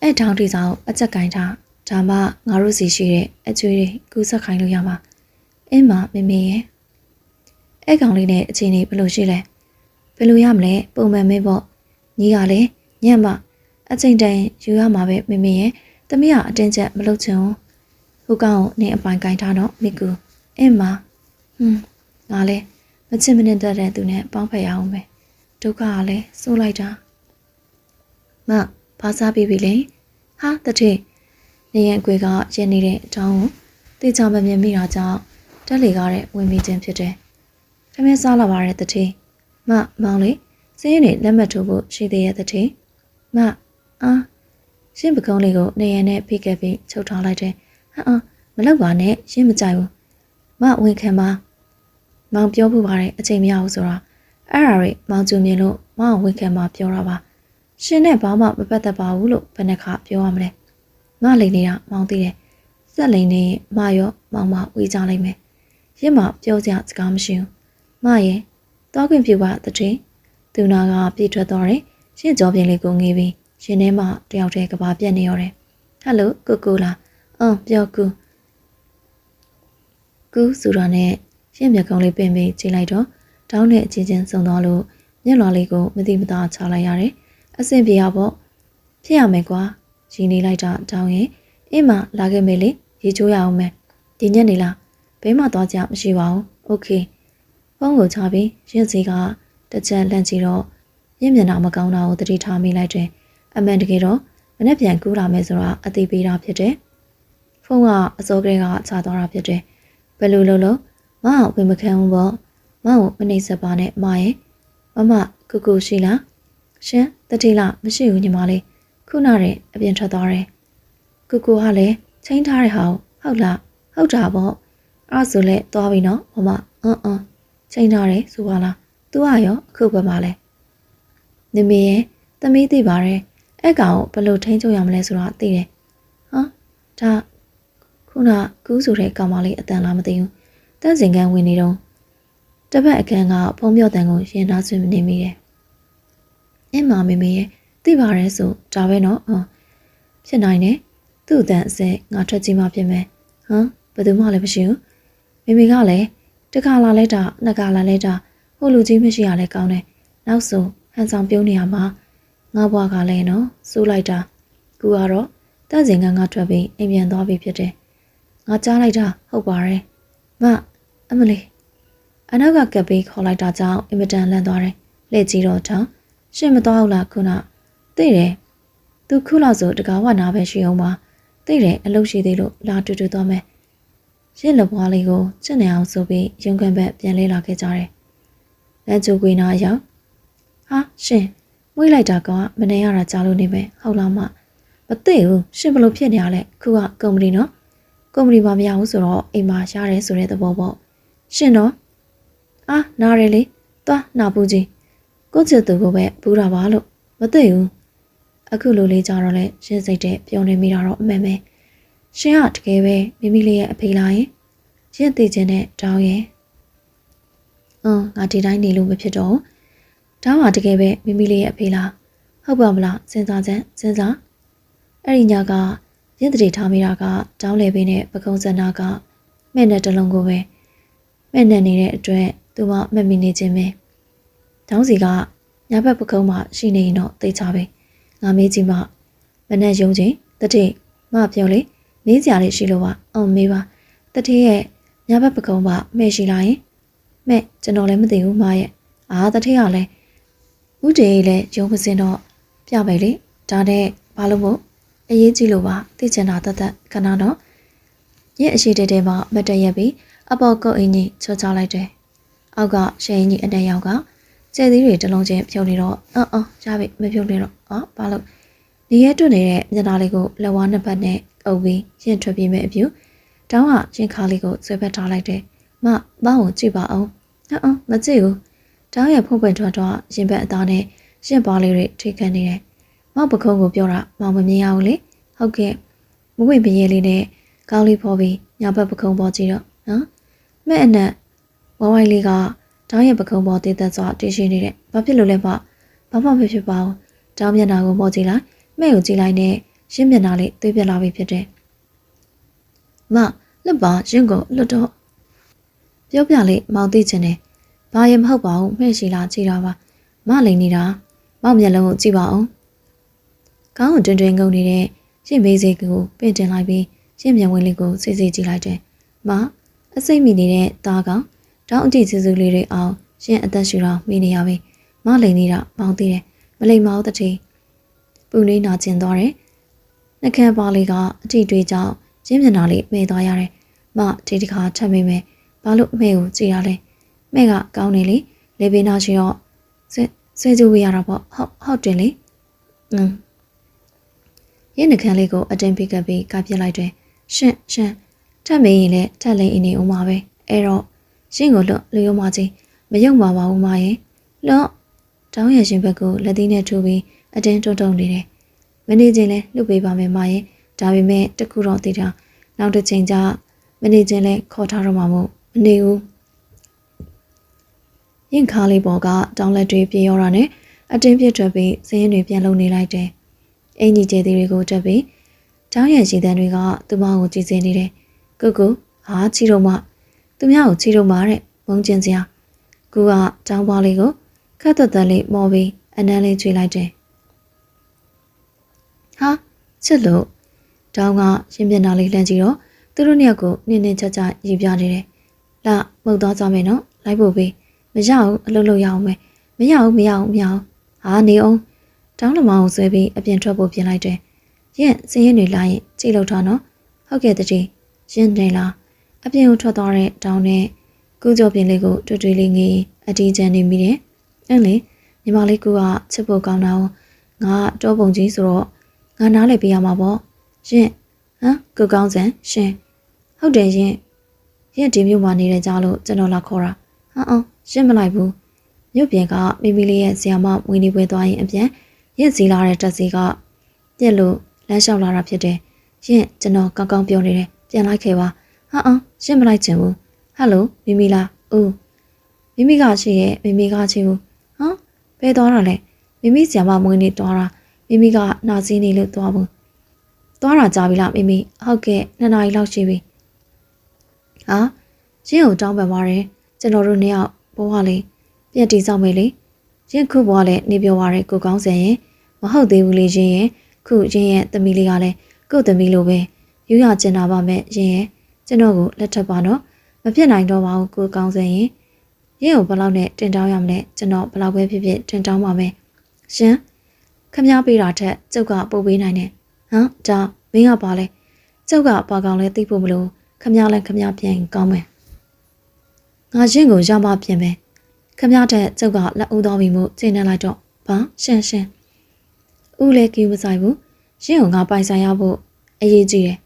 အဲ့ထောင်းတီစာကိုအချက်ကင်ထားဒါမှငါတို့စီရှိတဲ့အကျွေးတွေကူးဆက်ခိုင်းလို့ရမှာအင်းမမေမေရဲ့အဲ့ကောင်လေးနဲ့အချင်းကြီးဘယ်လိုရှိလဲဘယ်လိုရမလဲပုံမှန်မဲပေါ့ညီကလည်းညံ့မအချိန်တန်ယူရမှာပဲမေမေရဲ့တမီးကအတင်းကျပ်မလုပ်ချင်ဘူးဟိုကောင်နဲ့အပိုင်ကင်ထားတော့မိကူအင်းမငါလည်းမချစ်မနစ်တတ်တဲ့သူနဲ့ပေါင်းဖက်ရအောင်ပဲဒုက္ခကလည်းစိုးလိုက်တာမဘာစားပြီးပြီလဲဟာတတိနေရန်အကွေကရင်းနေတဲ့အတောင်းကိုတေချာမမြင်မိတာကြောင့်တက်လေကားတဲ့ဝင်မိခြင်းဖြစ်တယ်ထမင်းစားလာပါတဲ့တတိမောင်လေးစင်းရည်နဲ့လက်မှတ်ထိုးဖို့ရှိသေးရဲ့တတိရှင်းပကုံးလေးကိုနေရန်နဲ့ဖိကက်ပြီးချုပ်ထားလိုက်တယ်မလောက်ပါနဲ့ရှင်းမကြိုက်ဘူးဝင်ခံပါမောင်ပြောဖို့ပါတယ်အချိန်မရဘူးဆိုတော့အဲ့ဒါတွေမောင်ကျူမြင်လို့မောင်ဝင်ခံပါပြောတာပါရှင်နဲ့ဘာမှမပတ်သက်ပါဘူးလို့ဘယ်နှခါပြောရမလဲငါလိန်နေတာမောင်သိတယ်စက်လိန်နေမရောမောင်မဝေးကြလိုက်မယ်ရစ်မပြောစရာစကားမရှိဘူးမရဲ့တောက်ခွင့်ပြပါတတိသူနာကပြည့်ထွက်တော့တယ်ရှင်းကြောပြင်းလေးကိုငေးပြီးရှင်ထဲမှာတယောက်တည်းကဘာပြက်နေရတယ်ဟယ်လိုကိုကိုလားပြောကူဆိုတာနဲ့ရှင်းမျက်ကုံးလေးပင်ပြီးချိန်လိုက်တော့တောင်းနဲ့အချင်းချင်းစုံသွားလို့မျက်လွှာလေးကိုမတိမသားချလိုက်ရတယ်အဆင်ပြေရပေါ့ဖြစ်ရမယ်ကွာရင်းနေလိုက်တာတောင်းရင်အိမ်မှာလာခဲ့မယ်လေရေချိုးရအောင်မယ်ဒီညက်နေလားဘဲမှသွားကြမရှိပါဘူးโอเคဖုန်းကိုချပြီးရင်းစီကတကြံလန့်ကြည့်တော့ရင်းမျက်နှာမကောင်းတာကိုတတိထားမိလိုက်တယ်အမှန်တကယ်တော့မနေ့ပြန်ကူးလာမယ်ဆိုတာအသိပေးတာဖြစ်တယ်ဖုန်းကအစောကလေးကချသွားတာဖြစ်တယ်ဘယ်လိုလုပ်မအောင်ဝင်မခံဘူးပေါ့မအောင်မနေစပါနဲ့မရဲ့မကူကူရှိလားရှင်တတိလားမရှိဘူးညီမလေးခုနတဲ့အပြင်ထွက်သွားတယ်ကူကူကလည်းချိန်ထားတဲ့ဟာဟုတ်လားဟုတ်တာပေါ့အဲ့ဆိုလဲသွားပြီနော်မချိန်ထားတယ်ဆိုပါလား तू ကရောအခုပဲမလဲနမေရဲ့သမီးသိပါတယ်အဲ့ကောင်ဘယ်လိုထိန်းချုပ်ရမလဲဆိုတာသိတယ်ဒါခုနကူးဆိုတဲ့ကောင်မလေးအတန်လားမသိဘူးတန့်စင်ကန်ဝင်နေတော့တပတ်အခန်းကဖုံးပြော့တန်ကိုရင်သားဆွေးနေမိတယ်အင်းမမေမေရဲ့သိပါတယ်ဆိုဒါပဲနော်ဖြစ်နိုင်တယ်သူ့အတန်အစဲငါထွက်ကြည့်မှဖြစ်မယ်ဘယ်သူမှလည်းမရှိဘူးမေမေကလည်းတစ်ခါလာလဲတာနှစ်ခါလာလဲတာဟိုလူကြီးမရှိရလဲကောင်းတယ်နောက်ဆိုဟန်ဆောင်ပြုံးနေရမှာငါဘွားကလည်းနော်စိုးလိုက်တာကူကတော့တန့်စင်ကန်ကထွက်ပြီးအိမ်ပြန်သွားပြီဖြစ်တယ်ငါကြားလိုက်တာဟုတ်ပါတယ်အမလေးအနောက်ကကပ်ပြီးခေါ်လိုက်တာကြောင့်အင်မတန်လန့်သွားတယ်လက်ကြီးတော့ထောင်းရှင်းမသွားဘူးလားခုနသိတယ်သူခုလောက်ဆိုတကားဝနာပဲရှိအောင်ပါသိတယ်အလုပ်ရှိသေးလို့လာတူတူသွားမယ်ရစ်လက်ဘွားလေးကိုချစ်နေအောင်ဆိုပြီးရုံကန်ဘက်ပြန်လဲလာခဲ့ကြတယ်လမ်းကျိုးကွေးနာရောက်ရှင်မွေးလိုက်တာကမနေရတာကြားလို့နေမယ်ဟုတ်လားမသိဘူးရှင်ဘလို့ဖြစ်နေရလဲခုကကုမ္ပဏီနော်ကုမ္ပဏီမှာမရဘူးဆိုတော့အိမ်မှာရတယ်ဆိုတဲ့သဘောပေါ့ရှင်တော့နားရလေသွားနာပူကြီးကိုချစ်သူကိုပဲပူတာပါလို့မသိဘူးအခုလိုလေးကြတော့လဲရှင်းစိတ်တဲ့ပြောနေမိတာတော့အမှန်ပဲရှင်ကတကယ်ပဲမိမိလေးရဲ့အဖေလားရင်ရင့်သိခြင်းနဲ့တောင်းရင်ငါဒီတိုင်းနေလို့မဖြစ်တော့တောင်းကတကယ်ပဲမိမိလေးရဲ့အဖေလားဟုတ်ပါမလားစဉ်းစားအဲ့ဒီညကရင့်တတိထားမိတာကတောင်းလေပေးနဲ့ပကုံးစန္ဒကမဲ့နဲ့တလုံးကိုပဲမဲ့နဲ့နေတဲ့အတွက်သူမမမိနေခြင်းပဲတောင်းစီကညာဘက်ပကုံးမှရှိနေရင်တော့သိချပဲငါမေးကြည့်မှမနဲ့ယုံချင်းတတိမပြောလေမေးစရာလေးရှိလို့ပါမေးပါတတိရဲ့ညာဘက်ပကုံးမှမဲ့ရှိလာရင်မဲ့ကျွန်တော်လည်းမသိဘူးမရဲ့တတိကလည်းဥတေးလည်းယုံမစင်တော့ပြပဲလေဒါနဲ့ဘာလို့မို့အရေးကြီးလို့ပါသိချင်တာတတ်ခဏတော့ရဲ့အရှိတဲတဲမှာမတည့်ရက်ပြီးအပေါ်ကုတ်အင်းကြီးချောချလိုက်တယ် အောက်ကရှယ်ကြီးအတက်ရောက်ကကျဲသီးတွေတလုံးချင်းဖြုတ်နေတော့ရပြီမဖြုတ်နေတော့ဘာလို့နေရဲတွတ်နေတဲ့မျက်နှာလေးကိုလက်ဝါးနှစ်ဖက်နဲ့အုပ်ပြီးရင်ထွက်ပြေးမဲ့အပြူတောင်းကရင်ခါလေးကိုဆွဲဖက်ထားလိုက်တယ်မပေါင်းကိုကြည့်ပါအောင်မကြည့်ဘူးတောင်းရဲ့ဖုံးပွင့်ထွက်ရင်ဘက်အသားနဲ့ရင်ပါလေးတွေထိခံနေတယ်မောက်ပခုံးကိုပြောတာမောင်မမြင်ရဘူးလေဟုတ်ကဲ့မဝိမရဲလေးနဲ့ကောင်းလေးဖော်ပြီးညာဘက်ပခုံးပေါ်ကြည့်တော့မဲ့အနက်ဝိုင်းလေးကတောင်းရဲ့ပခုံးပေါ်တည်သက်စွာတည်ရှိနေတယ်ဘာဖြစ်လို့လဲဘာမှမဖြစ်ပါဘူးတောင်းမျက်နှာကိုမော့ကြည့်လိုက်မဲ့ကိုကြည့်လိုက်နဲ့ရှင်းမျက်နှာလေးသွေးပြက်လာပြီဖြစ်တယ်မလက်ပါရင်ကိုလွတ်တော့ပြောပြလေးမောင်သိချင်တယ်ဘာရင်မဟုတ်ပါဘူးမဲ့ရှိလာကြည့်တာပါမလိန်နေတာမောက်မျက်လုံးကိုကြည့်ပါအောင်ကောင်းတွင်ငုံနေတဲ့ရှင်းမေးစေကိုပင့်တင်လိုက်ပြီးရှင်းမျက်ဝန်းလေးကိုစိတ်ကြည့်လိုက်တယ်မအစိမ့်မိနေတဲ့သားကောင်တောင်းအတိစစလေးတွေအောင်ရှင်းအသက်ရှူတော့မိနေရပြီမလိန်နေတာမောင်သိတယ်မလိန်မောင်တတိပူနေနာကျင်သွားတယ်နှကန်းပါလေးကအထိတွေးကြောင့်ရှင်းမျက်နှာလေးမေ့သွားရတယ်မဒီတစ်ခါထပ်မိမယ်ဘာလို့အမေကိုကြည်ရလဲမဲကကောင်းနေလေလေဘေးနာရှင်တော့ဆွဲကြွေးရတာပေါ့ဟုတ်တယ်လေရင်းနှကန်းလေးကိုအတင်းပိကပ်ပြီးကပြစ်လိုက်တယ်ရှင်းထပ်မေးရင်လည်းထပ်လိမ့်အင်းနေဦးမှာပဲအဲ့တော့ရှင်းကိုလွတ်လျောမချင်းမယုံပါဘူးမရဲ့လွတ်တောင်းရရှင်ဘက်ကိုလက်သီးနဲ့ထိုးပြီးအတင်းတွန်းနေတယ်မနေချင်းလဲလွတ်ပေးပါမယ်မရဲ့ဒါပေမဲ့တခုတော့သိတာနောက်တစ်ချိန်ကျမနေချင်းလဲခေါ်ထားတော့မှာမို့မနေဘူးရင်ခါလေးပေါ်ကတောင်းလက်တွေပြေရောတာနဲ့အတင်းပြစ်ထွက်ပြီးစင်းရင်တွေပြန်လုံနေလိုက်တယ်အင်ကြီးကျဲသေးတွေကိုတက်ပြီးတောင်းရရှိတဲ့တွေကသူမကိုကြည်စင်းနေတယ်ကိုဟာချီတော့မှသူများကိုချီတော့မှတဲ့မုန်းကျင်စရာကူကတောင်းပါလေးကိုခတ်သက်သက်လေးမော်ပြီးအနမ်းလေးကျွေးလိုက်တယ်ဟာချစ်လို့တောင်းကရင်မျက်နှာလေးလှမ်းကြည့်တော့သူတို့နှစ်ယောက်ကိုနင်းနင်းချာချာရည်ပြနေတယ်လာမှုတ်သွားကြမယ်နော်လိုက်ဖို့ပေးမရဘူးအလုပ်လုပ်ရအောင်မယ်မရဘူးဟာနေအောင်တောင်းလမောင်ကိုဆွဲပြီးအပြင်ထွက်ဖို့ပြင်လိုက်တယ်ရင်စင်းရင်တွေလာရင်ကြည့်လို့ထားနော်ဟုတ်ကဲ့တတိရင်နေလားအပြင်ကိုထွက်သွားတဲ့တောင်းနဲ့ကူးကြောပြင်လေးကိုတွေ့လေးငေးအတီးချမ်းနေမိတယ်အဲ့လေညီမလေးကူကချစ်ဖို့ကောင်းတာငါတောပုံကြီးဆိုတော့ငါနားလည်ပေးရမှာပေါ့ရင်ကိုကောင်းစံရှင်ဟုတ်တယ်ရင်ဒီမြို့မှာနေတဲ့ကြားလို့ကျွန်တော်လာခေါ်တာရှင်းမလိုက်ဘူးမြို့ပြင်ကမိမိလေးရဲ့ဇာမဝင်းနေပွဲသွားရင်အပြန်ရင်စီလာတဲ့တက်စီကပြက်လို့လမ်းလျှောက်လာတာဖြစ်တယ်ရင်ကျွန်တော်ကောင်းကောင်းပြောနေတယ်ပြန်လိုက်ခဲ့ပါရှင်းမလိုက်ချင်ဘူးဟယ်လိုမိမိလားမိမိကရှိရဲ့မိမိကချီဘူးဘယ်သွားတာလဲမိမိဇာမဝင်းနေသွားတာမိမိကနာစင်းနေလို့သွားဘူးသွားတာကြာပြီလားမိမိဟုတ်ကဲ့2 နာရီလောက်ရှိပြီရှင်းကိုတောင်းပန်ပါတယ်ကျွန်တော်တို့နှစ်ယောက်ဘဝလေးပြက်တီဆောင်မေးလေရင်ခုဘဝလည်းနေပြောပါရကိုကောင်းစံရင်မဟုတ်သေးဘူးလေရှင်ရင်ခုရင်ရဲ့သမီးလေးကလည်းကို့သမီးလိုပဲယူရကျင်တာပါမဲ့ရင်ရဲ့ကျွန်တော်ကိုလက်ထပ်ပါတော့မဖြစ်နိုင်တော့ပါဘူးကိုကောင်းစံရင်ရင်ကိုဘယ်လောက်နဲ့တင်တောင်းရမလဲကျွန်တော်ဘယ်လောက်ပဲဖြစ်ဖြစ်တင်တောင်းပါမယ်ရှင်ခမ ्या ပေးတာထက်ကျုပ်ကပို့ပေးနိုင်တယ်ဒါမင်းကပါလဲကျုပ်ကပါကောင်လဲသိဖို့မလို့ခမ ्या လဲခမ ्या ပြန်ကောင်းမယ်ငါရင်ကိုရမပြင်မယ်ခမ ्या တဲ့ကျုပ်ကလက်ဦးတော်ပြီမို့ကျင်းနေလိုက်တော့ဘာရှင်ဦးလဲကြည့်မဆိုင်ဘူးရင်ကိုငါပိုင်ဆိုင်ရဖို့အရေးကြီးတယ်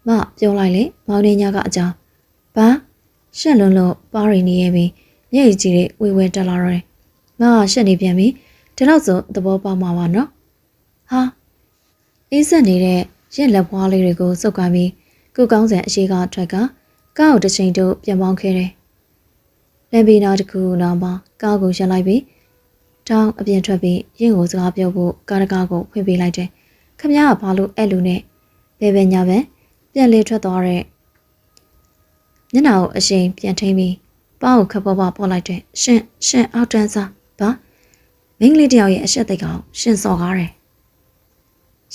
မပြောလိုက်လေမောင်နေညာကအကြောင်းဘာရှက်လုံးလို့ပါရီနေရပြီမျက်ရည်ကြီးတွေဝေဝဲတက်လာတော့တယ်ငါရှက်နေပြန်ပြီဒီလောက်ဆိုသဘောပေါက်မှာပါနော်အေးဆက်နေတဲ့ရင်လက်ပွားလေးတွေကိုစုပ်ကိုင်းပြီးကိုကောင်းစံအရှိကထွက်ကကားကိုတစ်ချိန်တို့ပြန်ပေါင်းခဲ့တယ်လမ်းဘေးနားတစ်ခုနောက်မှာကားကိုရပ်လိုက်ပြီးတောင်းအပြင်ထွက်ပြီးရင်ကိုစကားပြောဖို့ကားတကားကိုဖွင့်ပေးလိုက်တယ်ခမ ्या ကဘာလို့အဲ့လိုနဲ့ဘယ်ညာပဲပြန်လေထွက်သွားတဲ့ညနာကိုအရှိန်ပြန်ထိန်ပြီးပါးကိုခပ်ပေါ်ပေါ်လိုက်တယ်ရှင်အောက်တန်းစားဘာမင်းကလေးတယောက်ရဲ့အဆက်သိကောင်ရှင်စော်ကားတယ်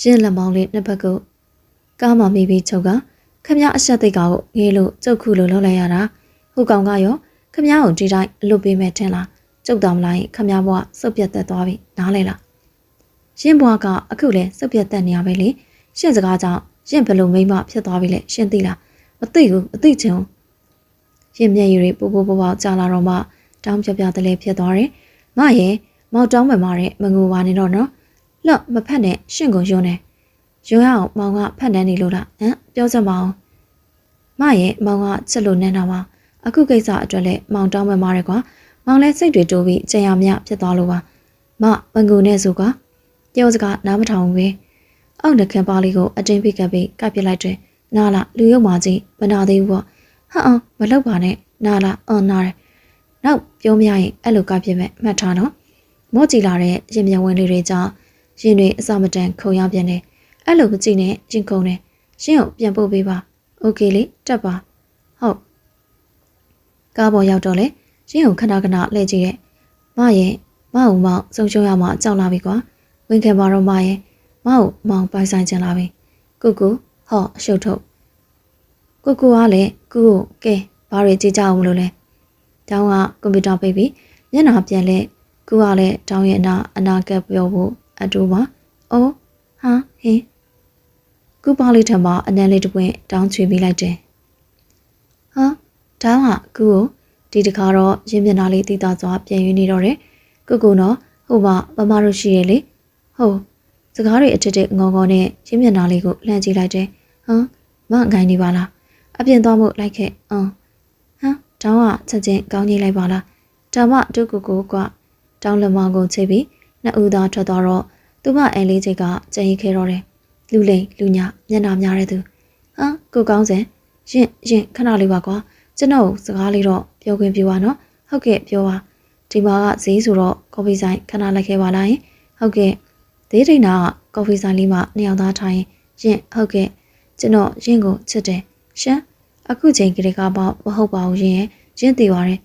ရှင်လက်မောင်းလေးနှစ်ဘက်ကိုကားမှမိပြီးချုပ်ကခမ ्या အဆက်သိကောင်ကိုငေးလို့ကျုပ်ခုလိုလောက်လိုက်ရတာဟိုကောင်ကရောခမ ्या ကိုဒီတိုင်းအလွတ်ပေးမဲ့ထင်လားကျုပ်တော်မလိုက်ခမ ्या ဘွားစုပ်ပြတ်သက်သွားပြီနားလဲလားရှင်ဘွားကအခုလဲစုပ်ပြတ်သက်နေရပဲလေရှင်စကားကြောင့်ရှင်ဘယ်လိုမိမဖြစ်သွားပြီလဲရှင်သိလားမသိဘူးအသိချင်ရင်မျက်ရည်တွေပို့ကြာလာတော့မှ တောင်းပြတယ်လေဖြစ်သွားတယ်မရဲ့မောက်တောင်းမှမာတဲ့မငိုပါနဲ့တော့နော်လော့မဖက်နဲ့ရှင့်ကိုယွန်းနေယွန်းရအောင်မောင်ကဖက်တန်းနေလို့လားဟမ်ပြောစမ်းမအောင်မရဲ့မောင်ကချက်လို့နန်းတာပါအခုကိစ္စအတွက်လည်းမောင်တောင်းမှမာတယ်ကွာမောင်လည်းစိတ်တွေတိုးပြီးကြံရမြဖြစ်သွားလို့ပါမငိုနဲ့ဆိုကွာပြောစကားနားမထောင်ဘူးပဲအောက်နှခင်ပါလေးကိုအတင်းပိကပ်ပြီးကပ်ပစ်လိုက်တယ်နားလာလူရုပ်မာကြီးမနာသေးဘူးပေါ့ဟမ်အောင်မလောက်ပါနဲ့နားလာနားတယ်နောက်ပြောမရရင်အဲ့လိုကပ်ပစ်မဲ့မှတ်ထားနော်မော့ကြည့်လာတဲ့ရင်မြဝင်လေးတွေကြောင့်ရင်တွေအစမတန်ခုံရပြန်တယ်အဲ့လိုမကြည့်နဲ့ရင်ခုံတယ်ရှင်းကိုပြန်ပို့ပေးပါโอเคလေတက်ပါဟုတ်ကားပေါ်ရောက်တော့လေရှင်းကိုခဏခဏလှည့်ကြည့်ရဲ့မရဲ့မောင်ဆုံးရှုံးရမှာကြောက်လာပြီကွာဝင်ခံပါတော့မရဲ့မောင်ပိုင်ဆိုင်ချင်လာပြီကိုဟောအရှုပ်ထုတ်ကိုကလည်းကိုကဲဘာတွေကြည့်ကြအောင်မလို့လဲတောင်းကကွန်ပျူတာပိတ်ပြီးမျက်နှာပြန်လဲကိုကလည်းတောင်းရဲ့အနာကပ်ပြောဖို့အတူပါအော်ဟာဟင်းကိုပါလေးထံမှာအနံလေးတစ်ပွင့်တောင်းချွေပြီးလိုက်တယ်ဟာတောင်းကကိုဒီတခါတော့ရင်းမျက်နှာလေးတည်တာစွာပြန်ယူနေတော့တယ်ကိုနော်ဟိုပါမတို့ရှိရဲ့လေဟုတ်စကားတွေအထက်ထက်ငေါငေါနဲ့ရင်းမျက်နှာလေးကိုလှမ်းကြည့်လိုက်တယ်ဟမ်မငိုင်းနေပါလားအပြင်သွားမှုလိုက်ခဲ့ဟမ်တောင်းကချက်ချင်းကောင်းကြီးလိုက်ပါလားဒါမှတို့ကိုကတောင်းလက်မောင်ကိုချိတ်ပြီးနှစ်ဦးသားထွက်သွားတော့သူမအဲလေးချိတ်ကကြံရီခဲတော့တယ်လူလိမ်လူညာမျက်နှာများတဲ့သူကိုကောင်းစင်ရင်ခဏလေးပါကွာကျွန်တော်စကားလေးတော့ပြောခွင့်ပြပါနော်ဟုတ်ကဲ့ပြောပါဒီမှာကဈေးဆိုတော့ကော်ဖီဆိုင်ခဏလိုက်ခဲ့ပါလားယင်ဟုတ်ကဲ့ဒေးဒိနာကကော်ဖီဆိုင်လေးမှာနှစ်ယောက်သားထိုင်ရင်ဟုတ်ကဲ့ကျွန်တော်ရင်ကိုချစ်တယ်ရှမ်းအခုချိန်ကလေးကပေါ့မဟုတ်ပါဘူးရင်တည်ပါတယ်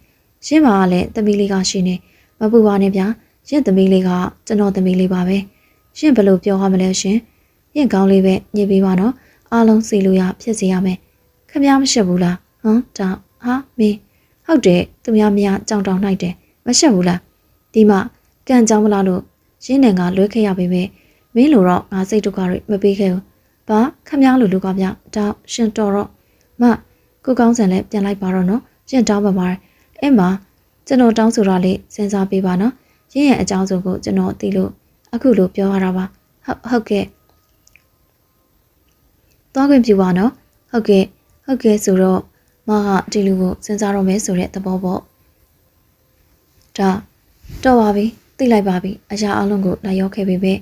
ရင်ပါကလည်းသမီးလေးကရှိနေမပူပါနဲ့ဗျာရင်သမီးလေးကကျွန်တော်သမီးလေးပါပဲရင်ဘယ်လိုပြောရမလဲရှင်ရင်ကောင်းလေးပဲညစ်ပေးပါနော်အားလုံးစီလို့ရဖြစ်စေရမယ်ခင်ဗျားမရှက်ဘူးလားဒါမင်းဟုတ်တယ်သူများမကြောင်တောင်နှိုက်တယ်မရှက်ဘူးလားဒီမှာကန်ကြောင်မလားလို့ရင်းနယ်ကလွဲခဲ့ရပေမဲ့မင်းလိုတော့ငါစိတ်ဒုက္ခတွေမပေးခဲ့ဘူးဘာခမည်းလူကဗျဒါရှင်တော်တော့မကိုကောင်းစံလည်းပြန်လိုက်ပါတော့နော်ရှင်တောင်းပါပါအဲ့မှာကျွန်တော်တောင်းဆိုတာလေးစဉ်းစားပေးပါနော်ရင်းရဲ့အကြောင်းစုံကိုကျွန်တော်သိလို့အခုလိုပြောရတာပါဟုတ်ကဲ့သွားခွင့်ပြုပါနော်ဟုတ်ကဲ့ဆိုတော့မကဒီလူကိုစဉ်းစားတော့မယ်ဆိုတဲ့သဘောပေါ့ဒါတော့ပါပြီသိလိုက်ပါပြီအရာအလုံးကိုလာရောက်ခဲ့ပေမဲ့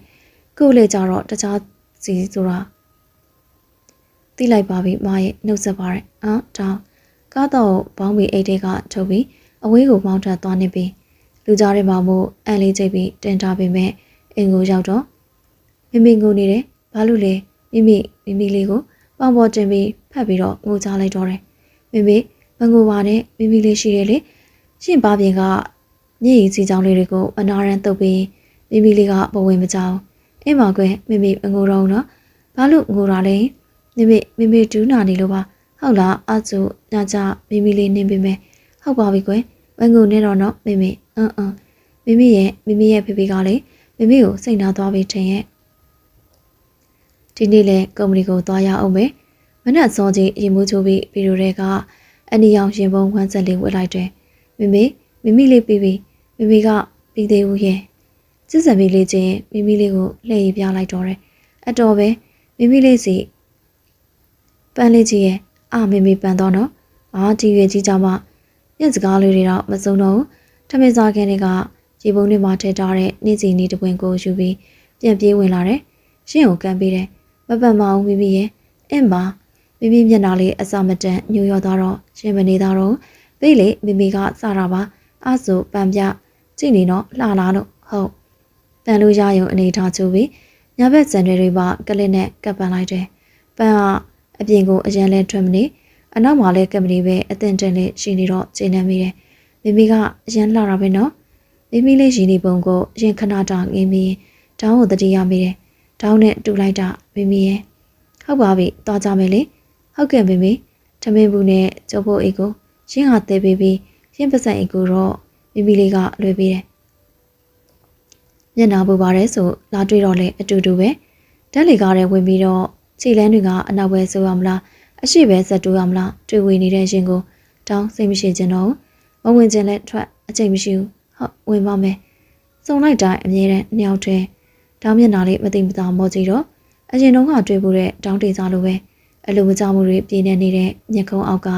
ခုလေကြတော့တခြားစီဆိုတာသိလိုက်ပါပြီမရဲ့နှုတ်ဆက်ပါရဲ့ဒါကားတော့ဘောင်းမီအိတ်တွေကထုတ်ပြီးအဝေးကိုမောင်းထွက်သွားနေပြီလူကြားထဲမှာမို့အန်လေးချိတ်ပြီးတင်ထားပေမဲ့အိမ်ကိုရောက်တော့မိငိုနေတယ်ဘာလို့လဲမိလေးကိုပေါင်ပေါ်တင်ပြီးဖတ်ပြီးတော့ငိုချလိုက်တော့တယ်မိမငိုပါနဲ့မိလေးရှိတယ်လေရှင်ပါပြင်ကမျက်ရည်စီချောင်းလေးတွေကိုအနာရန်တုပ်ပြီးမိလေးကဘဝင်မကြောင်အင်းပါကွယ်မိမငိုတော့နော်ဘာလို့ငိုတာလဲမိဒူးနာနေလို့ပါဟုတ်လားအဆူညကြမိလေးနင်းပေးမယ်ဟုတ်ပါပြီကွယ်မငိုနေတော့နော်မိရဲ့ဖေဖေကလေမိကိုစိတ်နာသွားပြီးထင်ရဲ့ဒီနေ့လဲကုမ္ပဏီကိုသွားရအောင်မယ်မနက်စောကြီးရေမိုးချိုးပြီးဗီဒီယိုတွေကအနီရောင်ရင်ပုံဝမ်းဆက်လေးဝတ်လိုက်တယ်မိလေးပြီးပြီမိကပြီးသေးဘူးရဲ့စစ်စံမီလေးချင်းမိလေးကိုလှည့်ရပြလိုက်တော့တယ်အတော်ပဲမိလေးစီပန်းလေးကြီးရဲ့မိပန်းတော့နော်ဒီရွယ်ကြီးကြမှာညက်စကားလေးတွေတော့မစုံတော့ဘူးထမင်းစားခင်းတွေကရေပုံးတွေမှာထည့်ထားတဲ့နေ့စီနေ့တပွင့်ကိုယူပြီးပြန်ပြေးဝင်လာတယ်ရှင်းကိုကမ်းပေးတယ်မပတ်မအောင်မိရဲ့အင်းပါမိမျက်နှာလေးအစမတန်ညိုရောသွားတော့ရှင်းမနေတော့ပေးလေမိကစတာပါအဲ့ဆိုပန်ပြကြည့်နေတော့လှလာလို့ဟုတ်တန်လို့ရယုံအနေထားချိုးပြီးညဘက်စံတွေပါကလစ်နဲ့ကပ်ပန်လိုက်တယ်ပန်ကအပြင်ကိုအရန်လဲထွက်မနေအနောက်မှာလဲကပ်မနေပဲအသင်တင်လေးရှိနေတော့ချိန်နေမိတယ်မိကအရန်လှတာပဲနော်မိလေးရှိနေပုံကိုရင်ခဏတာငင်းပြီးတောင်းကိုတတိယမိတယ်တောင်းနဲ့တူလိုက်တာမိရဲ့ဟုတ်ပါပြီသွားကြမယ်လေဟုတ်ကဲ့မိထမင်းဘူးနဲ့ကျုပ်ဖို့အိတ်ကိုရင်းဟာတဲပေးပြီးရင်းပစံအိတ်ကိုတော့မိလေးကလွှဲပေးတယ်မျက်နှာပူပါတယ်ဆိုလာတွေ့တော့လေအတူတူပဲဓာတ်လေကားထဲဝင်ပြီးတော့ခြေလန်းတွေကအနောက်ဘက်ဆိုရမလားအရှိပဲဆက်တူရမလားတွေ့ဝေနေတဲ့ရင်ကိုတောင်းစိတ်မရှိခြင်းတော့မဝင်ခြင်းလဲထွက် အချိန်မရှိဘူးဟုတ်ဝင်ပါမယ်စုံလိုက်တိုင်းအမြဲတမ်းနှစ်ယောက်တည်းတောင်းမျက်နှာလေးမသိမသာမောကြည့်တော့အရင်တော့ကတွေ့ဖို့တဲ့တောင်းတေစားလိုပဲအလိုမကျမှုတွေပြင်းနေနေတဲ့မျက်ခုံးအောက်က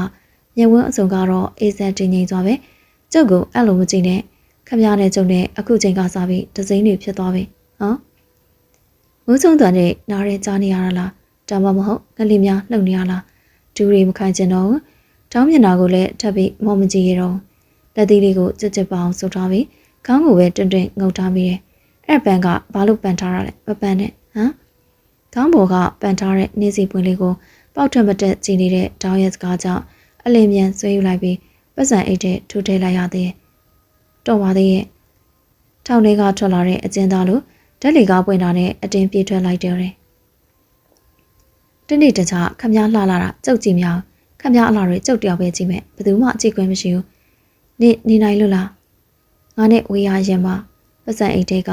မျက်ဝန်းအစုံကတော့အေးစက်တင်းငိမ့်သွားပဲကျုပ်ကအဲ့လိုမကြည့်နဲ့ခမရနဲ့ကျုံနဲ့အခုချိန်ကစားပြီးဒစိမ့်တွေဖြစ်သွားပြီဟမ်မူးချုံတန်နဲ့နားရဲကြားနေရတာလားဒါမှမဟုတ်ငလီများလှုပ်နေရလားဒူးတွေမခိုင်ကျင်တော့တောင်းမျက်နှာကိုလည်းထပ်ပြီးမော်မကြည့်ရတော့လက်သီးလေးကိုကြက်ကြက်ပအောင်ဆုပ်ထားပြီးခေါင်းကိုပဲတွင်တွင်ငုံထားမိတယ်အဲ့ပန်ကဘာလို့ပန်ထားရလဲမပန်နဲ့ဟမ်ခေါင်းပေါ်ကပန်ထားတဲ့နေစီပွင့်လေးကိုပေါက်ထွက်မတက်ကြည့်နေတဲ့တောင်းရဲ့စကားကြောင့်အလင်းမြန်ဆွဲယူလိုက်ပြီးပတ်စံအိတ်တဲ့ထိုးထည့်လိုက်ရသေးတယ်တော်ပါသေးရဲ့ထောင်လေးကထွက်လာတဲ့အကျဉ်းသားလိုဓာတ်လီကားပွင့်တာနဲ့အတင်းပြေးထွက်လိုက်တယ်တနေ့တခြားခမည်းလှလာတာကြုတ်ကြည့်မြောင်ခမည်းအလားတွေကြုတ်တယောက်ပဲကြည့်မဲ့ဘယ်သူမှအကြည့်ခွင့်မရှိဘူးနေနိုင်လို့လားငါနဲ့ဝေးရရင်ပါပတ်စံအိတ်တွေက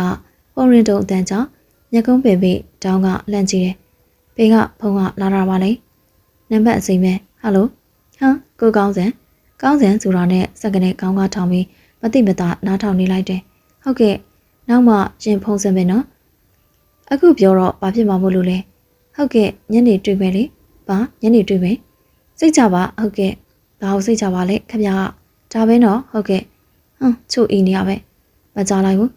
ပုံရင်တုံအတန်းကြောင့်မျက်ကုံးပင်ပြီးတောင်းကလှမ်းကြည့်တယ်ဘေးကဖုံကလာတာပါလေနံပါတ်အစိမ့်ပဲဟယ်လိုဟမ်ကိုကောင်းစံဆိုတာနဲ့စက္ကနဲ့ကောင်းကားထောင်ပြီးမတိမတာနားထောင်နေလိုက်တယ်ဟုတ်ကဲ့နောက်မှရင်ဖုံးစံပဲနော်အခုပြောတော့ဘာဖြစ်မှာမို့လို့လဲဟုတ်ကဲ့ညနေတွေ့မယ်လေဘာညနေတွေ့မယ်စိတ်ချပါဟုတ်ကဲ့ဘာလို့စိတ်ချပါလဲခင်ဗျာဒါပဲနော်ဟုတ်ကဲ့ချို့အင်းနေရပဲမကြလိုက်ဘူး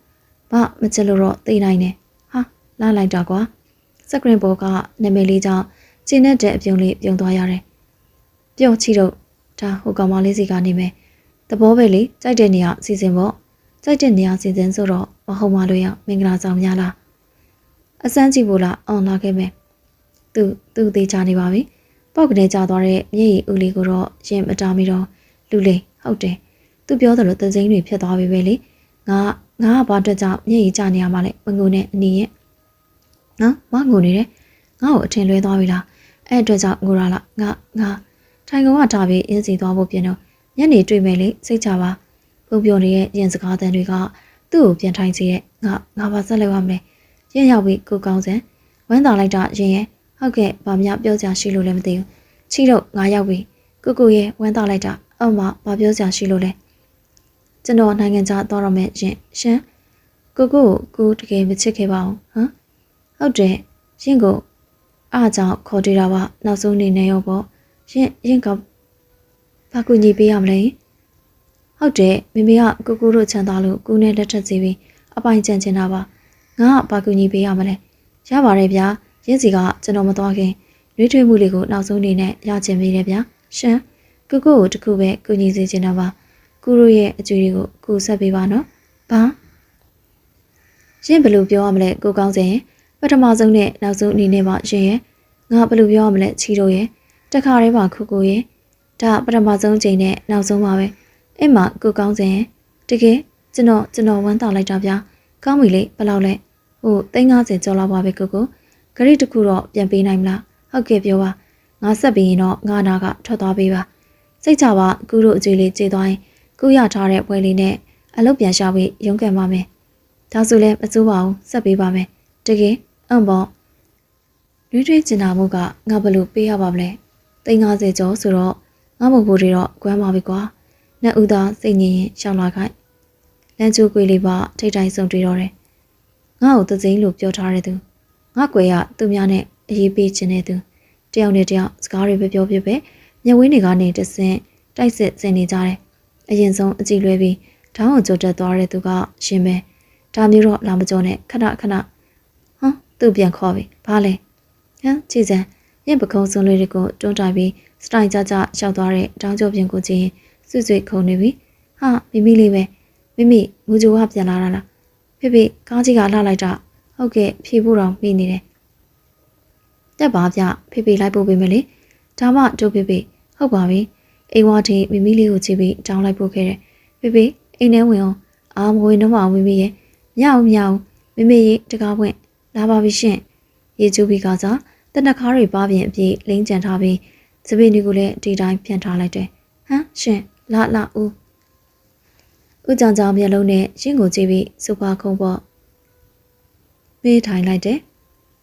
ဘာမချစ်လို့တော့သိနိုင်တယ်ဟာလာလိုက်တာကွာစကရင်ဘောကနာမည်လေးကြောင့်ကျင်းတဲ့အပြုံလေးပြုံသွားရတယ်ပျော့ချီတော့ဒါဟိုကောင်မလေးစီကနေမယ်သဘောပဲလေကြိုက်တဲ့နေရာစီစဉ်ပေါ့ကြိုက်တဲ့နေရာစီစဉ်ဆိုတော့မဟုတ်မှလို့ရမင်္ဂလာဆောင်များလားအစမ်းကြည့်ဖို့လားအောင်လာခဲ့မယ်သူသေးချနေပါပြီပေါက်ကနေကြသွားတဲ့မျက်ရည်ဦးလေးကိုတော့ရင်မတားမီတော့လူလေးဟုတ်တယ်သူပြောသလိုသစိမ်းတွေဖြစ်သွားပြီပဲလေငါကဘာအတွက်ကြောင့်မျက်ရည်ကျနေရမှလဲမငုံနဲ့အနီးရဲ့နော်မငုံနေတယ်ငါ့ကိုအထင်လွဲသွားပြီလားအဲ့အတွက်ကြောင့်ငိုရလားငါထိုင်ကုန်ကထားပြီးအင်းစီသွားဖို့ပြင်တော့ညနေတွေ့မယ်လေစိတ်ချပါပုံပြောနေတဲ့ရင်စကားတန်တွေကသူ့ကိုပြန်ထိုင်စီရဲ့ငါဘာဆက်လုပ်ရမလဲရင်ရောက်ပြီးကိုကောင်းစံဝမ်းသာလိုက်တာရင်ရဲ့ဟုတ်ကဲ့ဘာမှပြောကြရှိလို့လည်းမသိဘူးချီတော့ငါရောက်ပြီကိုရဲ့ဝမ်းသာလိုက်တာအော်မဘာပြောကြရှိလို့လဲကျွန်တော်နိုင်ငံခြားသွားတော့မယ်ရှင်ကိုတကယ်မချစ်ခဲ့ပါဘူးဟမ်ဟုတ်တယ်ရှင်ကိုအားကြောင့်ခေါ်တွေ့တာပါနောက်ဆုံးနေနေရောပေါ့ရင်ကဘာကူညီပေးရမလဲဟုတ်တယ်မိမိကကိုတို့ချမ်းသာလို့ကိုနဲ့လက်ထပ်စီပြီးအပိုင်ကျန်ချင်တာပါငါကဘာကူညီပေးရမလဲရပါတယ်ဗျာရင်းစီကကျွန်တော်မသွားခင်နှွေးထွေးမှုလေးကိုနောက်ဆုံးနေနဲ့ရချင်မိတယ်ဗျာရှင်ကိုတခုပဲကူညီစေချင်တာပါကိုတို့ရဲ့အကျွေးတွေကိုကိုဆက်ပေးပါနော်ဘာရှင်းဘယ်လိုပြောရမလဲကိုကောင်းစင်ပထမဆုံးနဲ့နောက်ဆုံးအနေနဲ့ပါရှင်ရဲ့ငါဘယ်လိုပြောရမလဲချီတို့ရဲ့တခါတည်းပါကိုရဲ့ဒါပထမဆုံးချိန်နဲ့နောက်ဆုံးပါပဲအဲ့မှာကိုကောင်းစင်တကယ်ကျွန်တော်ဝမ်းသာလိုက်တာဗျာကောင်းပြီလေဘယ်လောက်လဲဟို350ကျော်လောက်ပါပဲကိုဂရိတခုတော့ပြန်ပေးနိုင်မလားဟုတ်ကဲ့ပြောပါငါဆက်ပြီးရင်တော့ငါနာကထွက်သွားပေးပါစိတ်ချပါကူတို့အကျွေးလေးကျေးသွားရင်ကူရထားတဲ့ပွဲလေးနဲ့အလုပ်ပြန်ရှာပြီးရုန်းကန်ပါမယ်ဒါဆိုလည်းမစိုးပါဘူးဆက်ပေးပါမယ်တကယ်ပေါ့ရွေးထွေးကျင်နာမှုကငါဘလို့ပေးရပါမလဲ350ကျော်ဆိုတော့ငါမဟုတ်ဘူးတွေတော့ကွမ်းပါပြီကွာနှစ်ဦးသားစိတ်ငြိမ်ရင်ရှောင်းလာခိုင်းလမ်းကျိုးကွေလေးပါထိတ်တိုင်းဆုံတွေ့တော့တယ်ငါ့ကိုသစိမ်းလို့ပြောထားတဲ့သူငါကွယ်ကသူများနဲ့အရေးပေးခြင်းတဲ့သူတယောက်နဲ့တယောက်စကားတွေပဲပြောပြပဲမျက်ဝင်းတွေကနေတဆင့်တိုက်စစ်ဆင်နေကြတယ်အရင်ဆုံးအကြည့်လွဲပြီးထောင်းကိုကြိုတက်သွားတဲ့သူကရှင်ပဲဒါမျိုးတော့လာမကြောနဲ့ခဏသူ့ပြန်ခေါ်ပြီဘာလဲကြည်စံညပခုံးစုံလေးတွေကိုတွန်းတိုင်ပြီးစတိုင်ကြရှောက်သွားတဲ့တောင်းကျော်ပြင်ကိုကြည့်ရင်စွတ်ခုန်နေပြီဟာမိလေးပဲမိမူဂျိုကပြန်လာတာလားဖေကားကြီးကလှလိုက်တာဟုတ်ကဲ့ဖြေဖို့တော့မိနေတယ်တက်ပါဗျဖေလိုက်ပို့ပေးမယ်လေဒါမှတို့ဖေဟုတ်ပါပြီအိမ်ဝါထိမိလေးကိုကြည့်ပြီးတောင်းလိုက်ပို့ခဲ့တယ်ဖေအိမ်ထဲဝင်အောင်အာမဝင်တော့မအောင်မိရဲ့မရအောင်မိရဲ့တကားပွင့်လာပါပြီရှင်ရေကျူပြီးကစားတနက်ခါးတွေပါပြင်အပြည့်လိမ့်ကြံထားပြီးစပင်းတွေကိုလည်းဒီတိုင်းဖြန့်ထားလိုက်တယ်ဟမ်ရှင်လာဦးကြောင်မျက်လုံးနဲ့ရှင်းကိုကြည့်ပြီးစူပါခုံပေါ်မေးထိုင်လိုက်တယ်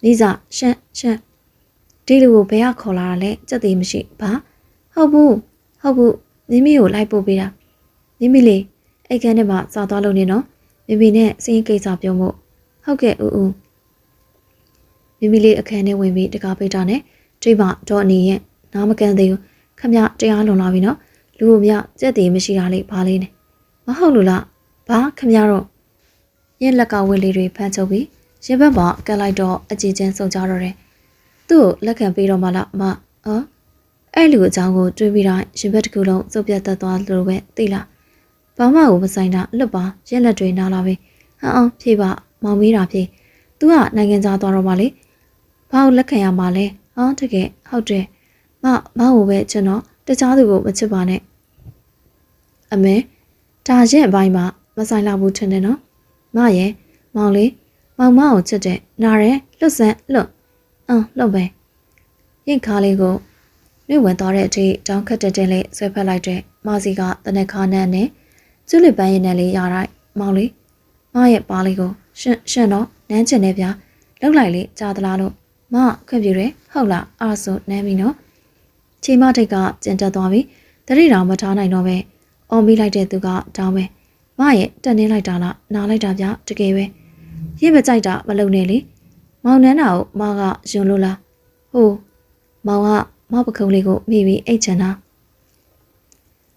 လိစာရှန့်ဒီလူကိုဘယ်ကခေါ်လာတာလဲစက်သေးမရှိဘာဟုတ်ဘူးမိကိုလိုက်ပို့ပေးတာမိလေး အိတ်ခမ်းထဲမှာစားသွားလို့နေနော်မိမိနဲ့စင်းကိစ္စပြောမို့ဟုတ်ကဲ့ဦးဦးမိမိလေးအခန်းထဲဝင်ပြီးတကားပိတ်တာနဲ့ထိပ်မတော့အနေရဲ့နားမကန်သေးဘူးခမတရားလွန်လာပြီနော်လူတို့မြကြက်တည်မရှိတာလေးဘာလေးနဲ့မဟုတ်လို့လားဘာခမတော့ရဲ့လက်ကဝက်လေးတွေဖမ်းချုပ်ပြီးရင်ဘက်မှာကက်လိုက်တော့အကြည်ချင်းစုံကြတော့တယ်သူ့ကိုလက်ခံပေးတော့မှလားမအဲ့လူအကြောင်းကိုတွေးပြီးတိုင်းရင်ဘက်တစ်ခုလုံးစုပ်ပြတ်သက်သွားလို့ပဲသိလားဘာမှကိုမဆိုင်တာလွတ်ပါရက်လက်တွေနားလာပြီဟန်အောင်ဖြေပါမောင်မေးတာဖြေသူကနိုင်ငံသားသွားတော့မှလေဘာလို့လက်ခံရမှာလဲတကယ်ဟုတ်တယ်မကိုပဲကျွန်တော်တခြားသူကိုမချစ်ပါနဲ့အမေဒါရဲ့အပိုင်းမှာမဆိုင်လာဘူးထင်တယ်နော်မရဲ့မောင်လေးမောင်မကိုချစ်တဲ့နားရဲလွတ်ဆန်းလွတ်လွတ်ပဲရင်ခါလေးကိုနှွေဝင်သွားတဲ့အထိတောင်းခတ်တဲ့လေးဆွဲဖက်လိုက်တဲ့မစီကတနက်ခါနဲ့နဲ့ကျွလစ်ပန်းရင်နဲ့လေးရလိုက်မောင်လေးမရဲ့ပါလေးကိုရှင်တော့နမ်းချင်တယ်ဗျာလောက်လိုက်လေကြားသလားလို့မခွင့်ပြုတယ်ဟုတ်လားအဲ့ဆိုနမ်းပြီနော်ချီမထိတ်ကကျင်တက်သွားပြီတတိတော်မထားနိုင်တော့ပဲအော်မိလိုက်တဲ့သူကတောင်းပဲမရဲ့တက်နေလိုက်တာလားနားလိုက်တာဗျတကယ်ပဲရစ်မကြိုက်တာမလုံနဲ့လေမောင်နန်းတာကိုမကယွန်လို့လားဟိုမောင်ကမောက်ပခုံးလေးကိုမိပြီးအိတ်ချန်တာ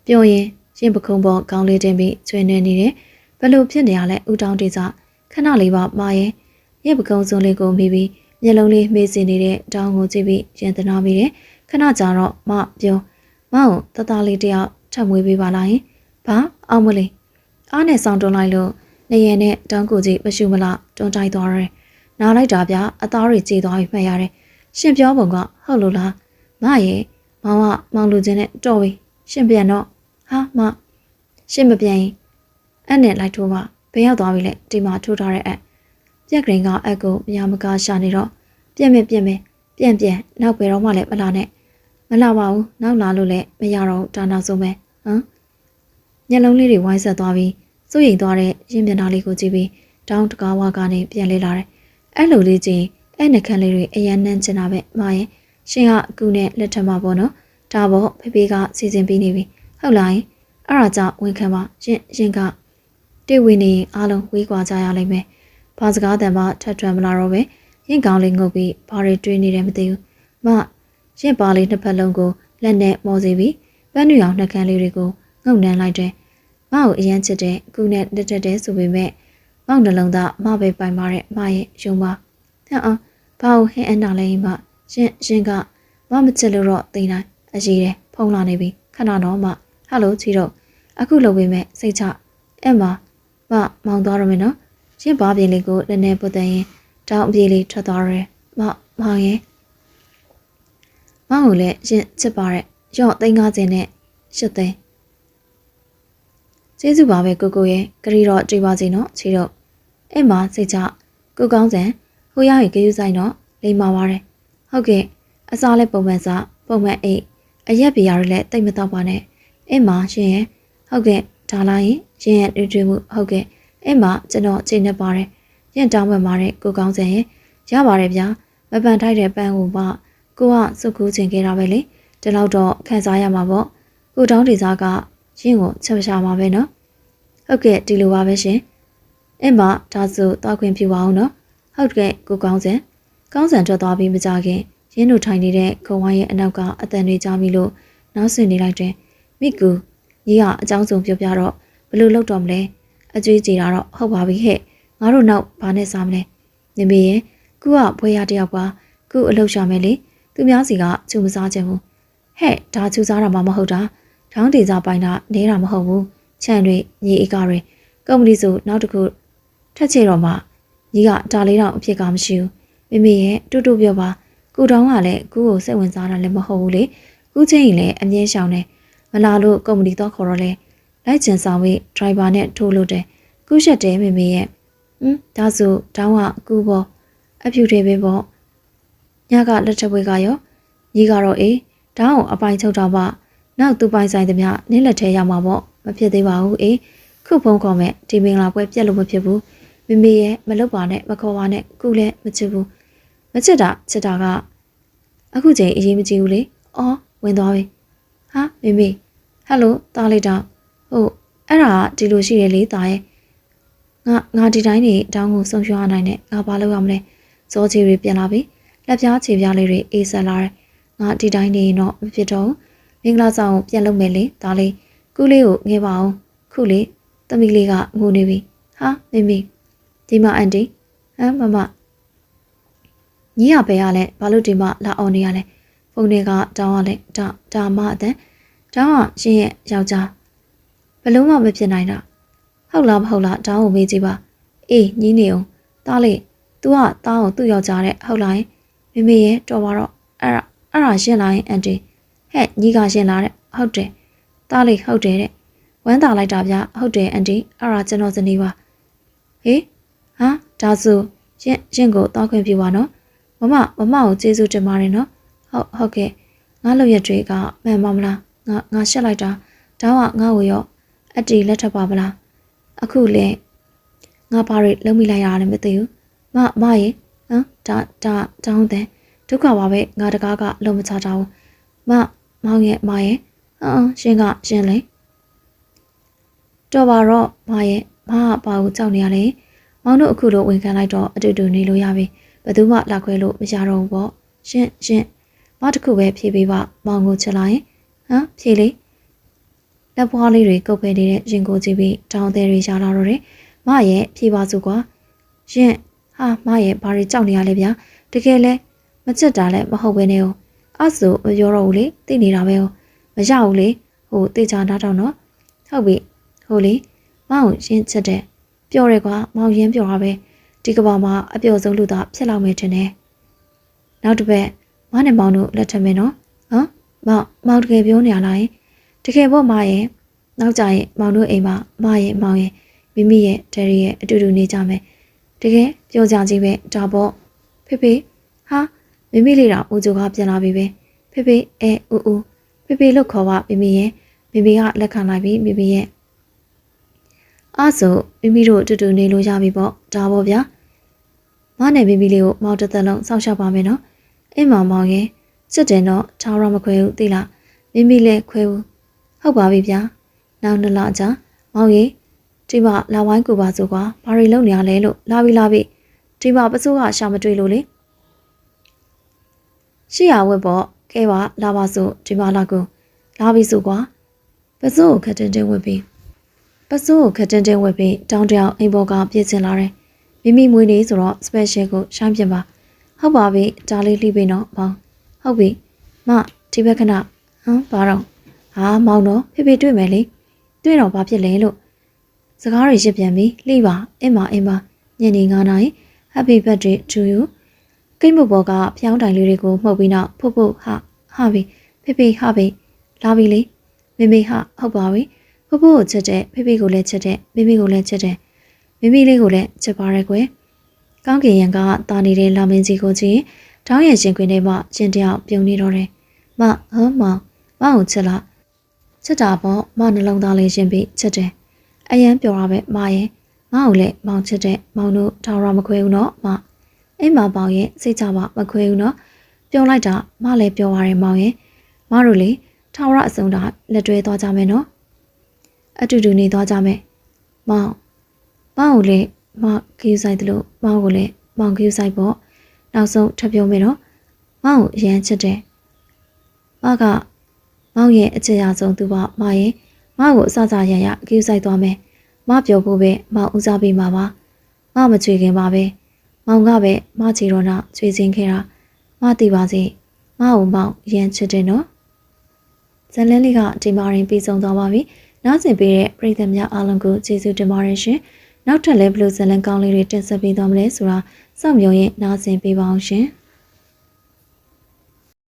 ပြောရင်ရင်ပခုံးပေါ်ကောင်းလေးတင်ပြီးချွေနေနေတယ်ဘယ်လိုဖြစ်နေရလဲဦးတောင်းတေစာခဏလေးပါမရဲ့ရင်ပခုံးစုံလေးကိုမိပြီးမျက်လုံးလေးမေးစင်နေတဲ့တောင်းကိုကြည့်ပြီးရင်သနာမိတယ်ခဏကြာတော့မပြောမအောင်တသားလေးတယောက်ထပ်မွေးပေးပါလားယင်ဘာအောင်မလေးအားနဲ့ဆောင်တွန်းလိုက်လို့နေရနဲ့တောင်းကိုကြီးမရှုမလားတွန်းတိုက်သွားတယ်နားလိုက်တာဗျအသားတွေကြေးသွားပြီးမှတ်ရတယ်ရှင်ပြောပုံကဟုတ်လို့လားမရဲ့မောင်ကမောင်လူချင်းနဲ့တော်ပြီရှင်ပြန်တော့ဟာမရှင်မပြန်ရင်အဲ့နဲ့လိုက်ထိုးပါဘယ်ရောက်သွားပြီလဲဒီမှာထိုးထားတဲ့အပြက်ကရင်ကအက်ကိုမရမကားရှာနေတော့ပြန်နောက်ပဲတော့မှလည်းမလာနဲ့မလာပါဘူးနောက်လာလို့လည်းမရတော့ဒါနောက်ဆုံးပဲညလုံးလေးတွေဝိုင်းဆက်သွားပြီးစိုးရိမ်သွားတဲ့ရင်မျက်နှာလေးကိုကြည့်ပြီးတောင်းတကားဝါကနေပြန်လေလာတယ်အဲ့လိုလေးချင်းအဲ့နှခမ်းလေးတွေအရန်နှမ်းချင်တာပဲမရဲ့ရှင်ကအခုနဲ့လက်ထက်မှာပေါ့နော်ဒါပေါ့ဖေဖေကစီစဉ်ပြီးနေပြီဟုတ်လားအဲ့ဒါကြောင့်ဝန်ခံပါရင်ကတေဝင်းနေအားလုံးဝေးကွာကြရလိမ့်မယ်ဘာစကားတန်မှထပ်ထွန်းမလာတော့ပဲရင်ကောင်းလေးငုပ်ပြီးဘာတွေတွေးနေတယ်မသိဘူးမရင်ပါလေးနှစ်ဖက်လုံးကိုလက်နဲ့မော်စီပြီးပန်းညူအောင်နှကန်းလေးတွေကိုငုံနှမ်းလိုက်တယ်မကိုအရန်ချစ်တဲ့အခုနဲ့တက်တက်တဲ့ဆိုပေမဲ့မောက်နှလုံးသားမပဲပိုင်ပါတဲ့မရဲ့ယုံပါဘာကိုဟင်းအန်တာလဲမရှင်ကမမချစ်လို့တော့သိနိုင်အရေးတယ်ဖုံးလာနေပြီခဏတော့မဟယ်လိုချီတော့အခုလုပ်ပေးမယ်စိတ်ချအဲ့မှာမောင်သွားရမယ်နော်ရင်ပါပြင်လေးကိုလည်းနဲ့ပုတ်တဲ့ရင်တောင်းအပြေးလေးထွက်သွားရဲမောင်ရဲ့မောင်ကိုလည်းရင်ချစ်ပါတဲ့ရော့350နဲ့8သိန်းကျေးဇူးပါပဲကိုရဲ့ဂရီတော့တွေ့ပါစေနော်ချီတော့အဲ့မှာစိတ်ချကိုကောင်းစံဟိုရောက်ရင်ကြယူဆိုင်တော့လိမ္မာပါတယ်ဟုတ်ကဲ့အစားလဲပုံမှန်စားပုံမှန်အိတ်အရက်ပြားတွေလည်းတိတ်မတော့ပါနဲ့အဲ့မှာရှင်ရဲ့ဟုတ်ကဲ့ဒါလာရင်ရင်ရဲ့တွေ့မှုဟုတ်ကဲ့အဲ့မှာကျွန်တော်ချိန်နေပါတယ်ရင်တောင်းပန်ပါတယ်ကိုကောင်းစံရဲ့ရပါတယ်ဗျာမပန်ထိုက်တဲ့ပန်းကိုမှကိုကစုကူးချင်ခဲ့တာပဲလေဒီလောက်တော့ခံစားရမှာပေါ့ကိုတောင်းဒေစာကရင်ကိုချက်ရှာမှာပဲနော်ဟုတ်ကဲ့ဒီလိုပါပဲရှင်အဲ့မှာဒါဆိုတောက်ခွင့်ပြပါအောင်နော်ဟုတ်ကဲ့ကိုကောင်းစံထွက်သွားပြီးမကြခင်ရင်းတို့ထိုင်နေတဲ့ခုံဝိုင်းရဲ့အနောက်ကအတန်တွေကြားမိလို့နောက်ဆွနေလိုက်တယ်မိကူကြီးကအကြောင်းစုံပြောပြတော့ဘယ်လိုလုပ်တော့မလဲအကျွေးကြည်တာတော့ဟုတ်ပါပြီဟဲ့ငါတို့နောက်ဘာနဲ့စားမလဲနမေရဲ့ကူကဘွေရတယောက်ပါကူအလုပ်ရှာမယ်လေသူများစီကချူမစားချင်ဘူးဟဲ့ဒါချူစားတာမှမဟုတ်တာထောင်းဒေစာပိုင်းတာနေတာမဟုတ်ဘူးခြံတွေညီအကတွေကုမ္ပဏီဆိုနောက်တစ်ခုထက်ချေတော့မှညီကဒါလေးတော့အဖြစ်ကမရှိဘူးမိရဲ့တူတူပြောပါကူတောင်းကလည်းကူကိုစိတ်ဝင်စားတာလည်းမဟုတ်ဘူးလေကူချင်းရင်လည်းအမြဲရှောင်တယ်မလာလို့ကုမ္ပဏီတော့ခေါ်တော့လဲလိုက်ချင်ဆောင်ပြီးဒရိုင်ဘာနဲ့ထိုးလို့တယ်ကူးရက်တယ်မိရဲ့ဒါဆိုတောင်းကကူပေါ့အဖြူတွေပဲပေါ့ညကလက်ထပ်ဝေကရောညီကတော့အေးတောင်းကိုအပိုင်ချုပ်တော့မှနောက်သူပိုင်ဆိုင်သမျှနင်းလက်ထဲရမှာပေါ့မဖြစ်သေးပါဘူးအေးခုဖုံးခေါ်မဲ့ဒီမင်္ဂလာပွဲပြက်လို့မဖြစ်ဘူးမိရဲ့မလုပ်ပါနဲ့မခေါ်ပါနဲ့ကူလည်းမချစ်ဘူးမချစ်တာကအခုချိန်အရေးမကြီးဘူးလေအော်ဝင်သွားပြီဟာမိဟယ်လိုတားလိုက်တော့ဟုတ် အဲ့ဒါဒီလိုရှိရလေတာရဲ့ငါဒီတိုင်းနေတောင်းကိုဆုံးရှုံးရနိုင်နဲ့ငါဘာလုပ်ရမလဲဇောချီတွေပြန်လာပြီလက်ပြားခြေပြားလေးတွေအေးဆက်လာတယ်ငါဒီတိုင်းနေရင်တော့မဖြစ်တော့မင်္ဂလာဆောင်ပြန်လုပ်မယ်လေဒါလေးကူးလေးကိုငဲပါအောင်ခုလေသမီးလေးကငိုနေပြီဟာမိမိဒီမှာအန်တီဟမ်မမညီရပဲရလဲဘာလို့ဒီမှာလာအောင်နေရလဲဖုန်းတွေကတောင်းရလဲဒါမအတန်တောင်းကရှင်ရဲ့ယောက်ျားဘလုံးမမဖြစ်နိုင်တာဟုတ်လားမဟုတ်လားတောင်းကိုမေးကြည့်ပါအေးညီးနေအောင်တားလေ तू ကတားကိုသူ့ယောက်ျားတဲ့ဟုတ်လားမိမိရဲ့တော်ပါတော့အဲ့ဒါရှင်းလာရင်အန်တီဟဲ့ညီကရှင်းလာတဲ့ဟုတ်တယ်တားလေဟုတ်တယ်တဲ့ဝမ်းသာလိုက်တာဗျာဟုတ်တယ်အန်တီအဲ့ဒါကျွန်တော်ဇနီးပါဟေးဟာဒါဆိုရှင်ကိုတောင်းခွင့်ပြုပါနော်မမကိုကျေးဇူးတင်ပါတယ်နော်ဟုတ်ကဲ့ငါလုပ်ရတွေကမှန်ပါမလားငါရှက်လိုက်တာတောင်းကငါ့ကိုရောအတီလက်ထပ်ပါမလားအခုလေငါဘာတွေလုံးမိလိုက်ရတယ်မသိဘူးမရေဟမ်ဒါတောင်းတဲ့ဒုက္ခပါပဲငါတကားကလုံးမချတာဘူးမောင်ရဲ့မရေရှင်လေတော်ပါတော့မရဲ့မကဘာကိုကြောက်နေရလဲမောင်တို့အခုလိုဝင်ခံလိုက်တော့အတူတူနေလို့ရပြီဘယ်သူမှလာခွဲလို့မရတော့ဘူးပေါ့ရှင်မတခုပဲဖြေပေးပါမောင်ကိုချလိုက်ဟမ်ဖြေလေလက်ပွားလေးတွေကုတ်ဖဲနေတဲ့ရင်ကိုကြည့်ပြီးတောင်းသေးတွေရလာတော့တယ်မရဲ့ဖြေပါစုကွာရှင်ဟာမရဲ့ဘာတွေကြောက်နေရလဲဗျာတကယ်လဲမချက်တာလဲမဟုတ်ဘဲနဲ့အဲ့ဆိုမပြောတော့ဘူးလေသိနေတာပဲမရဘူးလေဟိုတေချာနားတော့နော်ဟုတ်ပြီဟိုလေမောင်ရှင်းချက်တဲ့ပြောရဲကွာမောင်ရင်းပြောတာပဲဒီကဘာမှာအပြောဆုံးလူသားဖြစ်လောက်မယ်ထင်တယ်နောက်တစ်ပတ်မနဲ့မောင်တို့လက်ထပ်မယ်နော်ဟမ်မောင်တကယ်ပြောနေရလားတကယ်ပေါ့မရဲ့နောက်ကြရင်မောင်တို့အိမ်မှာမရဲ့မောင်ရဲ့မိမိရဲ့ဒယ်ရီရဲ့အတူတူနေကြမယ်တကယ်ပြောကြကြီးပဲဒါပေါ့ဖေဟာမိမိလေးတော့ဦးကျိုကပြန်လာပြီပဲဖေဦးဖေလို့ခေါ်ပါမိမိရဲ့မိမိကလက်ခံလိုက်ပြီမိမိရဲ့အဲ့ဆိုမိမိတို့အတူတူနေလို့ရပြီပေါ့ဒါပေါ့ဗျာမနဲ့မိမိလေးကိုမောင်တစ်သက်လုံးစောင့်ရှောက်ပါမယ်နော်အိမ်မောင်ရဲ့စစ်တယ်တော့ချောင်းရမခွဲဘူးသိလားမိမိလည်းခွဲဘူးဟုတ်ပါပြီဗျာနောက်2လကြာမောင်ရဲ့ဒီမှာလာဝိုင်းကိုပါဆိုကွာဘာတွေလုပ်နေရလဲလို့လာပြီဒီမှာပစိုးကရှာမတွေ့လို့လေရှေ့ရဝက်ပေါ့ကဲပါလာပါဆိုဒီမှာလာကူလာပြီဆိုကွာပစိုးကိုခက်တင်ဝက်ပြီးတောင်းတယောင်အိမ်ပေါ်ကပြည့်စင်လာတယ်မိမိမွေးနေဆိုတော့ special ကိုရှမ်းပြင်ပါဟုတ်ပါပြီဒါလေးလှိပေးနော်မောင်ဟုတ်ပြီမဒီဘက်ခဏဟမ်ဘာတော့ဟာမောင်တော့ဖေတွေ့မယ်လေတွေ့တော့ဘာဖြစ်လဲလို့စကားတွေရစ်ပြန်ပြီးလှိပါအင်းမညနေ9နာရီ Happy birthday to you ကိတ်မဘော်ကဖျောင်းတိုင်လေးတွေကိုမှုတ်ပြီးတော့ဖုတ်ဟာပြီဖေဟာပြီလာပြီလေမေဟာဟုတ်ပါပြီဖုတ်ကိုချက်တဲ့ဖေကိုလည်းချက်တဲ့မိမိကိုလည်းချက်တဲ့မိမိလေးကိုလည်းချက်ပါရဲကွယ်ကောင်းကင်ရံကတာနေတဲ့လာမင်းကြီးကိုကြည့်တောင်းရရှင်ခွင်ထဲမှာရှင်တယောက်ပြုံနေတော့တယ်မမောင်ကိုချက်တာပေါ့မနှလုံးသားလေးရှင်ပြီးချက်တယ်အရန်ပြောတာပဲမရဲ့မကိုလည်းမောင်ချက်တဲ့မောင်တို့ထောင်ရမခွဲဘူးနော်မအိမ်မှာပေါင်ရဲ့စိတ်ချပါမခွဲဘူးနော်ပြောလိုက်တာမလည်းပြောရတယ်မောင်ရဲ့မတို့လေထောင်ရအစုံတာလက်တွဲသွားကြမယ်နော်အတူတူနေသွားကြမယ်မောင်ကိုလည်းမခယူဆိုင်တယ်လို့မောင်ကိုလည်းမောင်ခယူဆိုင်ပေါ့နောက်ဆုံးထပ်ပြောမယ်နော်မောင်ကိုအရန်ချက်တယ်မကမောင်ရဲ့အချစ်ရဆုံးသူပါမရဲ့မကိုအစရခယူဆိုင်သွားမယ်မပြောဖို့ပဲမောင်ဦးစားပေးမှာပါမမချွေခင်ပါပဲမောင်ကပဲမချီတော့နောက်ချွေချင်းခဲ့တာမသိပါစေမကိုမောင်အရန်ချစ်တယ်နော်ဇလန်းလေးကဒီမာရင်ပြီးဆုံးသွားပါပြီနားဆင်ပေးတဲ့ပရိသတ်များအားလုံးကိုကျေးဇူးတင်ပါတယ်ရှင်နောက်ထပ်လည်းဘလို့ဇလန်းကောင်းလေးတွေတင်ဆက်ပေးသွားမလဲဆိုတာစောင့်မျှော်ရင်နားဆင်ပေးပါအောင်ရှင်